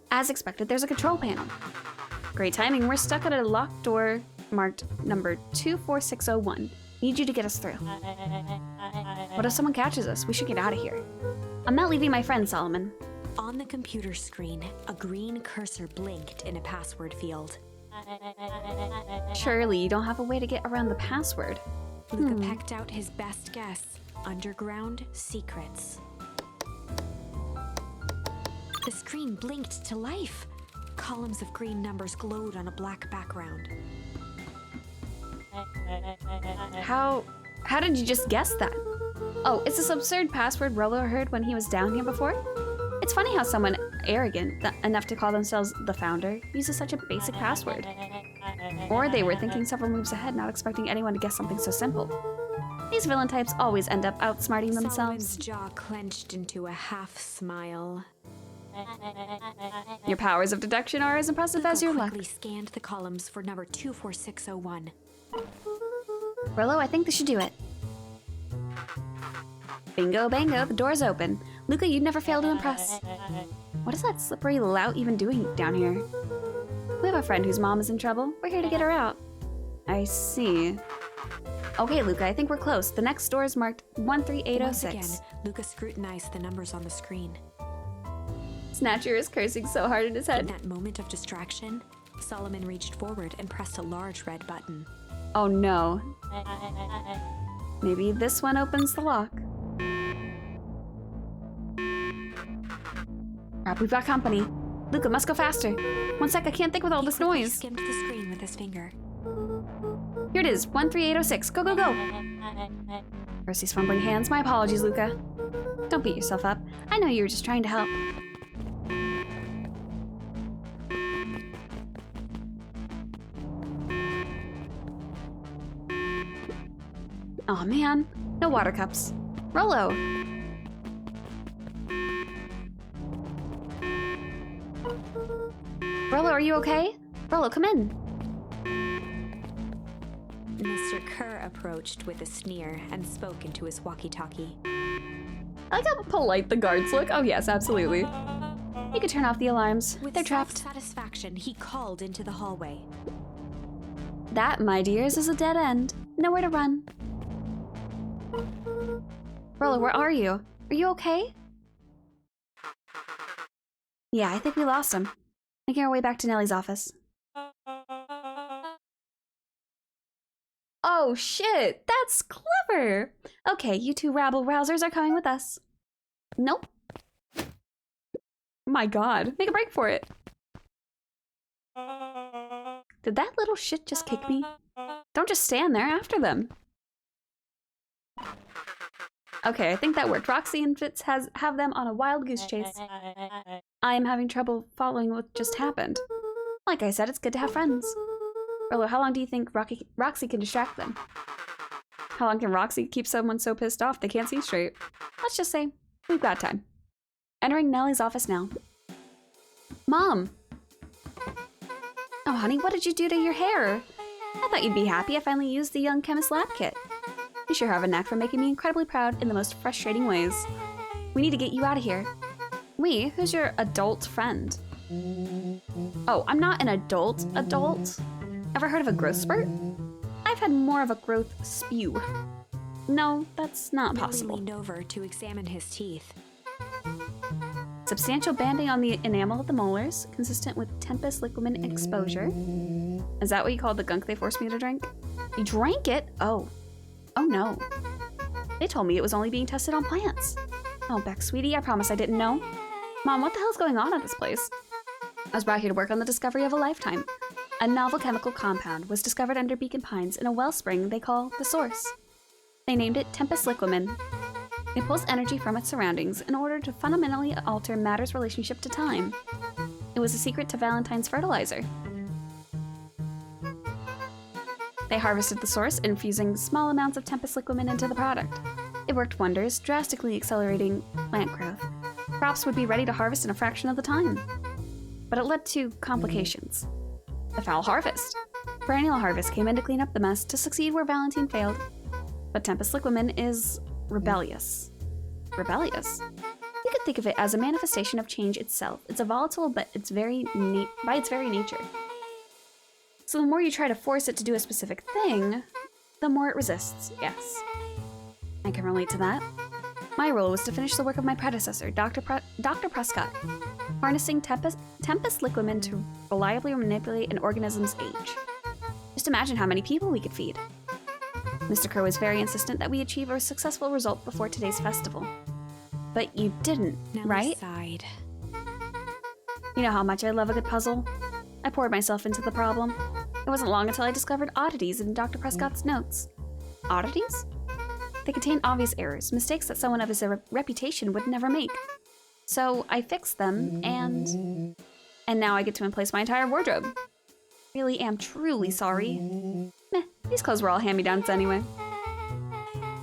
As expected, there's a control panel. Great timing, we're stuck at a locked door marked number 24601. Need you to get us through. What if someone catches us? We should get out of here. I'm not leaving my friend, Solomon. On the computer screen, a green cursor blinked in a password field. Surely you don't have a way to get around the password. Luca pecked out his best guess. Underground secrets. The screen blinked to life. Columns of green numbers glowed on a black background. How did you just guess that? Oh, it's this absurd password Rollo heard when he was down here before? It's funny how someone arrogant enough to call themselves the Founder uses such a basic password. Or they were thinking several moves ahead, not expecting anyone to guess something so simple. These villain types always end up outsmarting Solomon's themselves. jaw clenched into a half smile. Your powers of deduction are as impressive as your Luca luck. quickly scanned the columns for number 24601. Rollo, I think this should do it. Bingo, bango, the door's open. Luca, you'd never fail to impress. What is that slippery lout even doing down here? We have a friend whose mom is in trouble. We're here to get her out. I see. Okay, Luca, I think we're close. The next door is marked 13806. Once again, Luca scrutinized the numbers on the screen. Snatcher is cursing so hard in his In head. that moment of distraction, Solomon reached forward and pressed a large red button. Oh no. Maybe this one opens the lock. Crap, we've got company. Luca, must go faster. One sec, I can't think with all this Quickly noise. skimmed the screen with his finger. Here it is, 13806. Go, go, go. First these fumbling hands. My apologies, Luca. Don't beat yourself up. I know you were just trying to help. Aw, man. No water cups. Rollo. Rollo, are you okay? Rollo, come in. Mr. Kerr approached with a sneer and spoke into his walkie-talkie. I like how polite the guards look. Oh yes, absolutely. You could turn off the alarms. With They're trapped. satisfaction, he called into the hallway. That, my dears, is a dead end. Nowhere to run. Rollo, where are you? Are you okay? Yeah, I think we lost him. Making our way back to Nellie's office. Oh shit, that's clever! Okay, you two rabble-rousers are coming with us. Nope. My god, make a break for it. Did that little shit just kick me? Don't just stand there after them. Okay, I think that worked. Roxy and Fitz have them on a wild goose chase. I am having trouble following what just happened. Like I said, it's good to have friends. Rollo, how long do you think Roxy can distract them? How long can Roxy keep someone so pissed off they can't see straight? Let's just say, we've got time. Entering Nellie's office now. Mom! Oh, honey, what did you do to your hair? I thought you'd be happy I finally used the Young Chemist Lab Kit. You sure have a knack for making me incredibly proud in the most frustrating ways. We need to get you out of here. We? Who's your adult friend? Oh, I'm not an adult. Ever heard of a growth spurt? I've had more of a growth spew. No, that's not possible. Millie leaned over to examine his teeth. Substantial banding on the enamel of the molars, consistent with Tempest liquamen exposure. Is that what you called the gunk they forced me to drink? You drank it? Oh no. They told me it was only being tested on plants. Oh, Beck, sweetie, I promise I didn't know. Mom, what the hell's going on at this place? I was brought here to work on the discovery of a lifetime. A novel chemical compound was discovered under Beacon Pines in a wellspring they call the Source. They named it Tempest liquamen. It pulls energy from its surroundings in order to fundamentally alter matter's relationship to time. It was a secret to Valentine's fertilizer. They harvested the source, infusing small amounts of Tempest liquamen into the product. It worked wonders, drastically accelerating plant growth. Crops would be ready to harvest in a fraction of the time. But it led to complications. The foul harvest. Perennial harvest came in to clean up the mess to succeed where Valentine failed. But Tempest liquamen is rebellious. Rebellious? You could think of it as a manifestation of change itself. It's a volatile, but it's by its very nature. So the more you try to force it to do a specific thing, the more it resists. Yes. I can relate to that. My role was to finish the work of my predecessor, Dr. Prescott, harnessing Tempest liquamen to reliably manipulate an organism's age. Just imagine how many people we could feed. Mr. Kerr was very insistent that we achieve a successful result before today's festival. But you didn't, right? Sighed. You know how much I love a good puzzle? I poured myself into the problem. It wasn't long until I discovered oddities in Dr. Prescott's notes. Oddities? They contain obvious errors, mistakes that someone of his reputation would never make. So I fixed them, and now I get to emplace my entire wardrobe. Really am truly sorry. Meh, these clothes were all hand-me-downs anyway.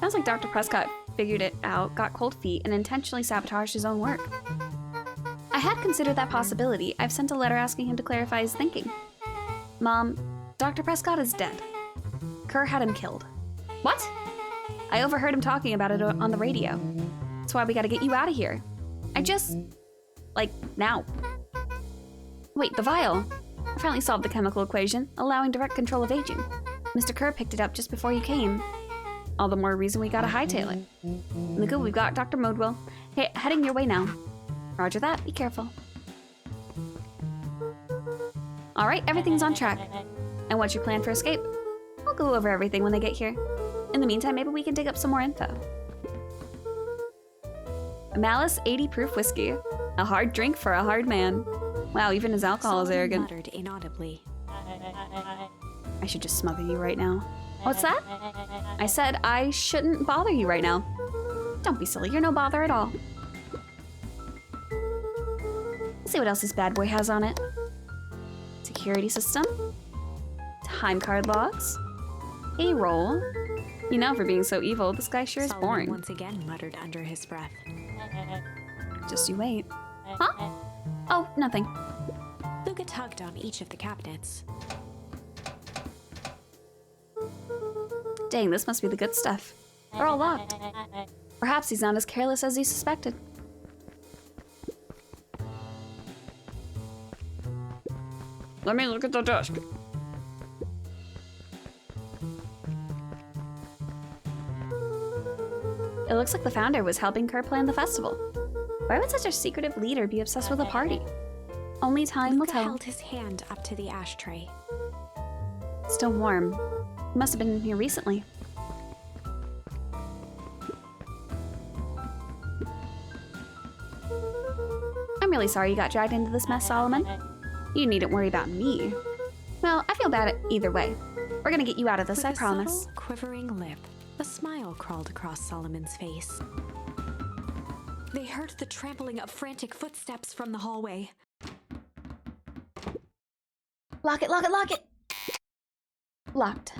Sounds like Dr. Prescott figured it out, got cold feet, and intentionally sabotaged his own work. I had considered that possibility. I've sent a letter asking him to clarify his thinking. Mom, Dr. Prescott is dead. Kerr had him killed. What? I overheard him talking about it on the radio. That's why we gotta get you out of here. Now. Wait, the vial. I finally solved the chemical equation, allowing direct control of aging. Mr. Kerr picked it up just before you came. All the more reason we gotta hightail it. In the good, we've got Dr. Modwell. Hey, heading your way now. Roger that, be careful. Alright, everything's on track. And what's your plan for escape? I'll go over everything when they get here. In the meantime, maybe we can dig up some more info. Malice 80 proof whiskey. A hard drink for a hard man. Wow, even his alcohol is arrogant. Muttered inaudibly. I should just smother you right now. What's that? I said I shouldn't bother you right now. Don't be silly, you're no bother at all. Let's see what else this bad boy has on it. Security system. Time card logs. Payroll. You know, for being so evil, this guy sure is Solomon boring. once again muttered under his breath. Just you wait. Huh? Oh, nothing. Luca tugged on each of the cabinets. Dang, this must be the good stuff. They're all locked. Perhaps he's not as careless as he suspected. Let me look at the desk. It looks like the founder was helping Kerr plan the festival. Why would such a secretive leader be obsessed with a party? Only time will Luca tell. held his hand up to the ashtray. Still warm. He must have been in here recently. I'm really sorry you got dragged into this mess, Solomon. You needn't worry about me. Well, I feel bad either way. We're gonna get you out of this, With I a promise. subtle, quivering lip, a smile crawled across Solomon's face. They heard the trampling of frantic footsteps from the hallway. Lock it, lock it, lock it! Locked.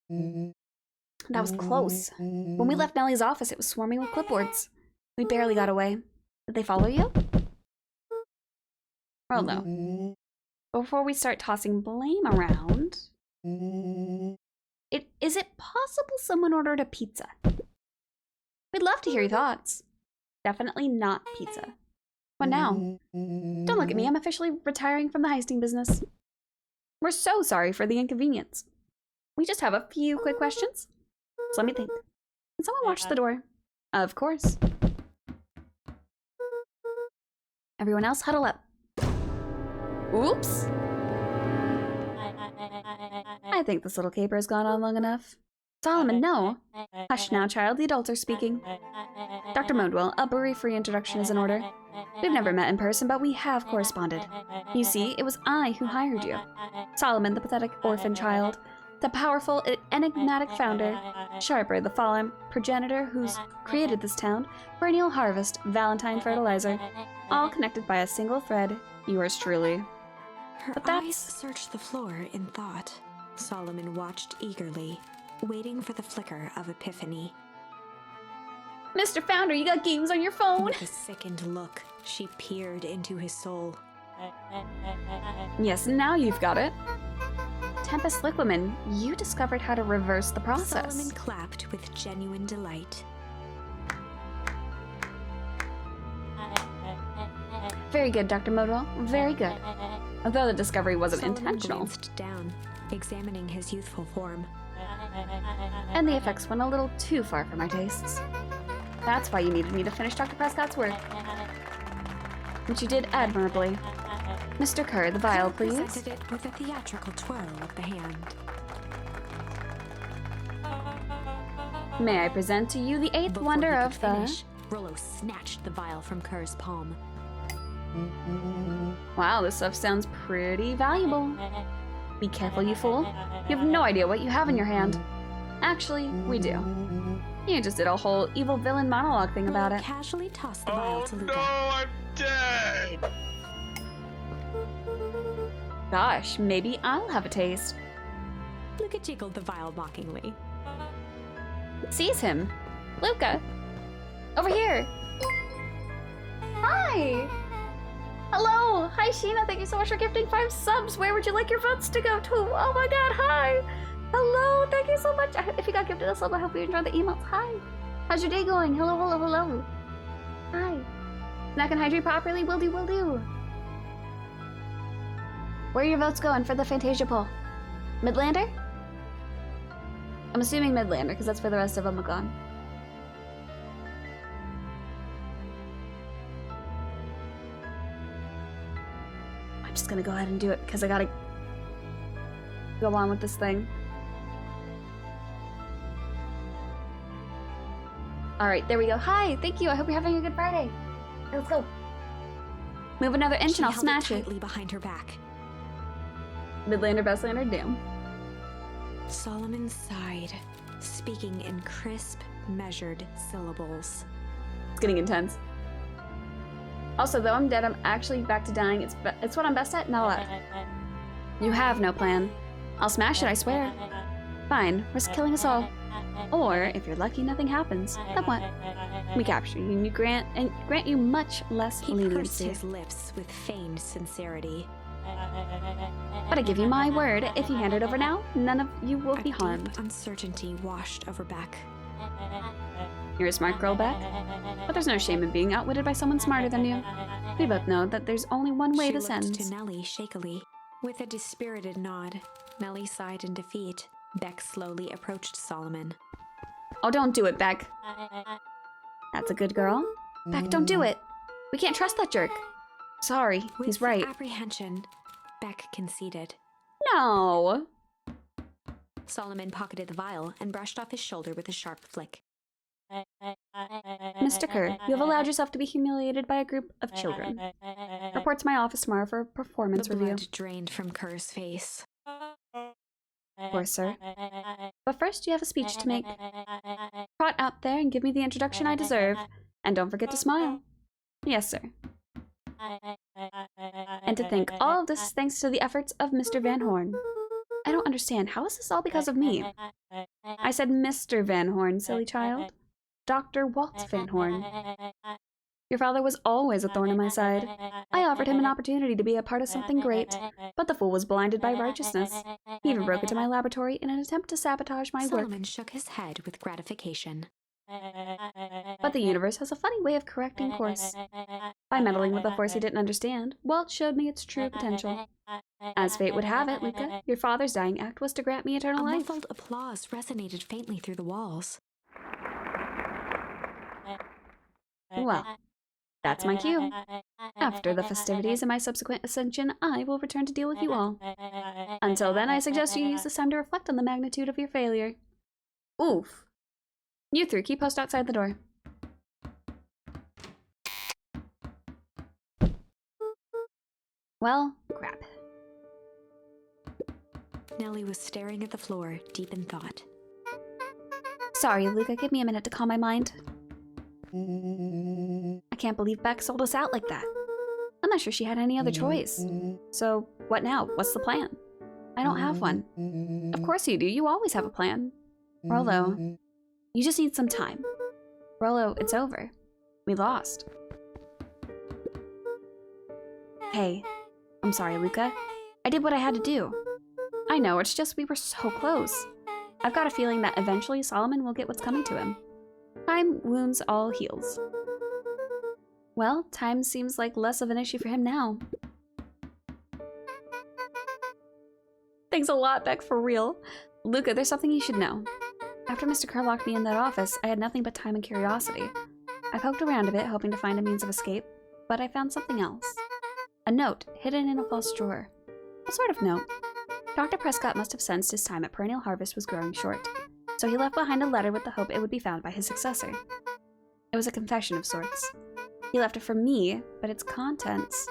That was close. When we left Nellie's office, it was swarming with clipboards. We barely got away. Did they follow you? Well, no. Before we start tossing blame around, is it possible someone ordered a pizza? We'd love to hear your thoughts. Definitely not pizza. What now? Don't look at me, I'm officially retiring from the heisting business. We're so sorry for the inconvenience. We just have a few quick questions. So let me think. Can someone watch the door? Of course. Everyone else huddle up. Oops. I think this little caper has gone on long enough. Solomon, no. Hush now, child. The adults are speaking. Dr. Modwell, a brief reintroduction is in order. We've never met in person, but we have corresponded. You see, it was I who hired you. Solomon, the pathetic orphan child. The powerful, enigmatic founder. Sharper, the fallen progenitor who's created this town. Perennial harvest, Valentine fertilizer. All connected by a single thread. Yours truly. Her But that's- eyes searched the floor in thought. Solomon watched eagerly, waiting for the flicker of epiphany. Mr. Founder, you got games on your phone? With a sickened look, she peered into his soul. Yes, now you've got it. Tempest Liquidman, you discovered how to reverse the process. Solomon clapped with genuine delight. Very good, Dr. Modwell. Very good. Although the discovery wasn't Solomon intentional. glanced down, examining his youthful form. And the effects went a little too far for my tastes. That's why you needed me to finish Dr. Prescott's work. Which you did admirably. Mr. Kerr, the vial, Kerr please. presented it with a theatrical twirl of the hand. May I present to you the eighth Before wonder he of could the... finish, Rollo snatched the vial from Kerr's palm. Wow, this stuff sounds pretty valuable. Be careful, you fool. You have no idea what you have in your hand. Actually, we do. You just did a whole evil villain monologue thing about Rollo it. casually tossed the vial to Luca. I'm dead! Gosh, maybe I'll have a taste. Luca jiggled the vial mockingly. Seize him. Luca! Over here! Hi! Hello! Hi, Sheena. Thank you so much for gifting 5 subs. Where would you like your votes to go to? Oh my god, hi! Hello! Thank you so much. If you got gifted a sub, I hope you enjoyed the emails. Hi! How's your day going? Hello, hello, hello. Hi. Snack and hydrate properly? Will do, will do. Where are your votes going for the Fantasia poll? Midlander? I'm assuming Midlander, because that's where the rest of them have gone. I'm just gonna go ahead and do it, because I gotta go on with this thing. Alright, there we go. Hi, thank you. I hope you're having a good Friday. Let's go. Move another inch She and I'll held smash it. tightly behind her back. Midlander, Bestlander, damn. Solomon sighed, speaking in crisp, measured syllables. It's getting intense. Also, though I'm dead, I'm actually back to dying. It's what I'm best at, not a lot. You have no plan. I'll smash it, I swear. Fine, risk killing us all. Or, if you're lucky, nothing happens. Then what? We capture you and grant you much less He pursed leniency. his lips with feigned sincerity. But I give you my word, if you hand it over now, none of you will be harmed. Deep uncertainty washed over Beck. You're a smart girl, Beck. But there's no shame in being outwitted by someone smarter than you. We both know that there's only one way She this looked ends. to Nellie shakily. With a dispirited nod, Nellie sighed in defeat. Beck slowly approached Solomon. Oh, don't do it, Beck. That's a good girl. Beck, don't do it. We can't trust that jerk. Sorry, he's With right. apprehension, Beck conceded. No. Solomon pocketed the vial and brushed off his shoulder with a sharp flick. Mr. Kerr, you have allowed yourself to be humiliated by a group of children. Report to my office tomorrow for a performance The review. blood drained from Kerr's face. Of course, sir. But first, you have a speech to make. Trot out there and give me the introduction I deserve. And don't forget to smile. Yes, sir. And to think all of this is thanks to the efforts of Mr. Van Horn. I don't understand. How is this all because of me? I said Mr. Van Horn, silly child. Dr. Walt Van Horn. Your father was always a thorn in my side. I offered him an opportunity to be a part of something great, but the fool was blinded by righteousness. He even broke into my laboratory in an attempt to sabotage my work. Solomon shook his head with gratification. But the universe has a funny way of correcting course. By meddling with a force he didn't understand, Walt showed me its true potential. As fate would have it, Luca, your father's dying act was to grant me eternal A life. muffled applause resonated faintly through the walls. Well, that's my cue. After the festivities and my subsequent ascension, I will return to deal with you all. Until then, I suggest you use this time to reflect on the magnitude of your failure. Oof. You three, keep post outside the door. Well, crap. Nellie was staring at the floor, deep in thought. Sorry, Luca, give me a minute to calm my mind. I can't believe Beck sold us out like that. I'm not sure she had any other choice. So, what now? What's the plan? I don't have one. Of course you do. You always have a plan. Rollo, you just need some time. Rollo, it's over. We lost. Hey, I'm sorry, Luca. I did what I had to do. I know, it's just we were so close. I've got a feeling that eventually Solomon will get what's coming to him. Time wounds all heals. Well, time seems like less of an issue for him now. Thanks a lot, Beck, for real. Luca, there's something you should know. After Mr. Kerr locked me in that office, I had nothing but time and curiosity. I poked around a bit, hoping to find a means of escape, but I found something else. A note, hidden in a false drawer. What sort of note? Dr. Prescott must have sensed his time at Perennial Harvest was growing short, so he left behind a letter with the hope it would be found by his successor. It was a confession of sorts. He left it for me, but its contents...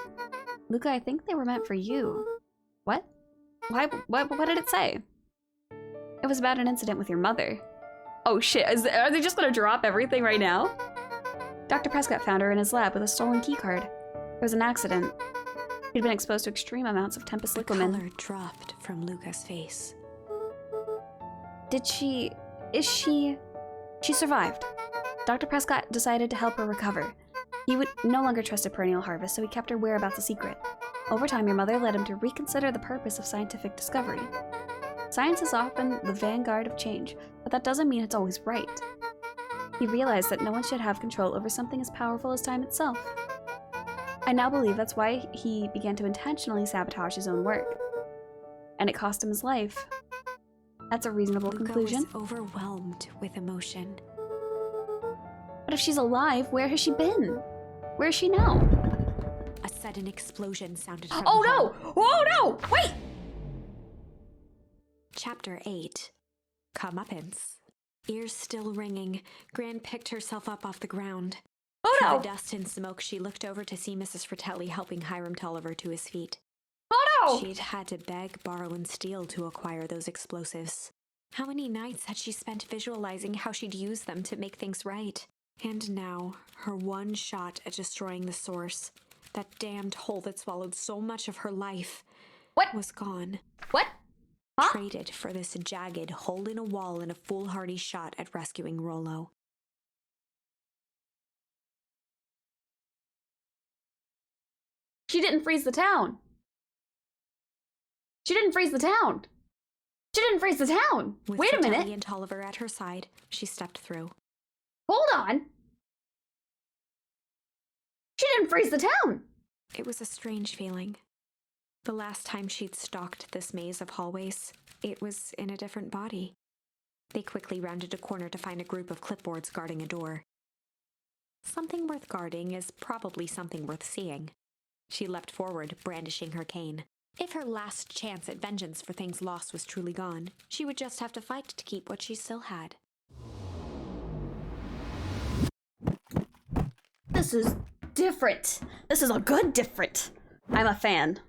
Luca, I think they were meant for you. What? Why? What did it say? It was about an incident with your mother. Oh shit, are they just gonna drop everything right now? Dr. Prescott found her in his lab with a stolen keycard. There was an accident. He'd been exposed to extreme amounts of Tempest The liquamen. color dropped from Luca's face. She survived. Dr. Prescott decided to help her recover. He would no longer trust a Perennial Harvest, so he kept her whereabouts a secret. Over time, your mother led him to reconsider the purpose of scientific discovery. Science is often the vanguard of change, but that doesn't mean it's always right. He realized that no one should have control over something as powerful as time itself. I now believe that's why he began to intentionally sabotage his own work. And it cost him his life. That's a reasonable Luca conclusion. was overwhelmed with emotion. But if she's alive, where has she been? Where is she now? A sudden explosion sounded from Oh the hall. no! Oh no! Wait! Chapter 8. Comeuppance. Ears still ringing, Gran picked herself up off the ground. Oh Through no! the dust and smoke, she looked over to see Mrs. Fratelli helping Hiram Tolliver to his feet. Oh no! She'd had to beg, borrow, and steal to acquire those explosives. How many nights had she spent visualizing how she'd use them to make things right? And now, her one shot at destroying the source, that damned hole that swallowed so much of her life, What? was gone. What? Huh? Traded for this jagged hole in a wall and a foolhardy shot at rescuing Rollo. She didn't freeze the town. She didn't freeze the town. She didn't freeze the town. With Wait a minute. Fratelli and Tolliver at her side, she stepped through. Hold on. She didn't freeze the town. It was a strange feeling. The last time she'd stalked this maze of hallways, it was in a different body. They quickly rounded a corner to find a group of clipboards guarding a door. Something worth guarding is probably something worth seeing. She leapt forward, brandishing her cane. If her last chance at vengeance for things lost was truly gone, she would just have to fight to keep what she still had. This is different. This is a good different. I'm a fan.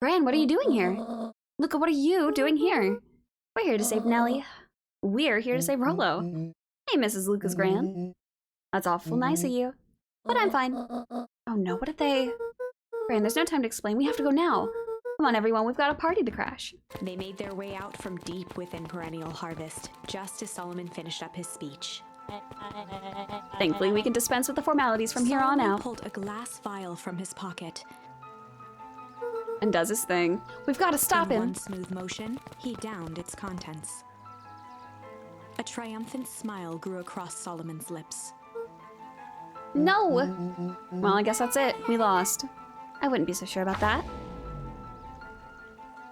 Gran, what are you doing here? Luca, what are you doing here? We're here to save Nellie. We're here to save Rollo. Hey, Mrs. Lucas Gran. That's awful nice of you. But I'm fine. Oh no, what did they... Gran, there's no time to explain. We have to go now. Come on, everyone. We've got a party to crash. They made their way out from deep within Perennial Harvest, just as Solomon finished up his speech. Thankfully, we can dispense with the formalities from here on Solomon out. pulled a glass vial from his pocket. And does his thing. We've got to stop In him. one smooth motion, he downed its contents. A triumphant smile grew across Solomon's lips. No! Well, I guess that's it. We lost. I wouldn't be so sure about that.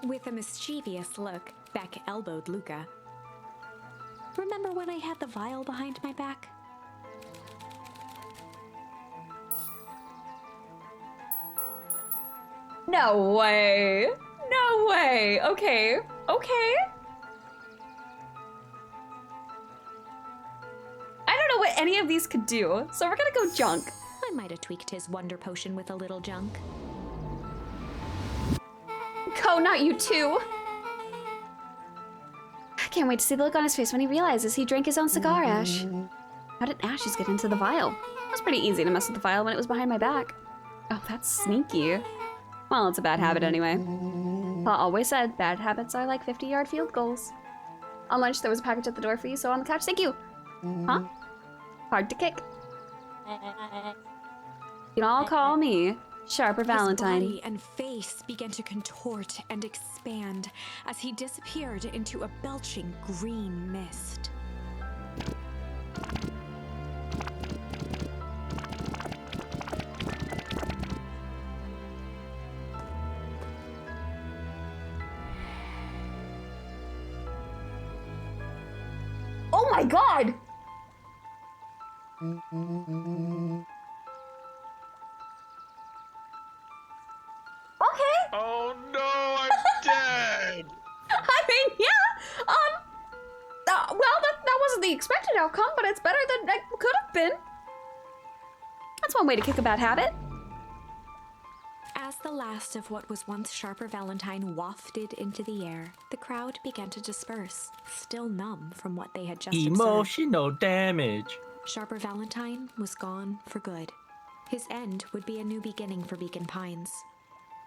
With a mischievous look, Beck elbowed Luca. Remember when I had the vial behind my back? No way! No way! Okay. Okay. I don't know what any of these could do, so we're gonna go junk. I might have tweaked his wonder potion with a little junk. Ko, not you too! I can't wait to see the look on his face when he realizes he drank his own cigar ash. How did ashes get into the vial? It was pretty easy to mess with the vial when it was behind my back. Oh, that's sneaky. Well, it's a bad habit anyway. Pa always said bad habits are like 50-yard field goals. On lunch, there was a package at the door for you, so on the couch, thank you. Huh? Hard to kick. You can all call me Sharper Valentine. His body and face began to contort and expand as he disappeared into a belching green mist. Oh my god! Okay. Oh no, I'm dead! I mean, yeah. Well, that wasn't the expected outcome, but it's better than it could have been. That's one way to kick a bad habit. As the last of what was once Sharper Valentine wafted into the air, the crowd began to disperse, still numb from what they had just observed. Emotional damage. Sharper Valentine was gone for good. His end would be a new beginning for Beacon Pines.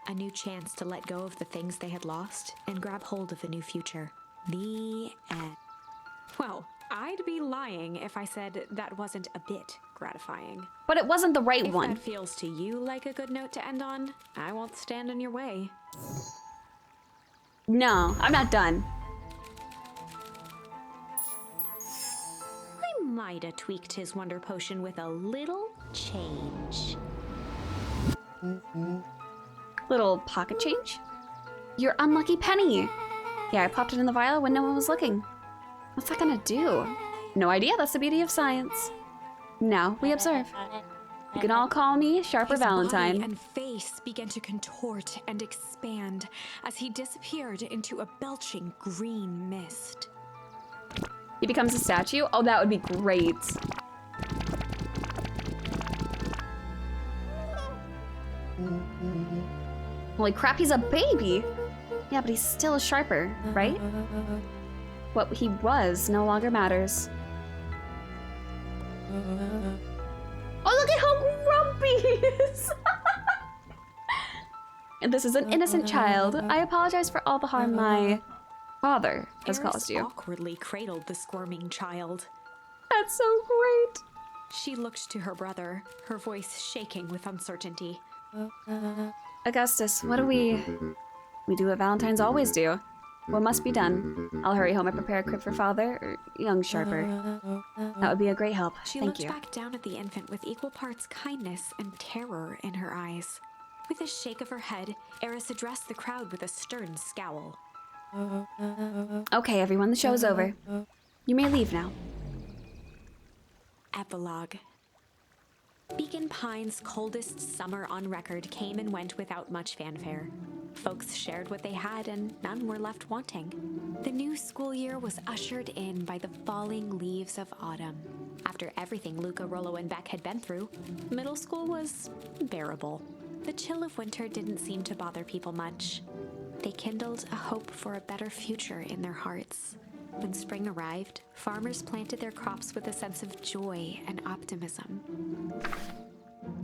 A new chance to let go of the things they had lost and grab hold of a new future. The end. Well, I'd be lying if I said that wasn't a bit gratifying. But it wasn't the right If one. that feels to you like a good note to end on, I won't stand in your way. No, I'm not done. I might have tweaked his wonder potion with a little change. Little pocket change? Your unlucky penny. Yeah, I popped it in the vial when no one was looking. What's that gonna do? No idea, that's the beauty of science. Now we observe. You can all call me Sharper His Valentine. body and face began to contort and expand as he disappeared into a belching green mist. He becomes a statue? Oh, that would be great. Holy crap, he's a baby! Yeah, but he's still a Sharper, right? What he was no longer matters. Oh, look at how grumpy he is! And this is an innocent child. I apologize for all the harm my father has Eris caused you. awkwardly cradled the squirming child. That's so great. She looked to her brother, her voice shaking with uncertainty. Augustus, what do we do what Valentines always do. What must be done? I'll hurry home and prepare a crib for father, or young Sharper. That would be a great help. She Thank looked you. back down at the infant with equal parts kindness and terror in her eyes. With a shake of her head, Eris addressed the crowd with a stern scowl. Okay, everyone, the show's over. You may leave now. Epilogue. Beacon Pines' coldest summer on record came and went without much fanfare. Folks shared what they had and none were left wanting. The new school year was ushered in by the falling leaves of autumn. After everything Luca, Rollo, and Beck had been through, middle school was bearable. The chill of winter didn't seem to bother people much. They kindled a hope for a better future in their hearts. When spring arrived, farmers planted their crops with a sense of joy and optimism.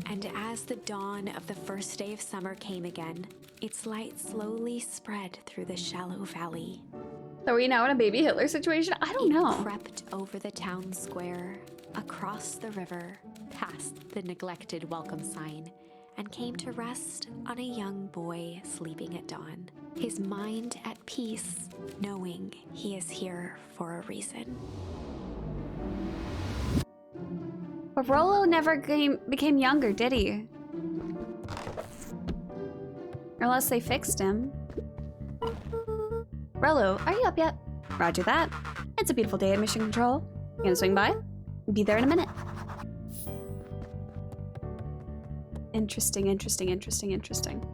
And as the dawn of the first day of summer came again, its light slowly spread through the shallow valley. Are we now in a baby Hitler situation? I don't know. It crept over the town square, across the river, past the neglected welcome sign, and came to rest on a young boy sleeping at dawn, his mind at peace, knowing he is here for a reason. But Rollo never became younger, did he? Unless they fixed him. Rollo, are you up yet? Roger that. It's a beautiful day at Mission Control. You gonna swing by? Be there in a minute. Interesting, interesting, interesting, interesting.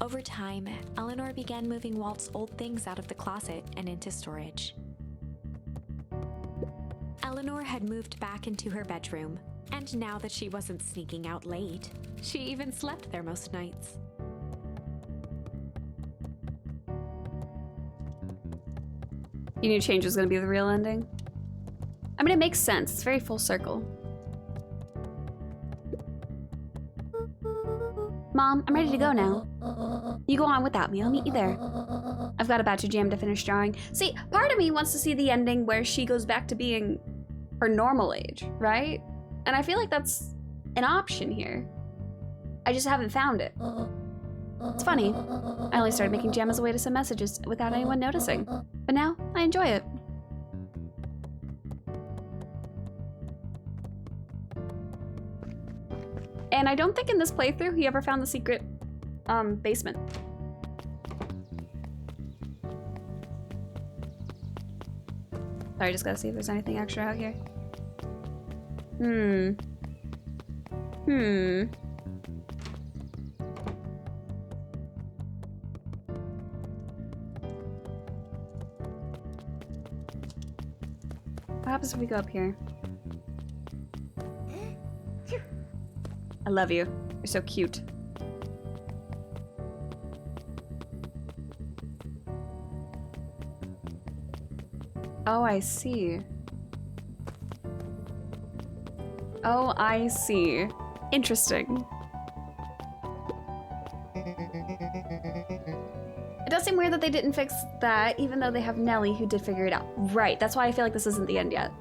Over time, Eleanor began moving Walt's old things out of the closet and into storage. Eleanor had moved back into her bedroom, and now that she wasn't sneaking out late, she even slept there most nights. You knew change was gonna be the real ending? I mean, it makes sense. It's very full circle. Mom, I'm ready to go now. You go on without me. I'll meet you there. I've got a batch of jam to finish drawing. See, part of me wants to see the ending where she goes back to being her normal age, right? And I feel like that's an option here. I just haven't found it. It's funny. I only started making jam as a way to send messages without anyone noticing. But now, I enjoy it. And I don't think in this playthrough he ever found the secret basement. Sorry, I just gotta see if there's anything extra out here. What happens if we go up here? I love you. You're so cute. Oh, I see. Oh, I see. Interesting. It does seem weird that they didn't fix that, even though they have Nellie who did figure it out. Right, that's why I feel like this isn't the end yet.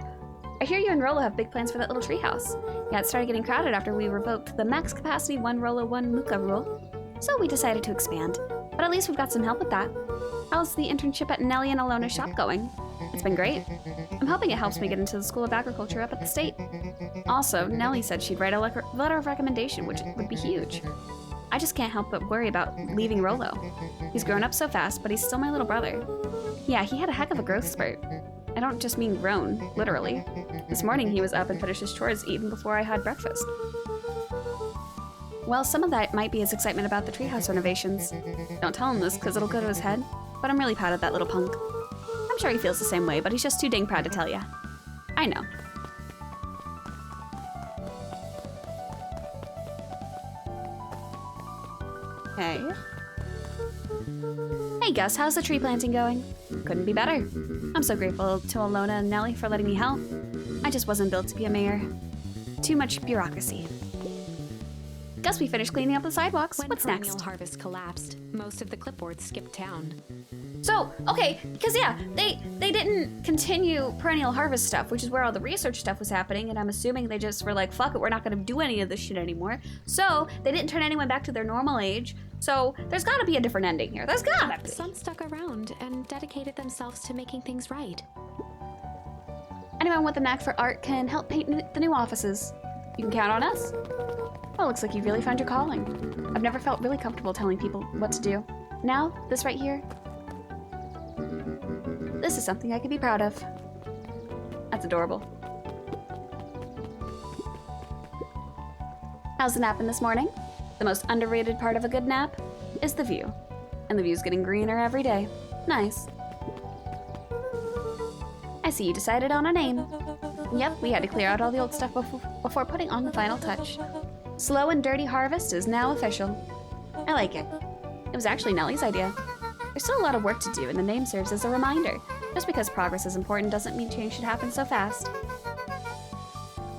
I hear you and Rollo have big plans for that little treehouse. Yeah, it started getting crowded after we revoked the max capacity 1 Rollo 1 Luca rule. So we decided to expand. But at least we've got some help with that. How's the internship at Nellie and Alona's shop going? It's been great. I'm hoping it helps me get into the School of Agriculture up at the state. Also, Nellie said she'd write a letter of recommendation, which would be huge. I just can't help but worry about leaving Rollo. He's grown up so fast, but he's still my little brother. Yeah, he had a heck of a growth spurt. I don't just mean grown, literally. This morning he was up and finished his chores even before I had breakfast. Well, some of that might be his excitement about the treehouse renovations. Don't tell him this, because it'll go to his head, but I'm really proud of that little punk. I'm sure he feels the same way, but he's just too dang proud to tell ya. I know. Hey. Hey Gus, how's the tree planting going? Couldn't be better. I'm so grateful to Alona and Nellie for letting me help. I just wasn't built to be a mayor. Too much bureaucracy. guess we finished cleaning up the sidewalks. When What's Perennial next? Harvest collapsed, most of the clipboards skipped town. So, okay, because yeah, they didn't continue Perennial Harvest stuff, which is where all the research stuff was happening, and I'm assuming they just were like, fuck it, we're not gonna do any of this shit anymore. So, they didn't turn anyone back to their normal age, so there's gotta be a different ending here. There's gotta be. Some stuck around and dedicated themselves to making things right. Anyone with a knack for art can help paint the new offices. You can count on us. Well, looks like you've really found your calling. I've never felt really comfortable telling people what to do. Now, this right here, this is something I can be proud of. That's adorable. How's the napping this morning? The most underrated part of a good nap is the view. And the view's getting greener every day. Nice. I see you decided on a name. Yep, we had to clear out all the old stuff before putting on the final touch. Slow and Dirty Harvest is now official. I like it. It was actually Nellie's idea. There's still a lot of work to do, and the name serves as a reminder. Just because progress is important doesn't mean change should happen so fast.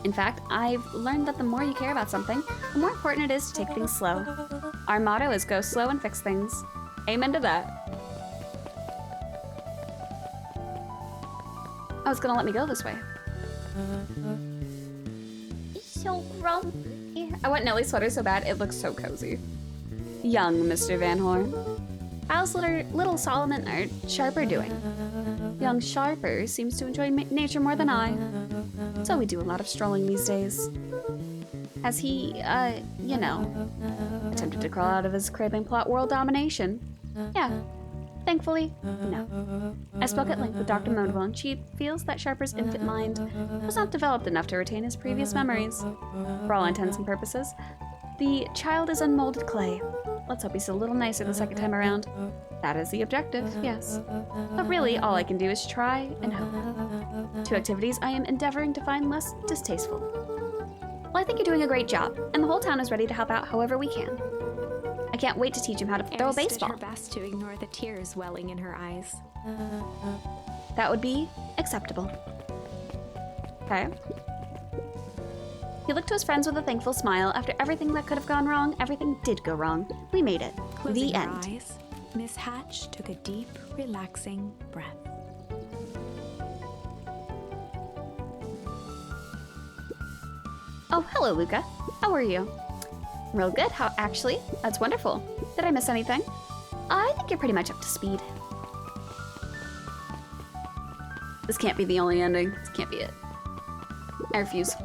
In fact, I've learned that the more you care about something, the more important it is to take things slow. Our motto is go slow and fix things. Amen to that. Oh, it's gonna let me go this way. He's so grumpy. I want Nellie's sweater so bad, it looks so cozy. Young Mr. Van Horn. How's little Solomon or Sharper doing? Young Sharper seems to enjoy nature more than I. So we do a lot of strolling these days. Has he, you know, attempted to crawl out of his crib and plot world domination? Yeah. Thankfully, no. I spoke at length with Dr. Modewell, and she feels that Sharper's infant mind was not developed enough to retain his previous memories. For all intents and purposes, the child is unmolded clay. Let's hope he's a little nicer the second time around. That is the objective, yes. But really, all I can do is try and hope. 2 activities I am endeavoring to find less distasteful. Well, I think you're doing a great job, and the whole town is ready to help out however we can. I can't wait to teach him how to throw a Eris did baseball. her best to ignore the tears welling in her eyes. That would be acceptable. Okay. He looked to his friends with a thankful smile. After everything that could have gone wrong, everything did go wrong. We made it. Closing The her end. eyes, Miss Hatch took a deep, relaxing breath. Oh, hello, Luca. How are you? Real good. How actually? That's wonderful. Did I miss anything? I think you're pretty much up to speed. This can't be the only ending. This can't be it. I refuse.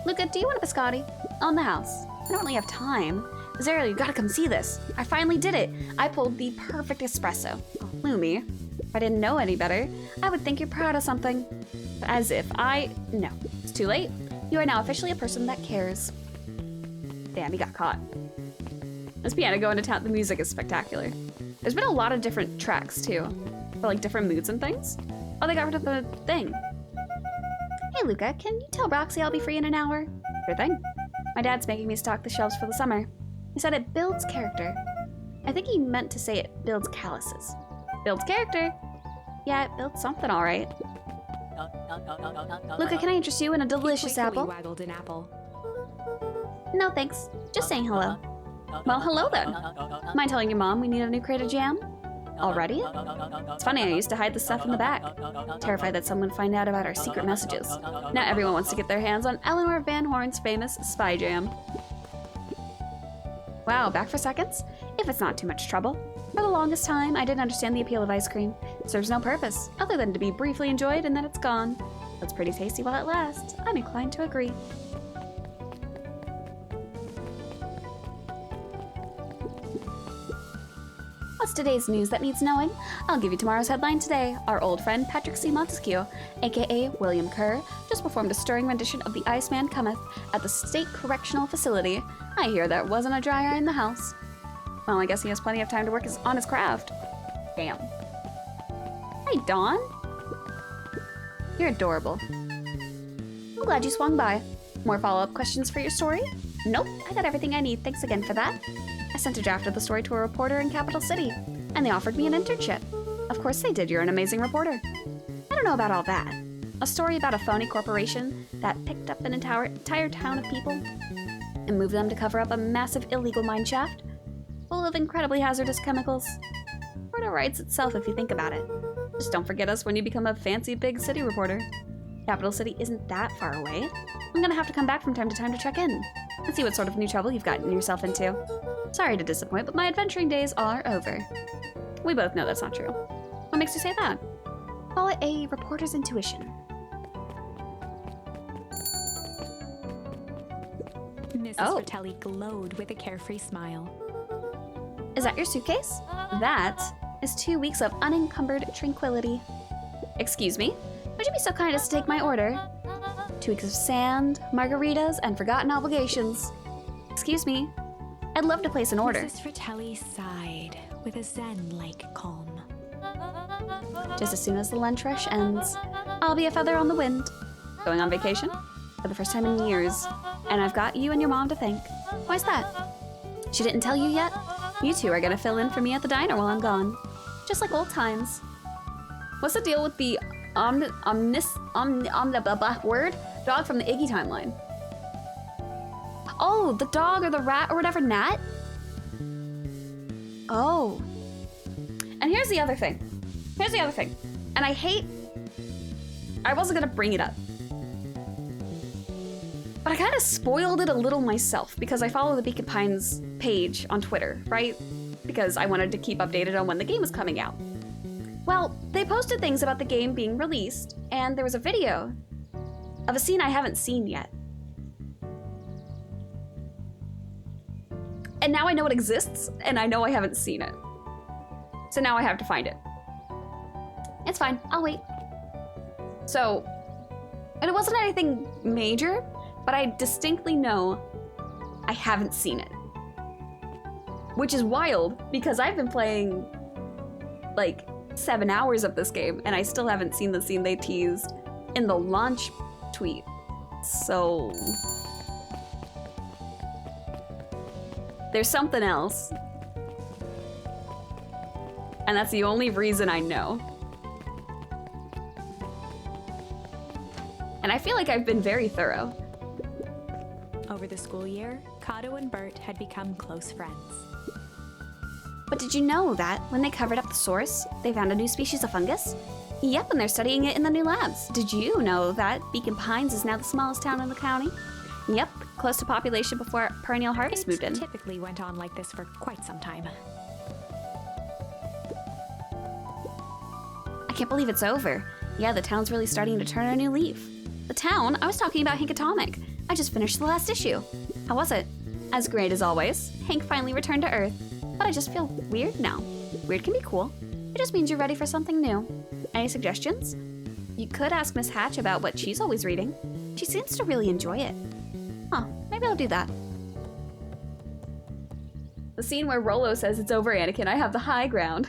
Luca, do you want a biscotti? On the house. I don't really have time. Zara, you gotta come see this. I finally did it. I pulled the perfect espresso. Oh, Lumi, if I didn't know any better, I would think you're proud of something. As if no, it's too late. You are now officially a person that cares. Damn, he got caught. This piano going to town, the music is spectacular. There's been a lot of different tracks too, for like different moods and things. Oh, they got rid of the thing. Hey Luca, can you tell Roxy I'll be free in an hour? Sure thing. My dad's making me stock the shelves for the summer. He said it builds character. I think he meant to say it builds calluses. Builds character? Yeah, it builds something all right. Luca, can I interest you in a delicious He playfully apple? waggled an apple. No, thanks. Just saying hello. Well, hello then. Mind telling your mom we need a new crate of jam? Already? It's funny, I used to hide the stuff in the back. Terrified that someone would find out about our secret messages. Now everyone wants to get their hands on Eleanor Van Horn's famous spy jam. Wow, back for seconds? If it's not too much trouble. For the longest time, I didn't understand the appeal of ice cream. It serves no purpose, other than to be briefly enjoyed and then it's gone. It's pretty tasty while it lasts. I'm inclined to agree. What's today's news that needs knowing? I'll give you tomorrow's headline today. Our old friend Patrick C. Montesquieu, aka William Kerr, just performed a stirring rendition of The Iceman Cometh at the State Correctional Facility. I hear there wasn't a dry eye in the house. Well, I guess he has plenty of time to work on his craft. Damn. Hey, Dawn. You're adorable. I'm glad you swung by. More follow-up questions for your story? Nope, I got everything I need. Thanks again for that. I sent a draft of the story to a reporter in Capital City, and they offered me an internship. Of course they did, you're an amazing reporter. I don't know about all that. A story about a phony corporation that picked up an entire town of people? and move them to cover up a massive illegal mine shaft full of incredibly hazardous chemicals. Sort of writes itself if you think about it. Just don't forget us when you become a fancy big city reporter. Capital City isn't that far away. I'm gonna have to come back from time to time to check in and see what sort of new trouble you've gotten yourself into. Sorry to disappoint, but my adventuring days are over. We both know that's not true. What makes you say that? Call it a reporter's intuition. Mrs. Oh. Fratelli glowed with a carefree smile. Is that your suitcase? That is 2 weeks of unencumbered tranquility. Excuse me? Would you be so kind as to take my order? 2 weeks of sand, margaritas, and forgotten obligations. Excuse me? I'd love to place an order. Mrs. Fratelli sighed with a zen-like calm. Just as soon as the lunch rush ends, I'll be a feather on the wind. Going on vacation? For the first time in years. And I've got you and your mom to thank. Why's that? She didn't tell you yet? You two are gonna fill in for me at the diner while I'm gone. Just like old times. What's the deal with the word? Dog from the Iggy timeline. Oh, the dog or the rat or whatever, Nat? Oh. And here's the other thing. And I wasn't gonna bring it up. But I kind of spoiled it a little myself because I follow the Beacon Pines page on Twitter, right? Because I wanted to keep updated on when the game was coming out. Well, they posted things about the game being released, and there was a video of a scene I haven't seen yet. And now I know it exists, and I know I haven't seen it. So now I have to find it. It's fine, I'll wait. So, and it wasn't anything major, but I distinctly know I haven't seen it. Which is wild, because I've been playing like 7 hours of this game, and I still haven't seen the scene they teased in the launch tweet. So there's something else. And that's the only reason I know. And I feel like I've been very thorough. Over the school year, Kato and Bert had become close friends. But did you know that when they covered up the source, they found a new species of fungus? Yep, and they're studying it in the new labs. Did you know that Beacon Pines is now the smallest town in the county? Yep, close to population before Perennial Harvest moved in. It typically went on like this for quite some time. I can't believe it's over. Yeah, the town's really starting to turn a new leaf. The town? I was talking about Hank Atomic. I just finished the last issue. How was it? As great as always. Hank finally returned to Earth. But I just feel weird now. Weird can be cool. It just means you're ready for something new. Any suggestions? You could ask Miss Hatch about what she's always reading. She seems to really enjoy it. Huh, maybe I'll do that. The scene where Rolo says it's over, Anakin, I have the high ground.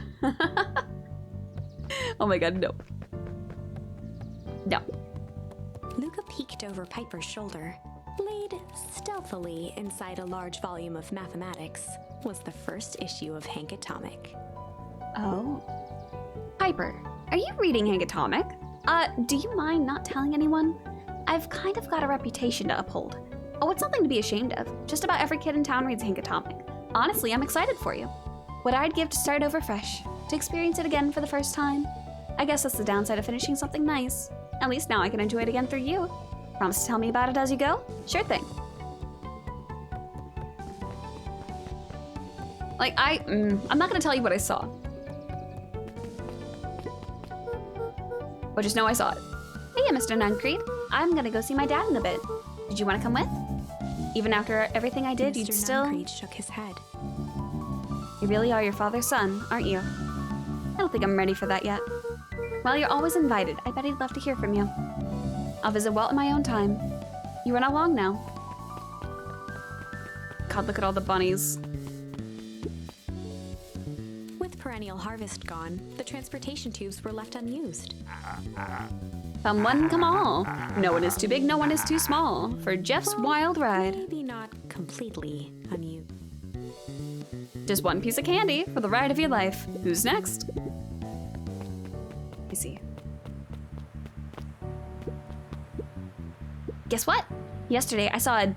Oh my god, no. No. Luca peeked over Piper's shoulder. Laid stealthily inside a large volume of mathematics was the first issue of Hank Atomic. Oh. Piper, are you reading Hank Atomic? Do you mind not telling anyone? I've kind of got a reputation to uphold. Oh, it's nothing to be ashamed of. Just about every kid in town reads Hank Atomic. Honestly, I'm excited for you. What I'd give to start over fresh, to experience it again for the first time. I guess that's the downside of finishing something nice. At least now I can enjoy it again through you. Promise to tell me about it as you go? Sure thing. Like, I'm not gonna tell you what I saw. But just know I saw it. Hey, Mr. Nuncreed. I'm gonna go see my dad in a bit. Did you want to come with? Even after everything I did, you'd Mr. still... Nuncreed shook his head. You really are your father's son, aren't you? I don't think I'm ready for that yet. Well, you're always invited. I bet he'd love to hear from you. I'll visit Walt in my own time. You run along now. God, look at all the bunnies. With Perennial Harvest gone, the transportation tubes were left unused. Come one, come all. No one is too big, no one is too small for Jeff's wild ride. Maybe not completely unused. Just one piece of candy for the ride of your life. Who's next? Let me see. Guess what? Yesterday I saw a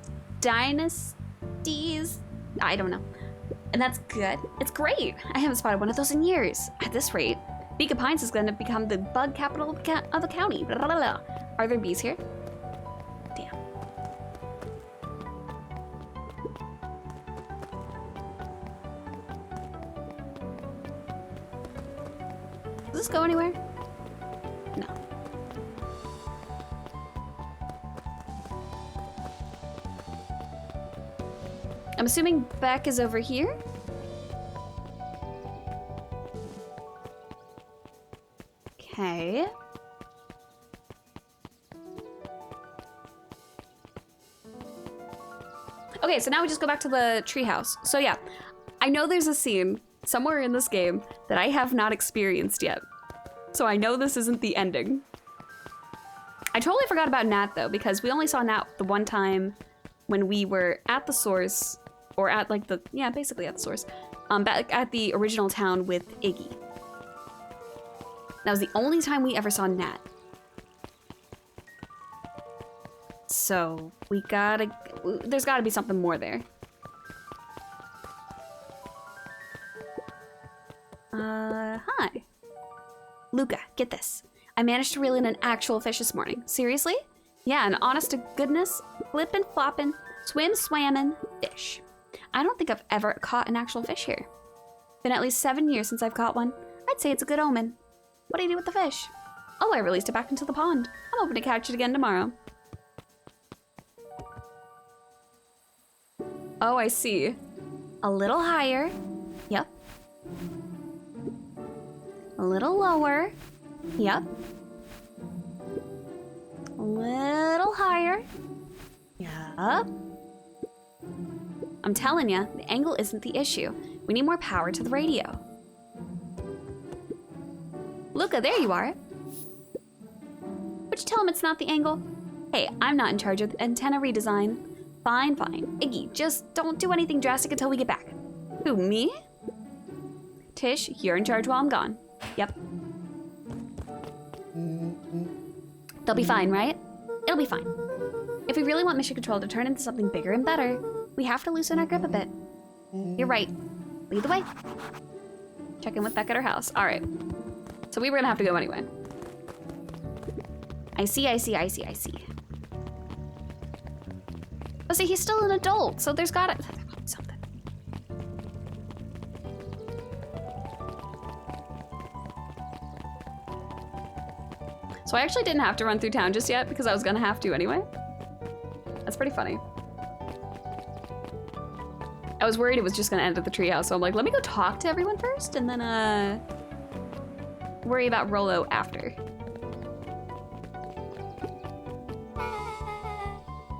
50s. I don't know. And that's good. It's great. I haven't spotted one of those in years. At this rate, Beacon Pines is going to become the bug capital of the county. Blah, blah, blah, blah. Are there bees here? Damn. Does this go anywhere? No. I'm assuming Beck is over here. Okay. Okay, so now we just go back to the treehouse. So yeah, I know there's a scene somewhere in this game that I have not experienced yet. So I know this isn't the ending. I totally forgot about Nat though, because we only saw Nat the one time when we were at the source, or at like the, yeah, basically at the source, back at the original town with Iggy. That was the only time we ever saw Nat. So there's gotta be something more there. Hi. Luca, get this. I managed to reel in an actual fish this morning. Seriously? Yeah, an honest to goodness, flippin' floppin', swammin' fish. I don't think I've ever caught an actual fish here. Been at least 7 years since I've caught one. I'd say it's a good omen. What do you do with the fish? Oh, I released it back into the pond. I'm hoping to catch it again tomorrow. Oh, I see. A little higher. Yep. A little lower. Yep. A little higher. Yep. I'm telling ya, the angle isn't the issue. We need more power to the radio. Luca, there you are. Would you tell him it's not the angle? Hey, I'm not in charge of the antenna redesign. Fine, fine. Iggy, just don't do anything drastic until we get back. Who, me? Tish, you're in charge while I'm gone. Yep. They'll be fine, right? It'll be fine. If we really want Mission Control to turn into something bigger and better, we have to loosen our grip a bit. You're right. Lead the way. Check in with Beck at her house. All right. So we were gonna have to go anyway. I see. Oh, see, he's still an adult, so there's gotta be something. So I actually didn't have to run through town just yet because I was gonna have to anyway. That's pretty funny. I was worried it was just gonna end at the treehouse, so I'm like, let me go talk to everyone first and then worry about Rolo after.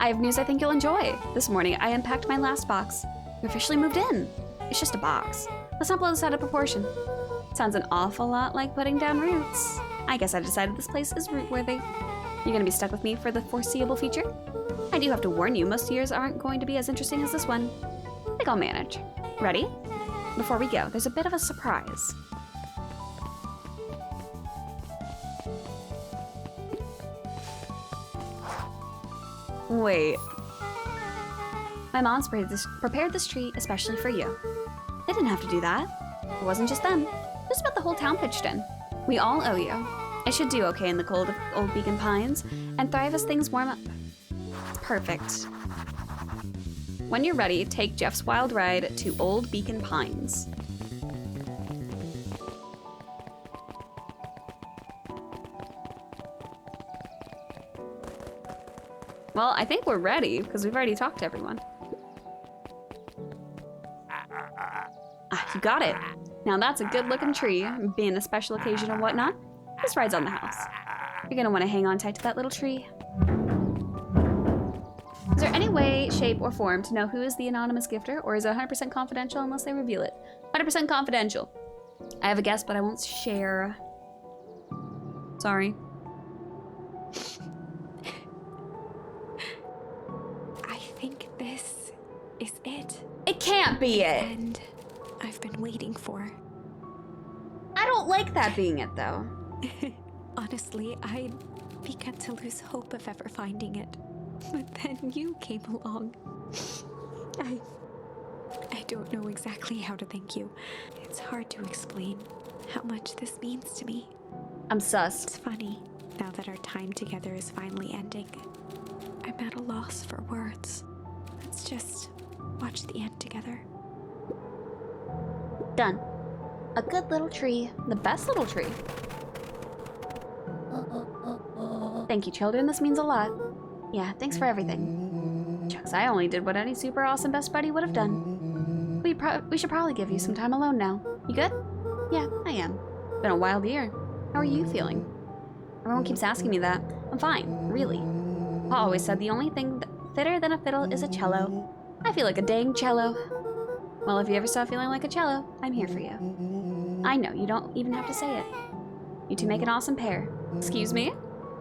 I have news I think you'll enjoy. This morning, I unpacked my last box. We officially moved in. It's just a box. Let's not blow this out of proportion. Sounds an awful lot like putting down roots. I guess I decided this place is root-worthy. You're gonna be stuck with me for the foreseeable future? I do have to warn you, most years aren't going to be as interesting as this one. I think I'll manage. Ready? Before we go, there's a bit of a surprise. Wait. My mom's prepared this tree especially for you. They didn't have to do that. It wasn't just them. Just about the whole town pitched in. We all owe you. It should do okay in the cold of Old Beacon Pines and thrive as things warm up. Perfect. When you're ready, take Jeff's wild ride to Old Beacon Pines. Well, I think we're ready because we've already talked to everyone. You got it. Now that's a good looking tree, being a special occasion and whatnot. This ride's on the house. You're gonna want to hang on tight to that little tree. Is there any way, shape, or form to know who is the anonymous gifter, or is it 100% confidential unless they reveal it? 100% confidential. I have a guess, but I won't share. Sorry. I think this is it. It can't be it. And I've been waiting for. I don't like that being it, though. Honestly, I began to lose hope of ever finding it. But then you came along. I don't know exactly how to thank you. It's hard to explain how much this means to me. I'm sus. It's funny, now that our time together is finally ending. I'm at a loss for words. Let's just watch the end together. Done. A good little tree. The best little tree. Thank you, children. This means a lot. Yeah, thanks for everything. Chucks, I only did what any super awesome best buddy would have done. We should probably give you some time alone now. You good? Yeah, I am. Been a wild year. How are you feeling? Everyone keeps asking me that. I'm fine, really. Pa always said the only thing fitter than a fiddle is a cello. I feel like a dang cello. Well, if you ever stop feeling like a cello, I'm here for you. I know, you don't even have to say it. You two make an awesome pair. Excuse me?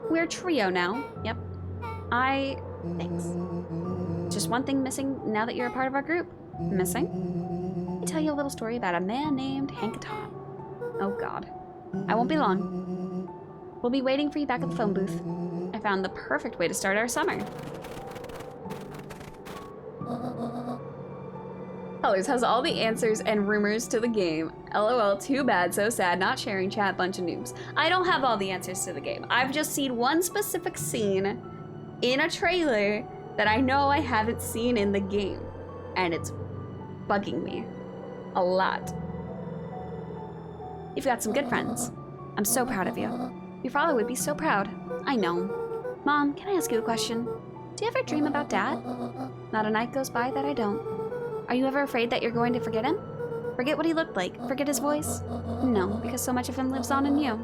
We're a trio now. Yep. Thanks. Just one thing missing now that you're a part of our group. Missing? Let me tell you a little story about a man named Hankaton. Oh god. I won't be long. We'll be waiting for you back at the phone booth. I found the perfect way to start our summer. Colors has all the answers and rumors to the game. LOL, too bad, so sad, not sharing chat, bunch of noobs. I don't have all the answers to the game. I've just seen one specific scene in a trailer that I know I haven't seen in the game. And it's bugging me a lot. You've got some good friends. I'm so proud of you. Your father would be so proud. I know. Mom, can I ask you a question? Do you ever dream about Dad? Not a night goes by that I don't. Are you ever afraid that you're going to forget him? Forget what he looked like? Forget his voice? No, because so much of him lives on in you.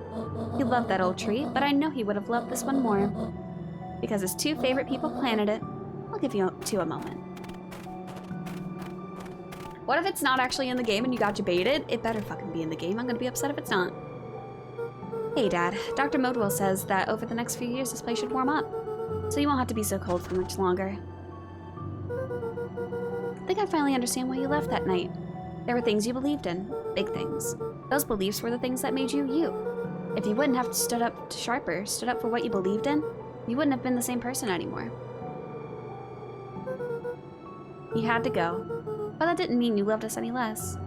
He loved that old tree, but I know he would have loved this one more. Because his two favorite people planted it. I'll give you two a moment. What if it's not actually in the game and you got debated? It better fucking be in the game. I'm gonna be upset if it's not. Hey, Dad. Dr. Modwell says that over the next few years this place should warm up. So you won't have to be so cold for much longer. I think I finally understand why you left that night. There were things you believed in. Big things. Those beliefs were the things that made you you. If you wouldn't have stood up to Sharper, stood up for what you believed in, you wouldn't have been the same person anymore. You had to go. But that didn't mean you loved us any less.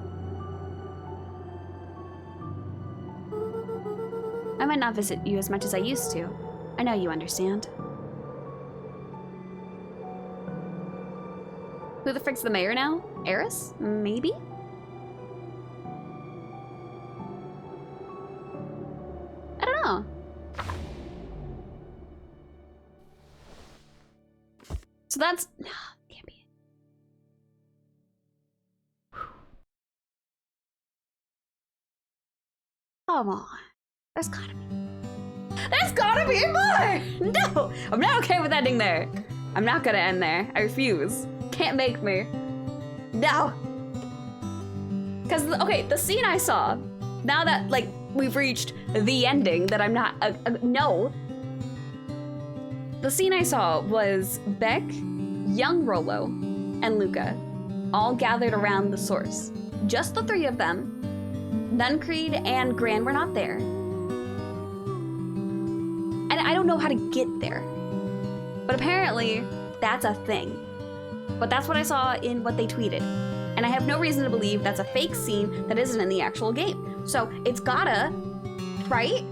I might not visit you as much as I used to. I know you understand. Who the frick's the mayor now? Eris? Maybe? I don't know. So that's... Can't be it. Come on. There's gotta be... There's gotta be more! No! I'm not okay with ending there. I'm not gonna end there. I refuse. Can't make me. No. Because, okay, the scene I saw, now that, like, we've reached the ending that I'm not, no. The scene I saw was Beck, young Rolo, and Luca, all gathered around the source. Just the three of them. Nuncreed and Gran were not there. And I don't know how to get there. But apparently, that's a thing. But that's what I saw in what they tweeted. And I have no reason to believe that's a fake scene that isn't in the actual game. So it's gotta, right?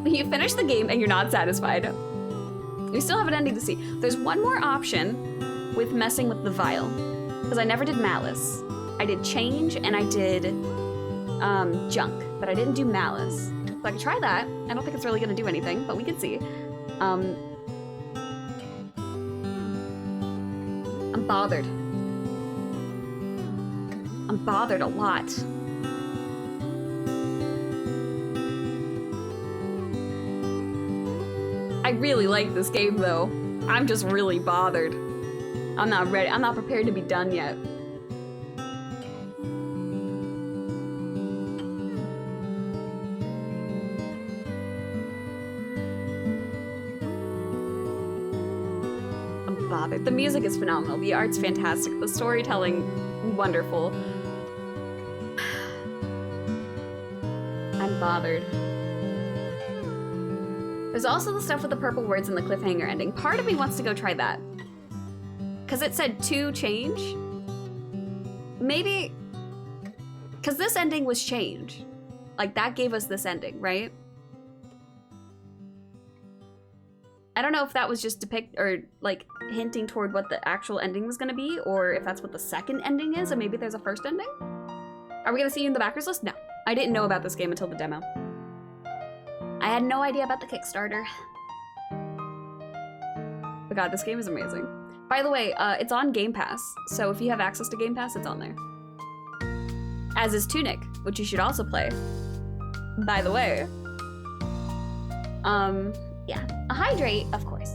You finish the game and you're not satisfied. We still have an ending to see. There's one more option with messing with the vial. Because I never did Malice. I did Change and I did Junk, but I didn't do Malice. So I could try that. I don't think it's really gonna do anything, but we can see. I'm bothered. I'm bothered a lot. I really like this game though. I'm just really bothered. I'm not ready. I'm not prepared to be done yet. The music is phenomenal. The art's fantastic. The storytelling, wonderful. I'm bothered. There's also the stuff with the purple words and the cliffhanger ending. Part of me wants to go try that. Because it said to change. Maybe... Because this ending was change. Like, that gave us this ending, right? I don't know if that was just like, hinting toward what the actual ending was gonna be, or if that's what the second ending is, and maybe there's a first ending? Are we gonna see you in the backers list? No. I didn't know about this game until the demo. I had no idea about the Kickstarter. But god, this game is amazing. By the way, it's on Game Pass, so if you have access to Game Pass, it's on there. As is Tunic, which you should also play. By the way. Yeah. A hydrate, of course.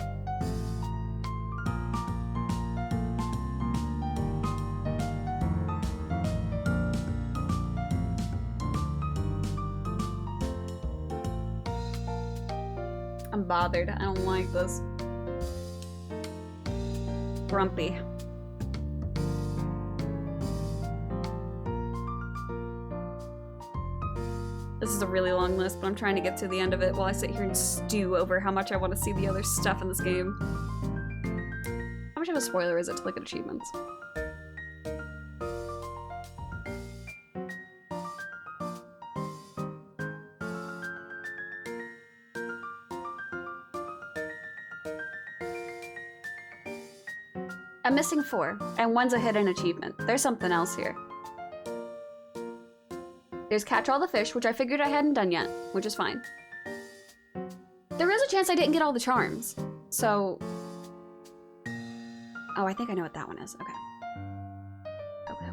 I'm bothered. I don't like this. Grumpy. This is a really long list, but I'm trying to get to the end of it while I sit here and stew over how much I want to see the other stuff in this game. How much of a spoiler is it to look at achievements? I'm missing 4, and 1's a hidden achievement. There's something else here. There's Catch All the Fish, which I figured I hadn't done yet, which is fine. There is a chance I didn't get all the charms, so... Oh, I think I know what that one is. Okay. Okay.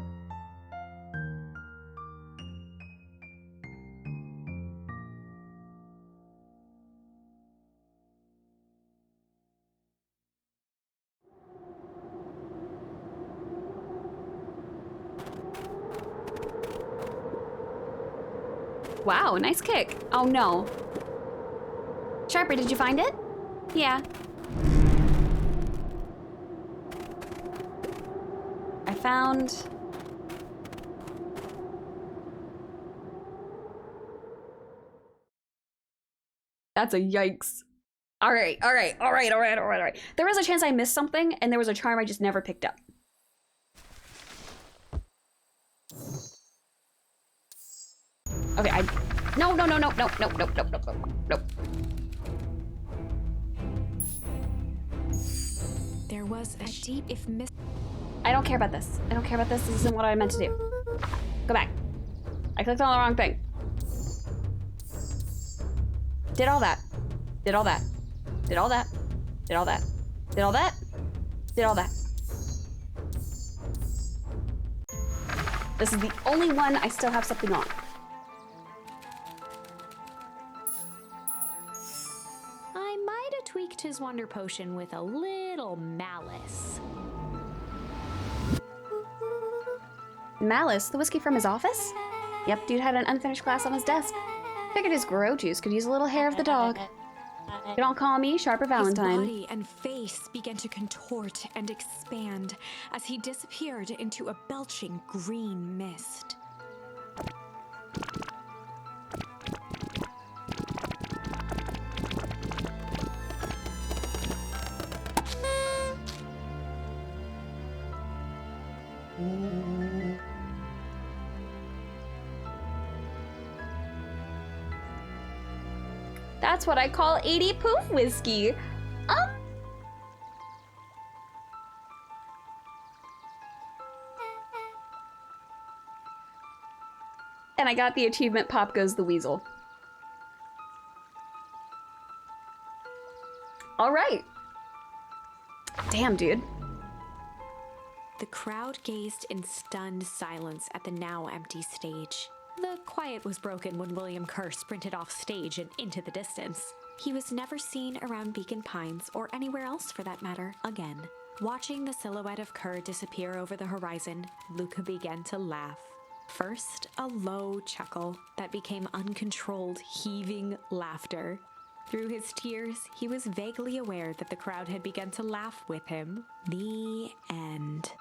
Wow, nice kick. Oh no. Sharper, did you find it? Yeah. I found... That's a yikes. All right. There was a chance I missed something, and there was a charm I just never picked up. Okay, No. There was a deep if miss. I don't care about this. This isn't what I meant to do. Go back. I clicked on the wrong thing. Did all that. This is the only one I still have something on. I might have tweaked his wonder potion with a little malice. Malice, the whiskey from his office? Yep, dude had an unfinished glass on his desk. Figured his grow juice could use a little hair of the dog. You don't call me Sharper Valentine. His body and face began to contort and expand as he disappeared into a belching green mist. That's what I call 80 proof whiskey. And I got the achievement Pop Goes the Weasel. All right. Damn, dude. The crowd gazed in stunned silence at the now empty stage. The quiet was broken when William Kerr sprinted off stage and into the distance. He was never seen around Beacon Pines, or anywhere else for that matter, again. Watching the silhouette of Kerr disappear over the horizon, Luca began to laugh. First, a low chuckle that became uncontrolled, heaving laughter. Through his tears, he was vaguely aware that the crowd had begun to laugh with him. The end.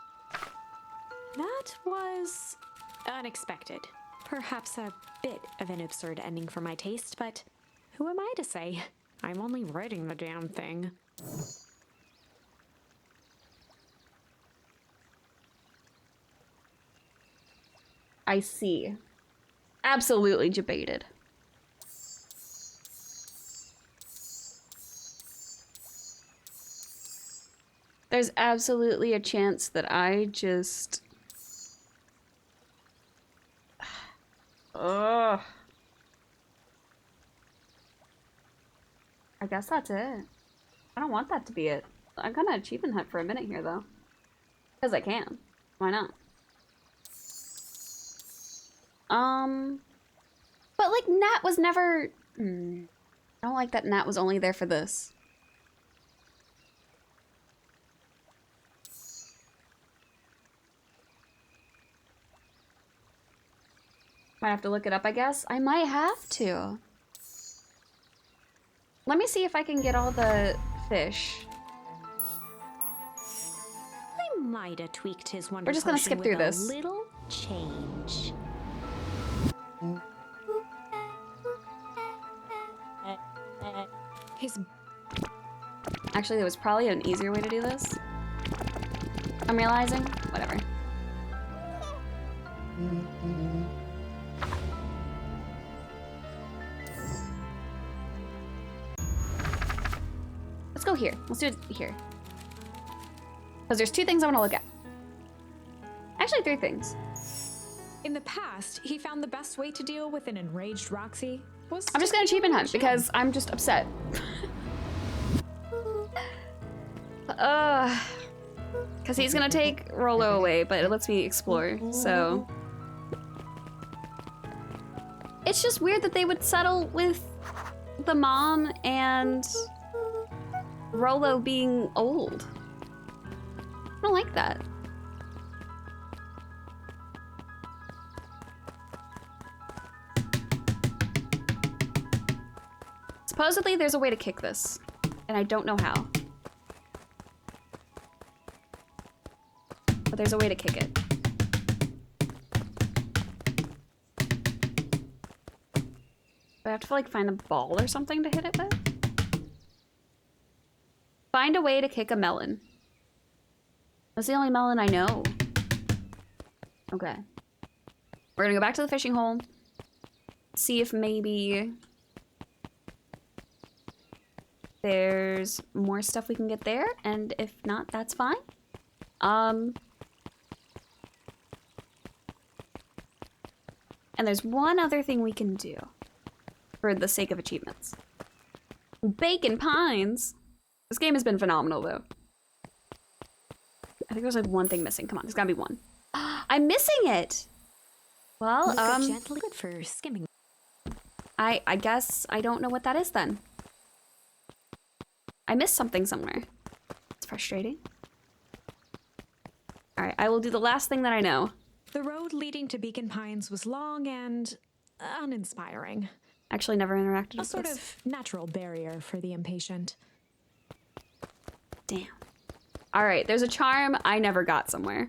That was unexpected. Perhaps a bit of an absurd ending for my taste, but who am I to say? I'm only writing the damn thing. I see. Absolutely debated. There's absolutely a chance that I just... Ugh. I guess that's it. I don't want that to be it. I'm gonna achievement hunt for a minute here, though. Because I can. Why not? But, like, Nat was never... I don't like that Nat was only there for this. Might have to look it up, I guess. I might have to. Let me see if I can get all the fish. I might have tweaked his wonder We're just gonna potion skip through with this. a little change. His Actually, there was probably an easier way to do this. I'm realizing. Whatever. Let's go here. Let's do it here. Because there's 2 things I want to look at. Actually, 3 things. In the past, he found the best way to deal with an enraged Roxy was I'm just gonna achievement hunt because I'm just upset. Because he's gonna take Rolo away, but it lets me explore, so. It's just weird that they would settle with the mom and Rolo being old. I don't like that. Supposedly there's a way to kick this, and I don't know how. But there's a way to kick it. Do I have to like find a ball or something to hit it with? Find a way to kick a melon. That's the only melon I know. Okay. We're gonna go back to the fishing hole. See if maybe there's more stuff we can get there, and if not, that's fine. And there's one other thing we can do for the sake of achievements. Bacon Pines! This game has been phenomenal, though. I think there's like one thing missing. Come on, there's gotta be one. I'm missing it! Well, gently good for skimming. I guess I don't know what that is then. I missed something somewhere. It's frustrating. Alright, I will do the last thing that I know. The road leading to Beacon Pines was long and uninspiring. Actually never interacted A with sort this. of natural barrier for the impatient. Damn. Alright, there's a charm I never got somewhere.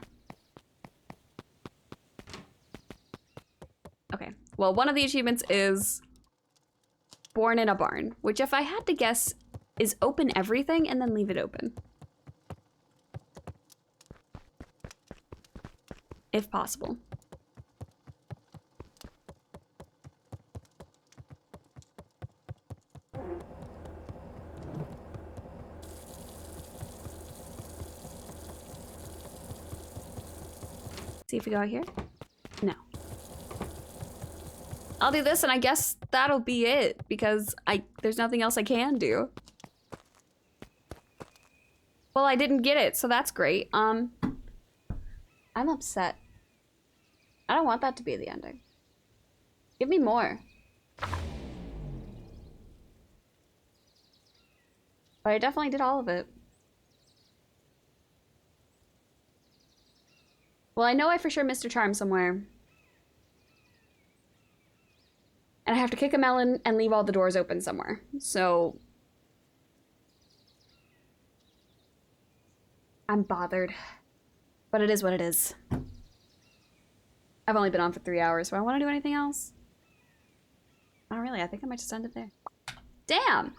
Okay, well, one of the achievements is Born in a Barn, which if I had to guess is open everything and then leave it open. If possible. See if we go out here. No. I'll do this and I guess that'll be it because there's nothing else I can do. Well, I didn't get it, so that's great. I'm upset. I don't want that to be the ending. Give me more. But I definitely did all of it. Well, I know I for sure missed a charm somewhere. And I have to kick a melon and leave all the doors open somewhere. So I'm bothered. But it is what it is. I've only been on for 3 hours. Do I want to do anything else? Not really. I think I might just end it there. Damn!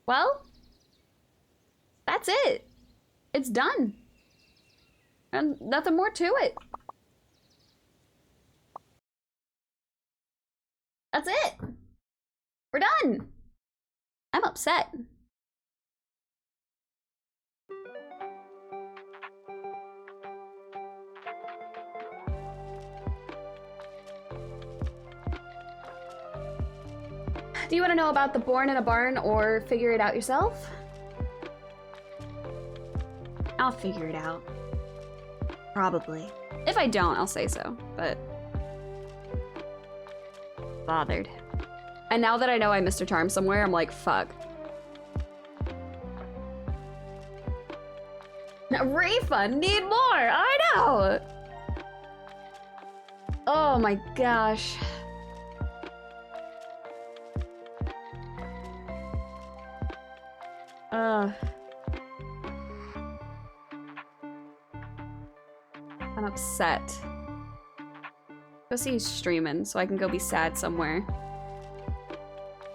Well, that's it. It's done. And nothing more to it. That's it. We're done. I'm upset. Do you want to know about the Born in a Barn or figure it out yourself? I'll figure it out. Probably. If I don't, I'll say so, but... bothered. And now that I know I missed a charm somewhere, I'm like, fuck. Now, refund, need more, I know! Oh my gosh. I'm upset. Go see who's streaming so I can go be sad somewhere.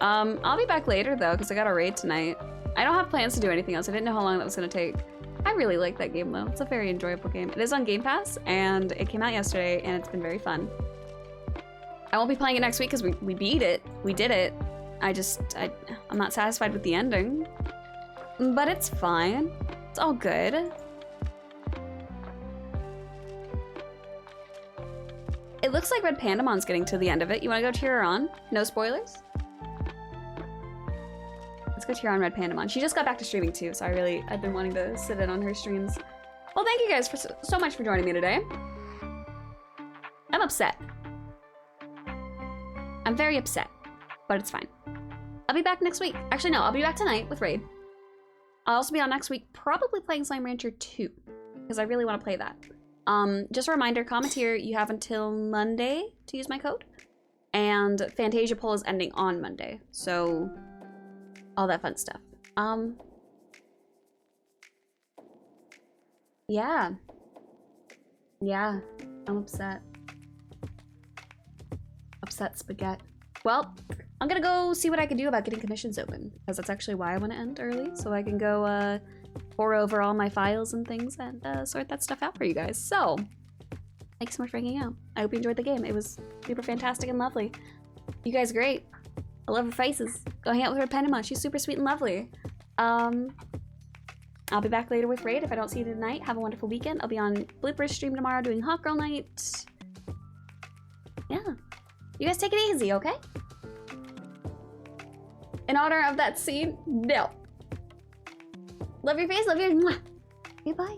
I'll be back later though, because I got a raid tonight. I don't have plans to do anything else. I didn't know how long that was gonna take. I really like that game though. It's a very enjoyable game. It is on Game Pass and it came out yesterday and it's been very fun. I won't be playing it next week because we beat it. We did it. I'm not satisfied with the ending. But it's fine. It's all good. It looks like Red Pandamon's getting to the end of it. You wanna go cheer her on? No spoilers? Let's go cheer on Red Pandamon. She just got back to streaming too, so I've been wanting to sit in on her streams. Well, thank you guys for so much for joining me today. I'm upset. I'm very upset, but it's fine. I'll be back next week. Actually, no, I'll be back tonight with Raid. I'll also be on next week, probably playing Slime Rancher 2, because I really want to play that. Just a reminder, Commenteer, you have until Monday to use my code, and Fantasia poll is ending on Monday, so all that fun stuff. Yeah, I'm upset. Upset spaghetti. Well, I'm gonna go see what I can do about getting commissions open, because that's actually why I want to end early, so I can go pour over all my files and things and sort that stuff out for you guys. So, thanks so much for hanging out. I hope you enjoyed the game. It was super fantastic and lovely. You guys are great. I love her faces. Go hang out with her Penema. She's super sweet and lovely. I'll be back later with Raid if I don't see you tonight. Have a wonderful weekend. I'll be on Bloopers stream tomorrow doing Hot Girl Night. Yeah. You guys take it easy, okay? In honor of that scene, no. Love your face, love your... Goodbye.